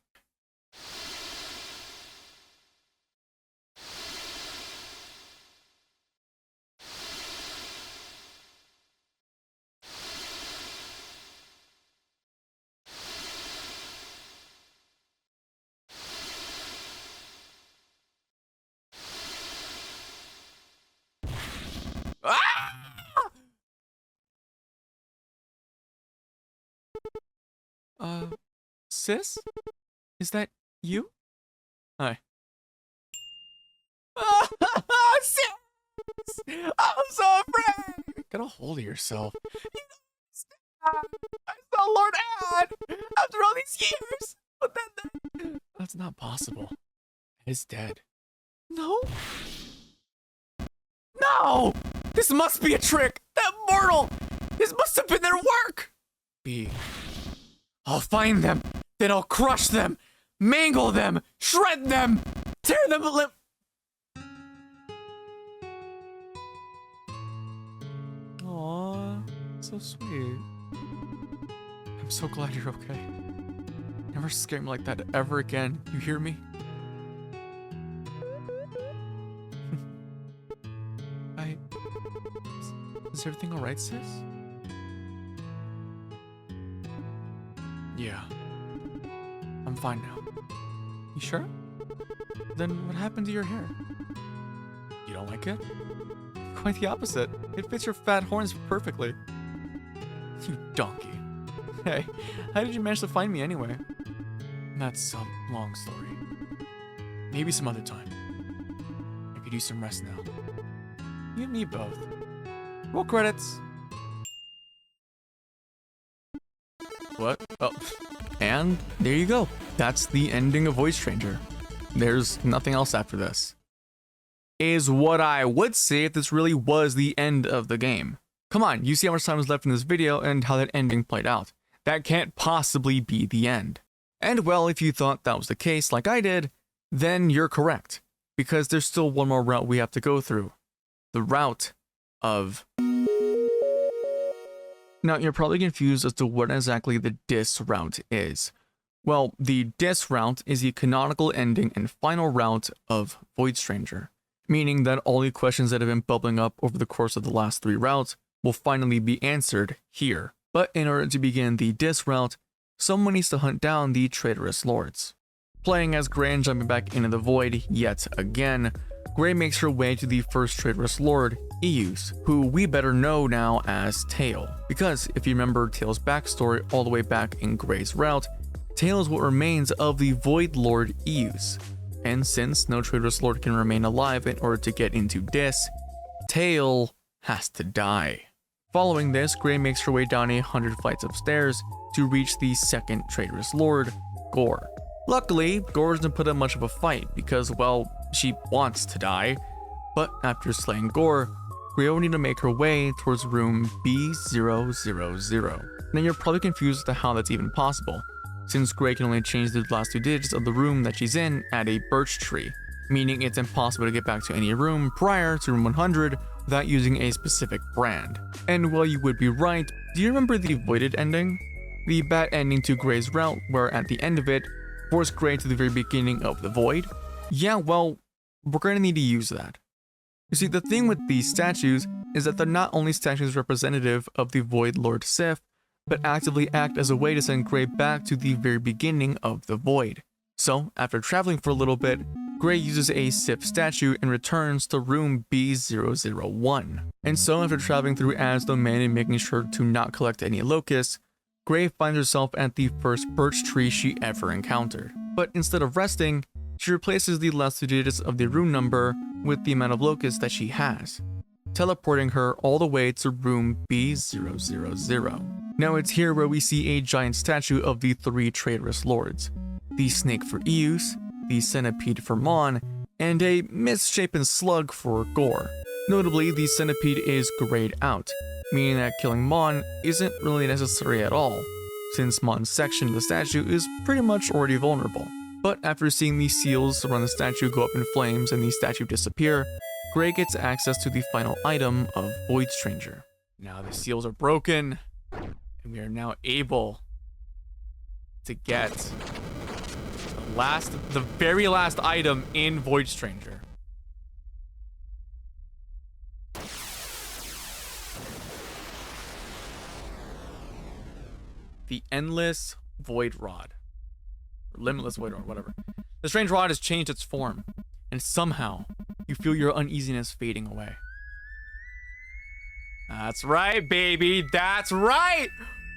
Sis? Is that you? Hi. Sis! I'm so afraid! Get a hold of yourself. You don't understand. I saw Lord Ad after all these years! But then that's not possible. He's dead. No? No! This must be a trick! That mortal! This must have been their work! B. I'll find them, then I'll crush them, mangle them, shred them, tear them limb. Aww, so sweet. I'm so glad you're okay. Never scare me like that ever again, you hear me? Is everything alright, sis? Yeah. I'm fine now. You sure? Then what happened to your hair? You don't like it? Quite the opposite. It fits your fat horns perfectly. You donkey. Hey, how did you manage to find me anyway? That's a long story. Maybe some other time. I could use some rest now. You and me both. Roll credits. What? Oh. And there you go. That's the ending of VoidStranger. There's nothing else after this. Is what I would say if this really was the end of the game. Come on, you see how much time is left in this video and how that ending played out. That can't possibly be the end. And well, if you thought that was the case like I did, then you're correct. Because there's still one more route we have to go through. The route of... Now, you're probably confused as to what exactly the Dis route is. Well, the Dis route is the canonical ending and final route of VoidStranger, meaning that all the questions that have been bubbling up over the course of the last 3 routes will finally be answered here. But in order to begin the Dis route, someone needs to hunt down the traitorous lords. Playing as Gray and jumping back into the void yet again, Gray makes her way to the first traitorous lord, Eus, who we better know now as Tail. Because if you remember Tail's backstory all the way back in Gray's route, Tail is what remains of the Void Lord Eus. And since no traitorous lord can remain alive in order to get into Dis, Tail has to die. Following this, Gray makes her way down 100 flights of stairs to reach the second traitorous lord, Gore. Luckily, Gore doesn't put up much of a fight because, well, she wants to die. But after slaying Gore, Gray will need to make her way towards room B000. Now you're probably confused as to how that's even possible, since Gray can only change the last 2 digits of the room that she's in at a birch tree, meaning it's impossible to get back to any room prior to room 100 without using a specific brand. And while you would be right, do you remember the Voided ending? The bad ending to Gray's route, where at the end of it, forced Gray to the very beginning of the void? Yeah, well, we're going to need to use that. You see, the thing with these statues is that they're not only statues representative of the Void Lord Sif, but actively act as a way to send Gray back to the very beginning of the void. So, after traveling for a little bit, Gray uses a Sif statue and returns to room B001. And so, after traveling through Ad's domain and making sure to not collect any locusts, Gray finds herself at the first birch tree she ever encountered. But instead of resting, she replaces the last 2 digits of the room number with the amount of locusts that she has, teleporting her all the way to room B000. Now it's here where we see a giant statue of the three traitorous lords. The snake for Eus, the centipede for Mon, and a misshapen slug for Gore. Notably, the centipede is grayed out, meaning that killing Mon isn't really necessary at all, since Mon's section of the statue is pretty much already vulnerable. But after seeing the seals around the statue go up in flames and the statue disappear, Gray gets access to the final item of VoidStranger. Now the seals are broken, and we are now able to get the very last item in VoidStranger. The Endless Void Rod. Or Limitless Void Rod, whatever. The strange rod has changed its form, and somehow you feel your uneasiness fading away. That's right, baby. That's right.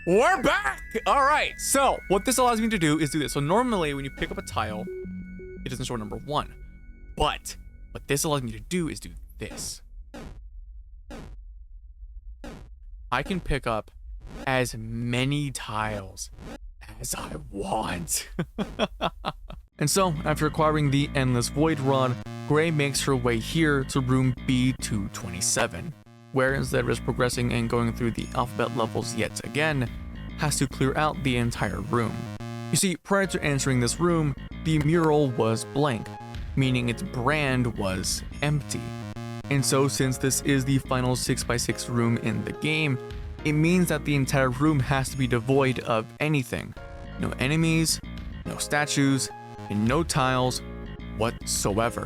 We're back. All right. So what this allows me to do is do this. So normally when you pick up a tile, it doesn't show number 1. But what this allows me to do is do this. I can pick up as many tiles as I want. And so, after acquiring the Endless Void Rod, Gray makes her way here to room B227, where instead of just progressing and going through the alphabet levels yet again, has to clear out the entire room. You see, prior to entering this room, the mural was blank, meaning its brand was empty. And so since this is the final 6x6 room in the game, it means that the entire room has to be devoid of anything. No enemies, no statues, and no tiles whatsoever.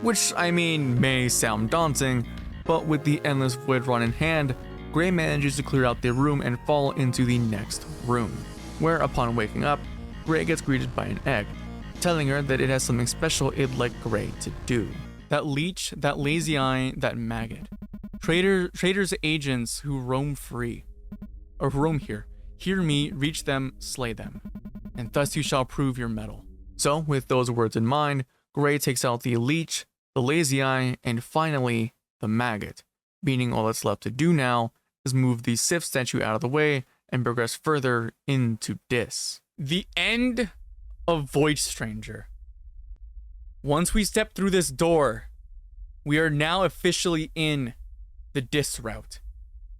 Which, I mean, may sound daunting, but with the Endless Void Rod in hand, Gray manages to clear out the room and fall into the next room, where upon waking up, Gray gets greeted by an egg, telling her that it has something special it'd like Gray to do. That leech, that lazy eye, that maggot. Traitors agents who roam free, or roam here. Hear me, reach them, slay them, and thus you shall prove your mettle. So, with those words in mind, Gray takes out the leech, the lazy eye, and finally, the maggot, meaning all that's left to do now is move the Sif statue out of the way and progress further into Dis. The end of VoidStranger. Once we step through this door, we are now officially in the Dis route,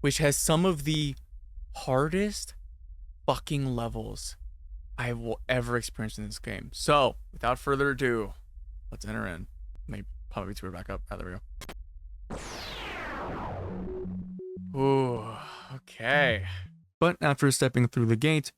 which has some of the hardest fucking levels I will ever experience in this game. So, without further ado, let's enter in. Maybe probably two back up. There we go. Ooh, okay. But after stepping through the gate,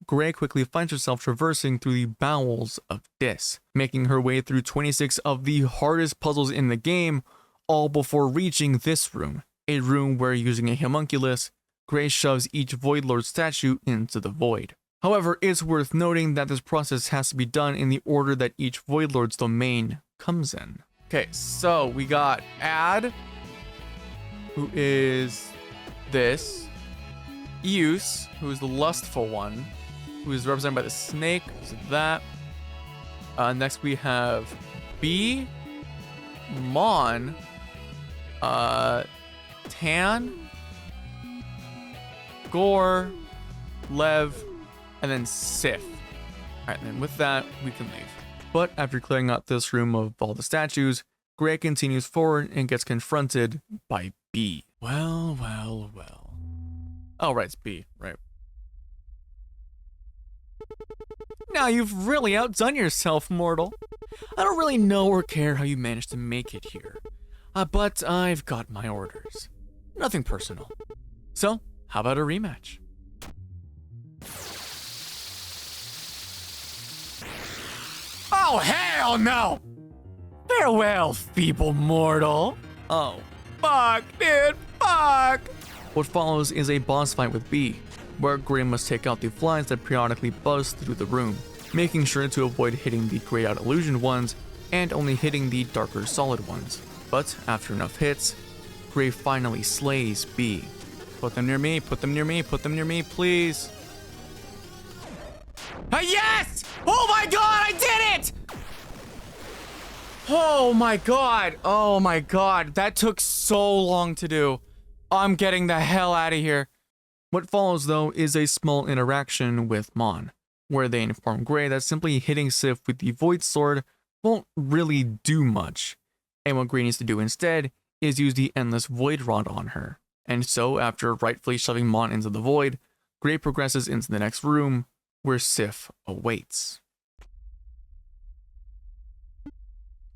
Gray quickly finds herself traversing through the bowels of Dis, making her way through 26 of the hardest puzzles in the game, all before reaching this room, a room where, using a homunculus, Gray shoves each Void Lord statue into the void. However, it's worth noting that this process has to be done in the order that each Void Lord's domain comes in. Okay, so we got Ad, who is this, Eus, who is the lustful one, who is represented by the snake, so that. Next we have B, Mon, Tan, Gore, Lev, and then Sif. Alright, and then with that, we can leave. But after clearing out this room of all the statues, Gray continues forward and gets confronted by B. Well. Oh, right, it's B, right. Now you've really outdone yourself, mortal. I don't really know or care how you managed to make it here. But I've got my orders. Nothing personal. So, how about a rematch? Oh, hell no! Farewell, feeble mortal. Oh, fuck, dude, fuck! What follows is a boss fight with B, where Gray must take out the flies that periodically buzz through the room, making sure to avoid hitting the grayed out illusioned ones and only hitting the darker solid ones. But after enough hits, Gray finally slays B. Put them near me, put them near me, put them near me, please. Yes! Oh my god, I did it! Oh my god, that took so long to do. I'm getting the hell out of here. What follows, though, is a small interaction with Mon, where they inform Gray that simply hitting Sif with the Void Sword won't really do much, and what Gray needs to do instead is use the Endless Void Rod on her. And so, after rightfully shoving Mon into the void, Gray progresses into the next room, where Sif awaits.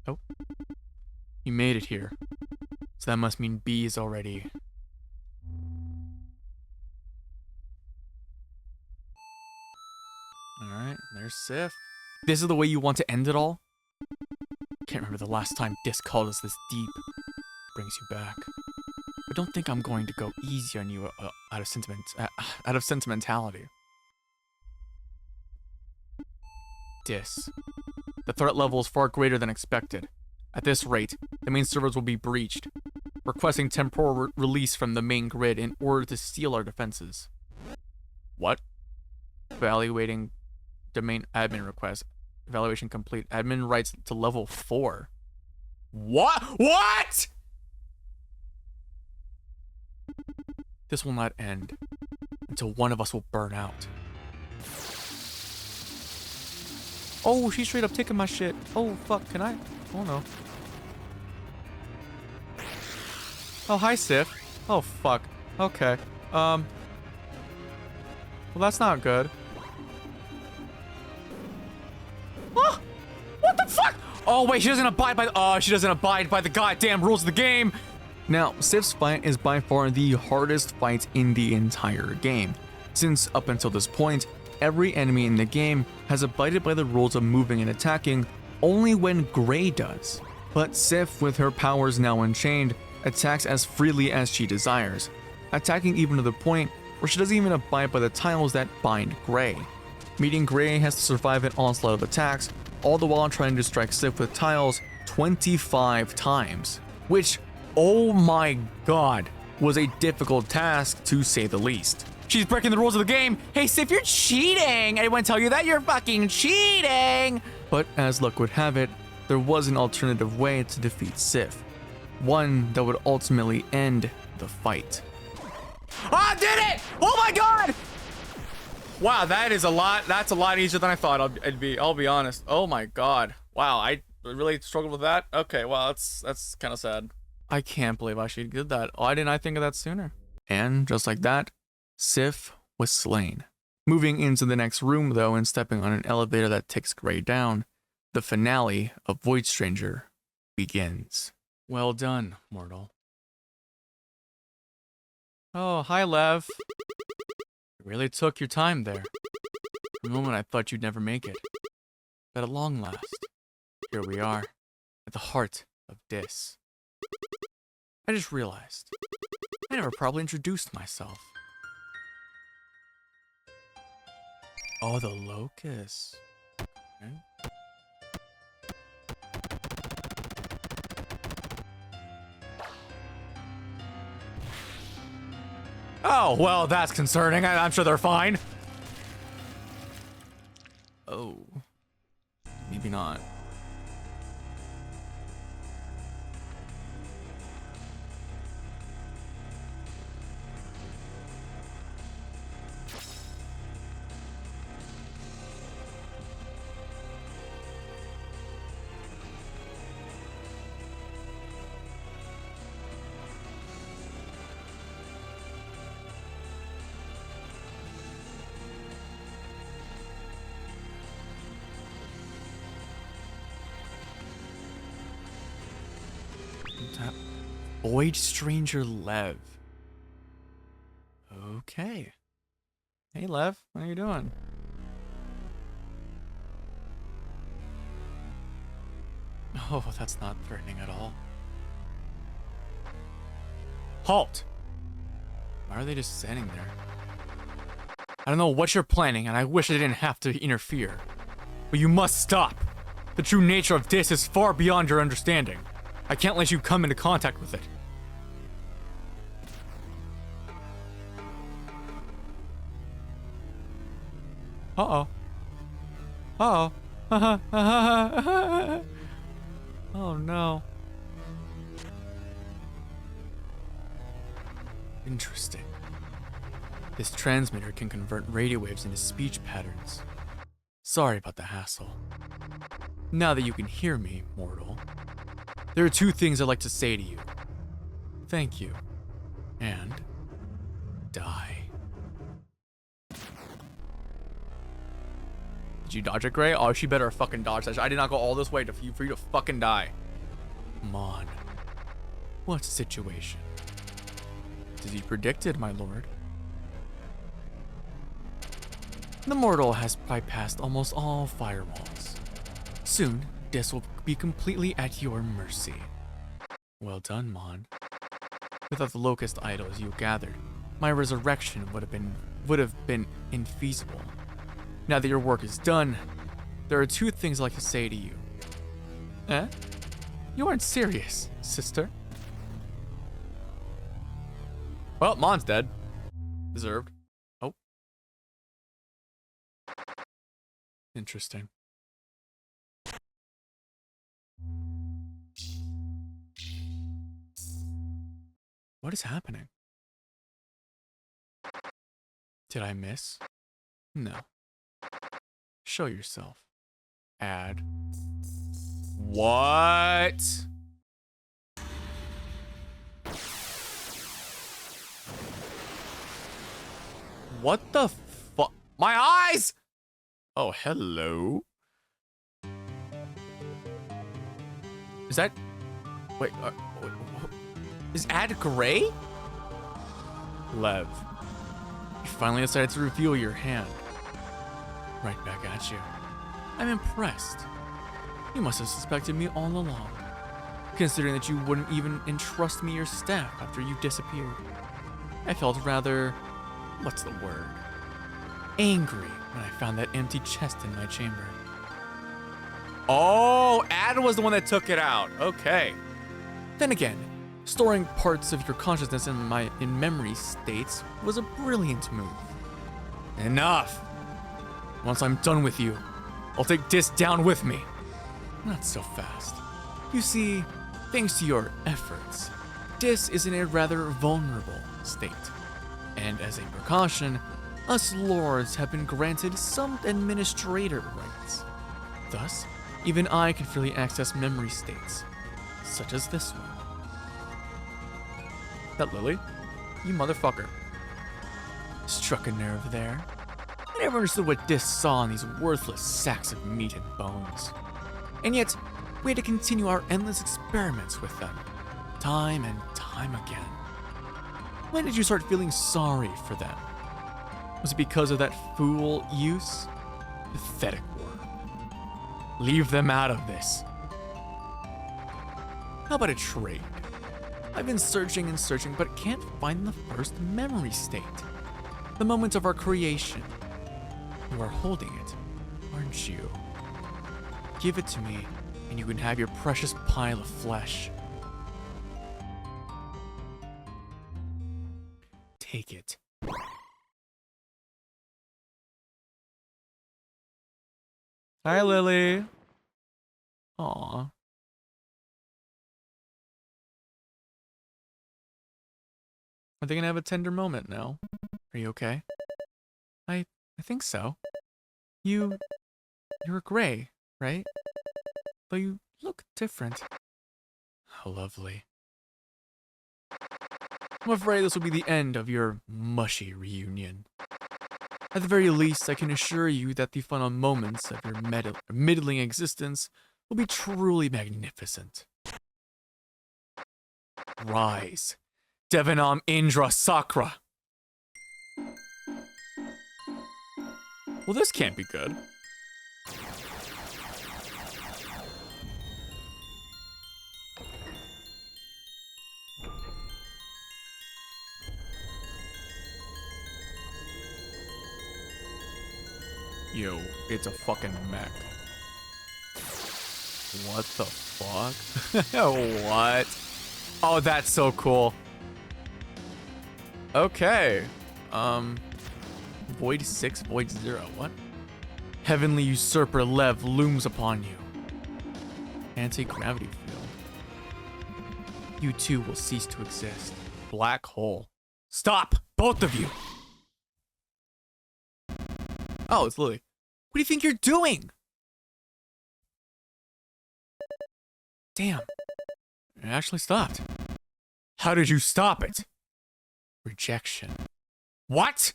Oh, you made it here. So that must mean B is already... Alright, there's Sif. This is the way you want to end it all? Can't remember the last time Dis called us this deep. Brings you back. But don't think I'm going to go easy on you out of sentimentality. Dis. The threat level is far greater than expected. At this rate, the main servers will be breached, requesting temporal release from the main grid in order to seal our defenses. What? Evaluating domain admin request. Evaluation complete. Admin rights to level 4. What? What? This will not end until one of us will burn out. Oh, she's straight up taking my shit. Oh, fuck. Can I? Oh, no. Oh, hi, Sif. Oh, fuck. Okay. Well, that's not good. Oh! What the fuck? Oh, wait, she doesn't abide by... Oh, she doesn't abide by the goddamn rules of the game! Now, Sif's fight is by far the hardest fight in the entire game, since up until this point, every enemy in the game has abided by the rules of moving and attacking only when Gray does. But Sif, with her powers now unchained, attacks as freely as she desires, attacking even to the point where she doesn't even abide by the tiles that bind Gray. Meaning Gray has to survive an onslaught of attacks, all the while trying to strike Sif with tiles 25 times, which, oh my god, was a difficult task to say the least. She's breaking the rules of the game. Hey Sif, you're cheating! Anyone tell you that? You're fucking cheating! But as luck would have it, there was an alternative way to defeat Sif. One that would ultimately end the fight. I did it! Oh my god! Wow, that is a lot. That's a lot easier than I thought I'll be honest. Oh my god. Wow, I really struggled with that. Okay, well, that's kind of sad. I can't believe I actually did that. Why didn't I think of that sooner? And just like that, Sif was slain. Moving into the next room though and stepping on an elevator that takes Gray down, the finale of VoidStranger begins. Well done, mortal. Oh, hi, Lev. You really took your time there. For a moment I thought you'd never make it. But at long last, here we are, at the heart of Dis. I just realized, I never probably introduced myself. Oh, the locust. Okay. Oh, well, that's concerning. I'm sure they're fine. Oh. Maybe not. VoidStranger Lev. Okay. Hey Lev, how you doing? Oh, that's not threatening at all. Halt! Why are they just standing there? I don't know what you're planning, and I wish I didn't have to interfere. But you must stop! The true nature of this is far beyond your understanding. I can't let you come into contact with it. Uh-oh. Uh-oh. Oh no. Interesting. This transmitter can convert radio waves into speech patterns. Sorry about the hassle. Now that you can hear me, mortal, there are two things I'd like to say to you. Thank you. And die. Did you dodge it, Gray? Oh, she better fucking dodge that. I did not go all this way for you to fucking die. Mon. What situation? Did you predict it, my lord? The mortal has bypassed almost all firewalls. Soon, Dis will be completely at your mercy. Well done, Mon. Without the locust idols you gathered, my resurrection would have been infeasible. Now that your work is done, there are two things I'd like to say to you. Eh? You aren't serious, sister. Well, Mon's dead. Deserved. Oh. Interesting. What is happening? Did I miss? No. Show yourself. Add. What? What the fuck? My eyes! Oh, hello. Is that... Wait, is Ad gray? Lev, you finally decided to reveal your hand. Right back at you. I'm impressed. You must have suspected me all along, considering that you wouldn't even entrust me your staff after you disappeared. I felt rather... what's the word? Angry when I found that empty chest in my chamber. Oh, Ad was the one that took it out. Okay. Then again, storing parts of your consciousness in memory states was a brilliant move. Enough. Once I'm done with you, I'll take Dis down with me. Not so fast. You see, thanks to your efforts, Dis is in a rather vulnerable state. And as a precaution, us lords have been granted some administrator rights. Thus, even I can freely access memory states, such as this one. That Lily? You motherfucker. Struck a nerve there. I never understood what Dis saw in these worthless sacks of meat and bones. And yet, we had to continue our endless experiments with them, time and time again. When did you start feeling sorry for them? Was it because of that fool use? Pathetic worm. Leave them out of this. How about a trade? I've been searching and searching, but can't find the first memory state. The moment of our creation. You are holding it, aren't you? Give it to me, and you can have your precious pile of flesh. Take it. Hi, Lily. Aw. Are they gonna have a tender moment now? Are you okay? I think so. You're gray, right? Though you look different. How lovely. I'm afraid this will be the end of your mushy reunion. At the very least, I can assure you that the final moments of your middling existence will be truly magnificent. Rise, Devanam Indra Sakra. Well, this can't be good. Yo, it's a fucking mech. What the fuck? What? Oh, that's so cool. Okay. Void 6, Void 0, what? Heavenly usurper Lev looms upon you. Anti-gravity field. You too will cease to exist. Black hole. Stop! Both of you! Oh, it's Lily. What do you think you're doing? Damn. It actually stopped. How did you stop it? Rejection. What?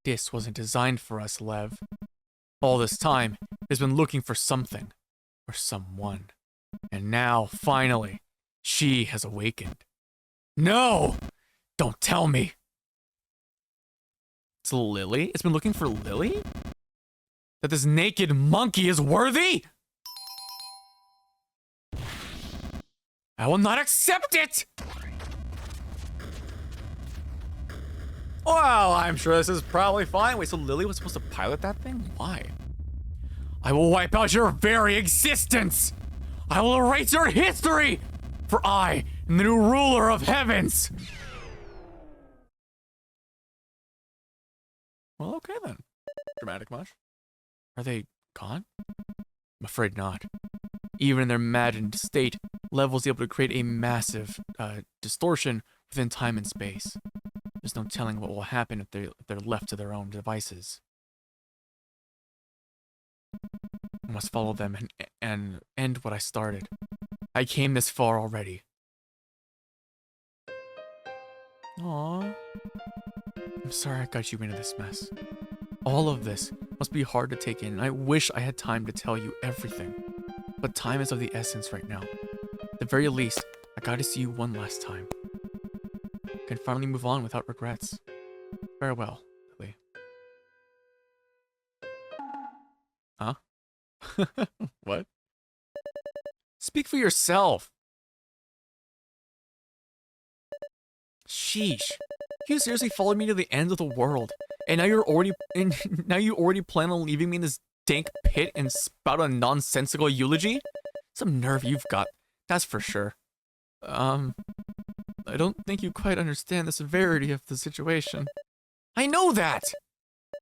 This wasn't designed for us, Lev. All this time, it's been looking for something. Or someone. And now, finally, she has awakened. No! Don't tell me! It's Lily? It's been looking for Lily? That this naked monkey is worthy? I will not accept it! Well, I'm sure this is probably fine. Wait, so Lily was supposed to pilot that thing? Why? I will wipe out your very existence! I will erase your history! For I am the new ruler of heavens! Well, okay then. Dramatic much? Are they gone? I'm afraid not. Even in their imagined state, Lev was able to create a massive distortion within time and space. There's no telling what will happen if they're left to their own devices. I must follow them and end what I started. I came this far already. Aww. I'm sorry I got you into this mess. All of this must be hard to take in, and I wish I had time to tell you everything. But time is of the essence right now. At the very least, I gotta see you one last time. I can finally move on without regrets. Farewell, Lily. Huh? What? Speak for yourself! Sheesh. You seriously followed me to the end of the world, and now you already plan on leaving me in this dank pit and spout a nonsensical eulogy? Some nerve you've got, that's for sure. I don't think you quite understand the severity of the situation. I know that!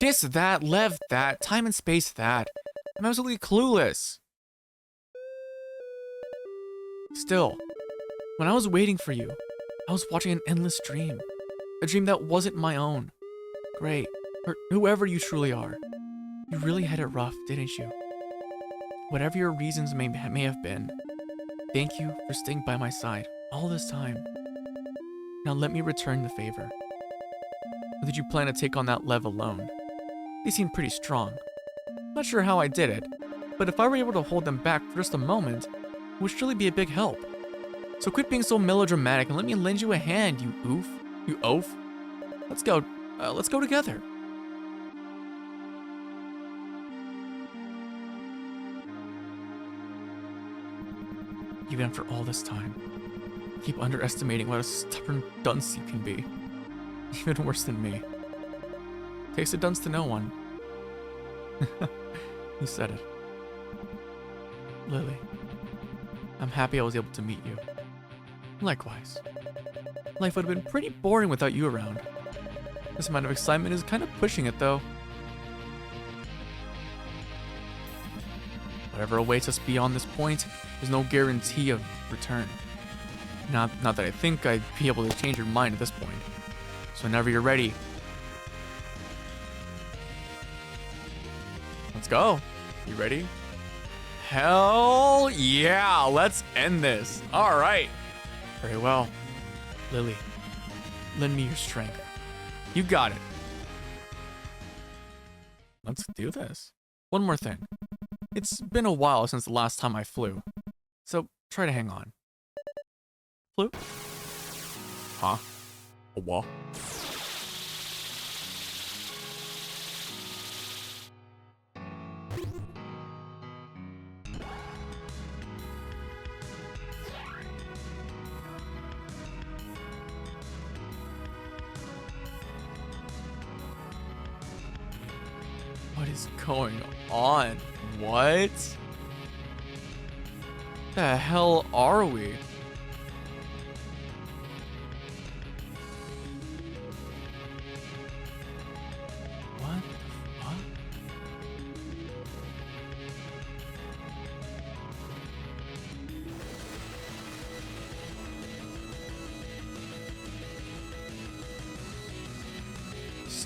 This, that, Lev, that, time and space, that. I'm absolutely clueless. Still, when I was waiting for you, I was watching an endless dream. A dream that wasn't my own. Great, or whoever you truly are. You really had it rough, didn't you? Whatever your reasons may have been, thank you for staying by my side all this time. Now let me return the favor. Or did you plan to take on that Lev alone? They seem pretty strong. Not sure how I did it, but if I were able to hold them back for just a moment, it would surely be a big help. So quit being so melodramatic and let me lend you a hand, you oof. You oaf. Let's go together. Even after all this time, I keep underestimating what a stubborn dunce you can be. Even worse than me. Takes a dunce to know one. You said it. Lily, I'm happy I was able to meet you. Likewise. Life would have been pretty boring without you around. This amount of excitement is kind of pushing it, though. Whatever awaits us beyond this point, there's no guarantee of return. Not that I think I'd be able to change your mind at this point. So whenever you're ready, let's go. You ready? Hell yeah, let's end this. All right. Very well. Lily, lend me your strength. You got it. Let's do this. One more thing. It's been a while since the last time I flew, so try to hang on. Flew? Huh? A what? What is going on? What? The hell are we? What the fuck?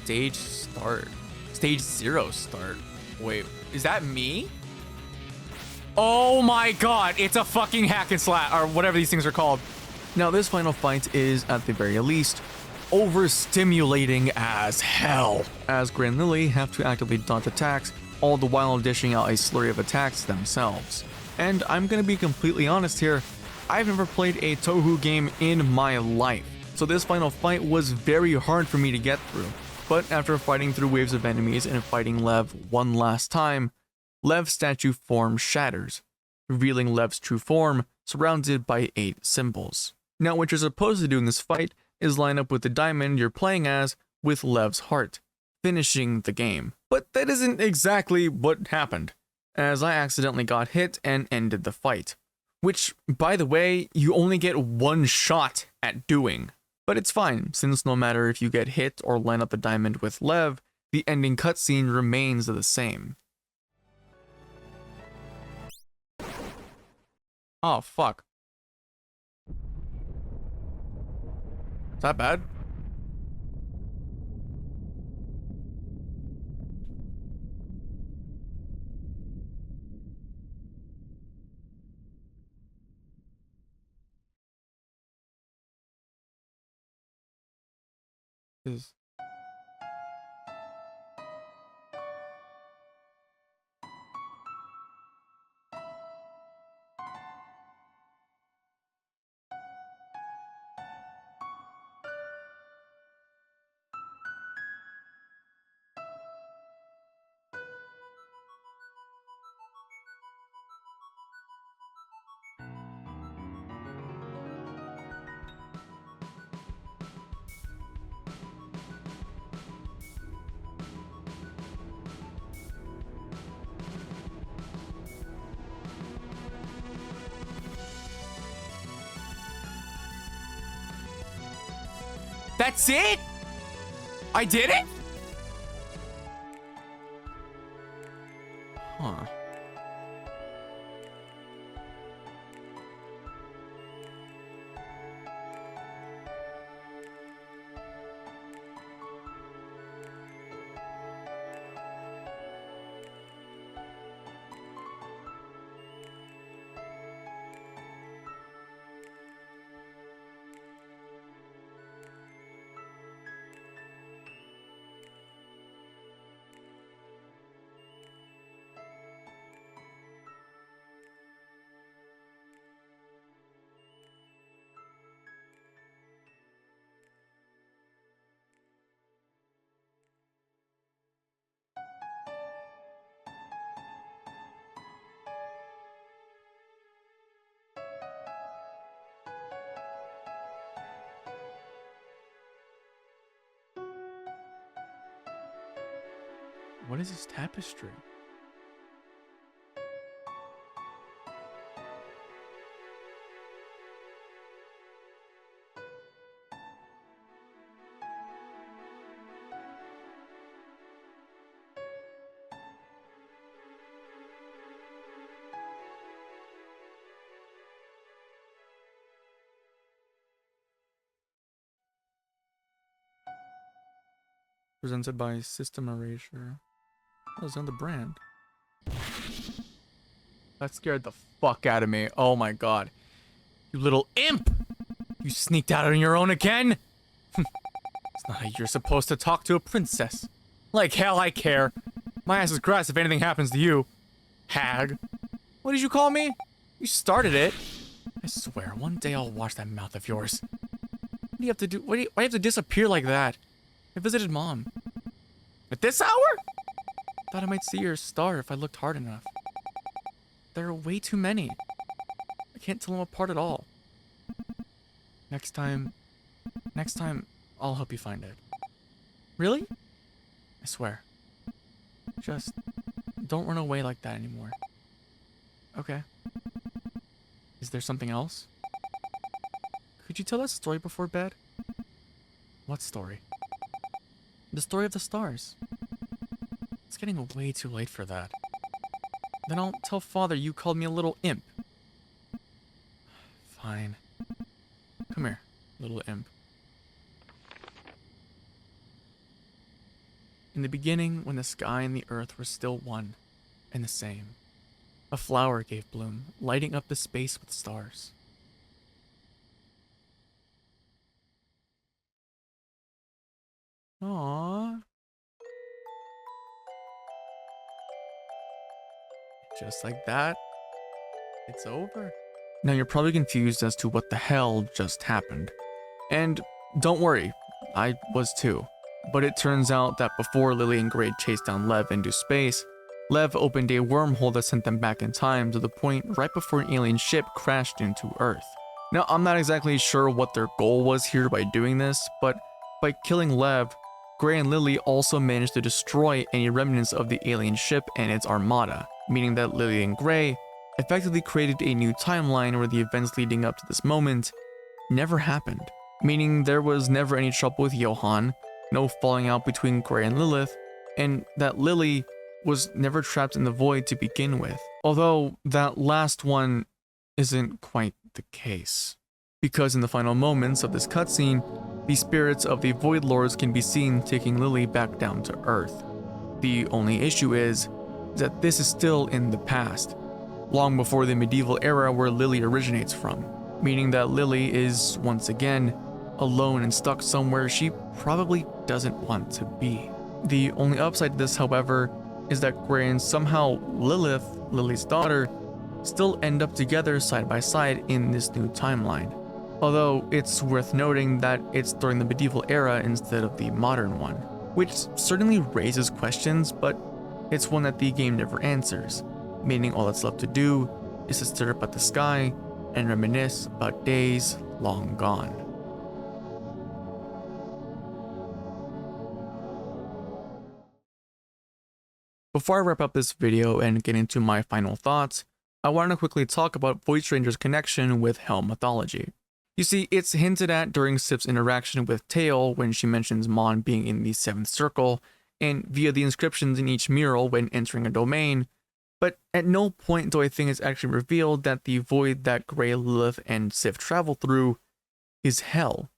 stage start. Stage 0 start. Wait, is that me? Oh my god, it's a fucking hack and slash, or whatever these things are called. Now, this final fight is, at the very least, overstimulating as hell, as Grin and Lily have to actively dodge attacks, all the while dishing out a slurry of attacks themselves. And I'm gonna be completely honest here, I've never played a Touhou game in my life, so this final fight was very hard for me to get through. But after fighting through waves of enemies and fighting Lev one last time, Lev's statue form shatters, revealing Lev's true form, surrounded by 8 symbols. Now, what you're supposed to do in this fight is line up with the diamond you're playing as with Lev's heart, finishing the game. But that isn't exactly what happened, as I accidentally got hit and ended the fight. Which, by the way, you only get one shot at doing. But it's fine, since no matter if you get hit or line up the diamond with Lev, the ending cutscene remains the same. Oh, fuck. Is that bad? Is That's it? I did it? Huh. What is this tapestry? Presented by System Erasure. Oh, it's on the brand. That scared the fuck out of me. Oh my god. You little imp! You sneaked out on your own again? It's not how you're supposed to talk to a princess. Like hell I care. My ass is grass if anything happens to you. Hag. What did you call me? You started it. I swear, one day I'll wash that mouth of yours. What do you have to do? Why do you have to disappear like that? I visited Mom. At this hour? Thought I might see your star if I looked hard enough. There are way too many. I can't tell them apart at all. Next time, I'll help you find it. Really? I swear. Just don't run away like that anymore. Okay. Is there something else? Could you tell that story before bed? What story? The story of the stars. It's getting way too late for that. Then I'll tell Father you called me a little imp. Fine. Come here, little imp. In the beginning, when the sky and the earth were still one and the same, a flower gave bloom, lighting up the space with stars. Aww. Just like that, it's over. Now you're probably confused as to what the hell just happened. And don't worry, I was too. But it turns out that before Lily and Gray chased down Lev into space, Lev opened a wormhole that sent them back in time to the point right before an alien ship crashed into Earth. Now, I'm not exactly sure what their goal was here by doing this, but by killing Lev, Gray and Lily also managed to destroy any remnants of the alien ship and its armada, meaning that Lily and Gray effectively created a new timeline where the events leading up to this moment never happened, meaning there was never any trouble with Johan, no falling out between Gray and Lilith, and that Lily was never trapped in the void to begin with. Although that last one isn't quite the case, because in the final moments of this cutscene, the spirits of the Void Lords can be seen taking Lily back down to Earth. The only issue is that this is still in the past, long before the medieval era where Lily originates from, meaning that Lily is, once again, alone and stuck somewhere she probably doesn't want to be. The only upside to this, however, is that Gray and somehow Lilith, Lily's daughter, still end up together side by side in this new timeline. Although it's worth noting that it's during the medieval era instead of the modern one, which certainly raises questions, but it's one that the game never answers, meaning all that's left to do is to stare up at the sky and reminisce about days long gone. Before I wrap up this video and get into my final thoughts, I want to quickly talk about VoidStranger's connection with Hell mythology. You see, it's hinted at during Sif's interaction with Tail when she mentions Mon being in the 7th circle, and via the inscriptions in each mural when entering a domain, but at no point do I think it's actually revealed that the void that Gray, Lilith, and Sif travel through is Hell.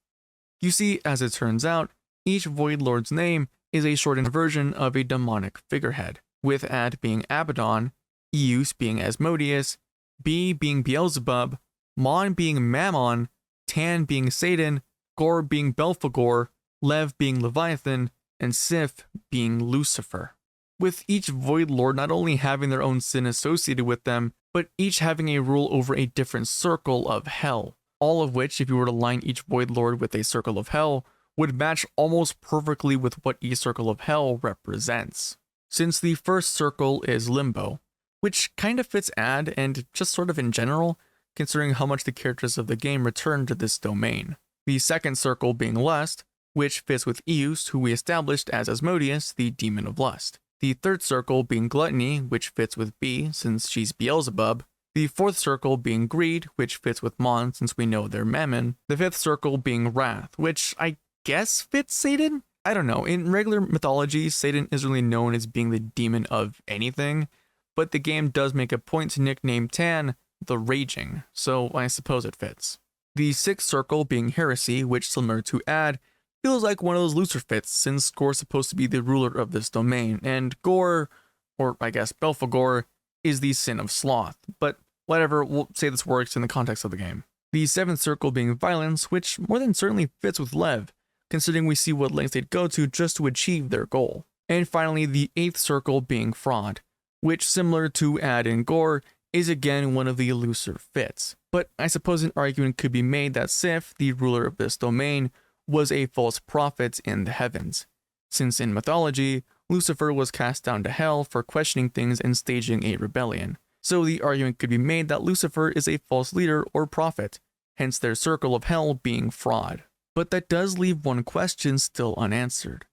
You see, as it turns out, each Void Lord's name is a shortened version of a demonic figurehead, with Ad being Abaddon, Eus being Asmodeus, B being Beelzebub, Mon being Mammon, Tan being Satan, Gore being Belphegor, Lev being Leviathan, and Sif being Lucifer. With each Void Lord not only having their own sin associated with them, but each having a rule over a different circle of hell, all of which, if you were to line each Void Lord with a circle of hell, would match almost perfectly with what each circle of hell represents. Since the first circle is Limbo, which kind of fits Ad and just sort of in general, considering how much the characters of the game return to this domain. The second circle being Lust, which fits with Eus, who we established as Asmodeus, the demon of lust. The third circle being Gluttony, which fits with B, since she's Beelzebub. The fourth circle being Greed, which fits with Mon, since we know they're Mammon. The fifth circle being Wrath, which I guess fits Satan? I don't know. In regular mythology, Satan isn't really known as being the demon of anything, but the game does make a point to nickname Tan the Raging, so I suppose it fits. The sixth circle being Heresy, which, similar to Ad, feels like one of those looser fits, since Gore's supposed to be the ruler of this domain, and Gore, or I guess Belphegor, is the sin of sloth, but whatever, we'll say this works in the context of the game. The seventh circle being Violence, which more than certainly fits with Lev, considering we see what lengths they'd go to just to achieve their goal. And finally, the eighth circle being Fraud, which, similar to Ad and Gore, is again one of the looser fits. But I suppose an argument could be made that Sif, the ruler of this domain, was a false prophet in the heavens, since in mythology, Lucifer was cast down to hell for questioning things and staging a rebellion. So the argument could be made that Lucifer is a false leader or prophet, hence their circle of hell being Fraud. But that does leave one question still unanswered.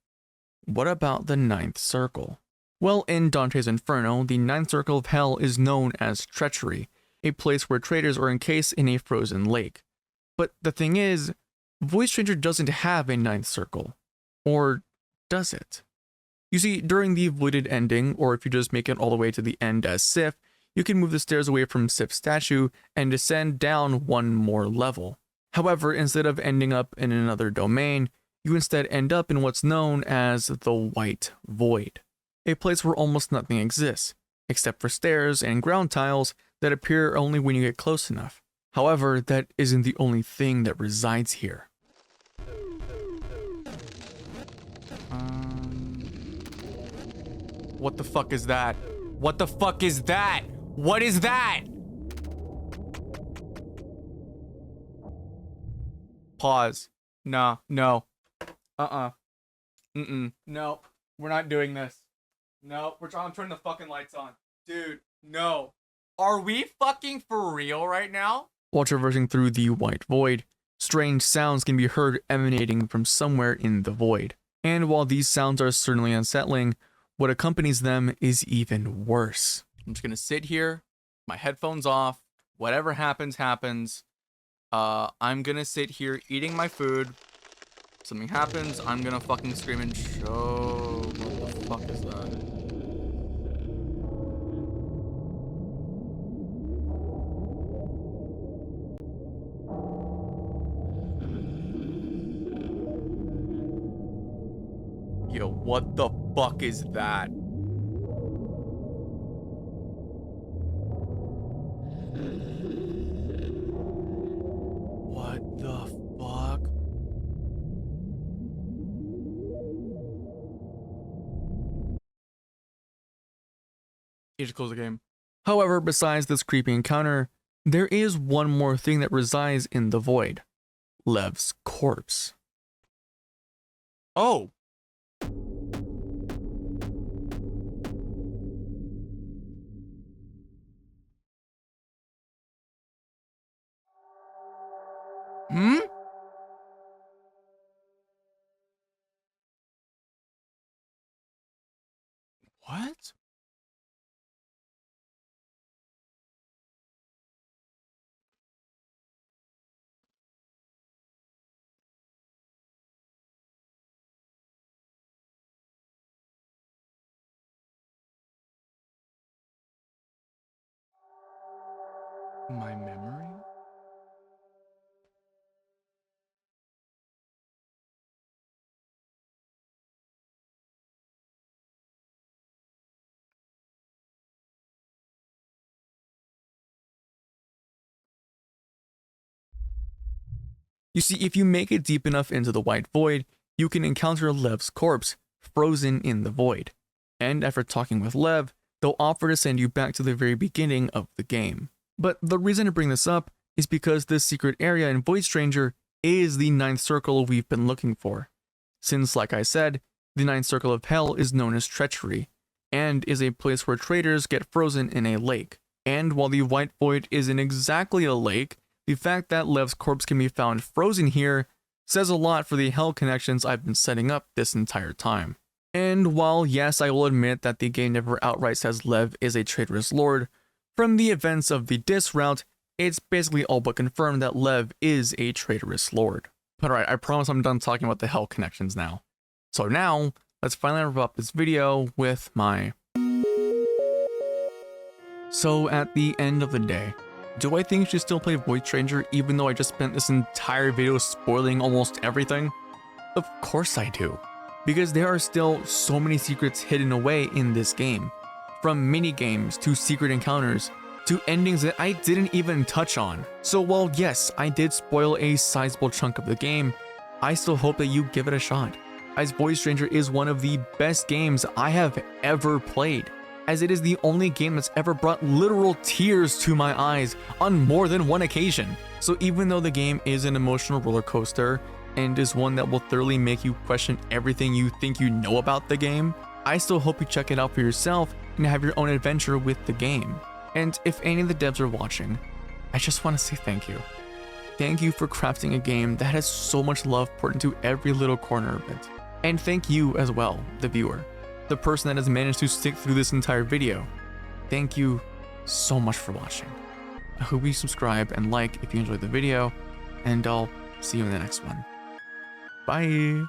What about the ninth circle? Well, in Dante's Inferno, the ninth circle of hell is known as Treachery, a place where traitors are encased in a frozen lake. But the thing is, VoidStranger doesn't have a ninth circle. Or does it? You see, during the voided ending, or if you just make it all the way to the end as Sif, you can move the stairs away from Sif's statue and descend down one more level. However, instead of ending up in another domain, you instead end up in what's known as the White Void, a place where almost nothing exists, except for stairs and ground tiles that appear only when you get close enough. However, that isn't the only thing that resides here. What the fuck is that? What the fuck is that? What is that? Pause. Nah, no. No, we're not doing this. No, I'm turning the fucking lights on. Dude, no. Are we fucking for real right now? While traversing through the White Void, strange sounds can be heard emanating from somewhere in the void. And while these sounds are certainly unsettling, what accompanies them is even worse. I'm just gonna sit here, my headphones off, whatever happens, happens. I'm gonna sit here eating my food. Something happens, I'm gonna fucking scream and show. What the fuck is that? Yo, what the fuck is that? What the fuck? You just close the game. However, besides this creepy encounter, there is one more thing that resides in the void. Lev's corpse. Oh! Hmm? What? My memory? You see, if you make it deep enough into the White Void, you can encounter Lev's corpse, frozen in the void. And after talking with Lev, they'll offer to send you back to the very beginning of the game. But the reason to bring this up is because this secret area in VoidStranger is the ninth circle we've been looking for. Since, like I said, the ninth circle of hell is known as treachery, and is a place where traitors get frozen in a lake. And while the White Void isn't exactly a lake, the fact that Lev's corpse can be found frozen here says a lot for the hell connections I've been setting up this entire time. And while yes, I will admit that the game never outright says Lev is a traitorous lord, from the events of the Dis route, it's basically all but confirmed that Lev is a traitorous lord. But alright, I promise I'm done talking about the hell connections now. So now, let's finally wrap up this video with my... So at the end of the day, do I think you should still play VoidStranger even though I just spent this entire video spoiling almost everything? Of course I do, because there are still so many secrets hidden away in this game. From mini-games to secret encounters, to endings that I didn't even touch on. So while yes, I did spoil a sizable chunk of the game, I still hope that you give it a shot, as VoidStranger is one of the best games I have ever played, as it is the only game that's ever brought literal tears to my eyes on more than one occasion. So even though the game is an emotional roller coaster and is one that will thoroughly make you question everything you think you know about the game, I still hope you check it out for yourself and have your own adventure with the game. And if any of the devs are watching, I just want to say thank you. Thank you for crafting a game that has so much love poured into every little corner of it. And thank you as well, the viewer, the person that has managed to stick through this entire video. Thank you so much for watching. I hope you subscribe and like if you enjoyed the video, and I'll see you in the next one. Bye!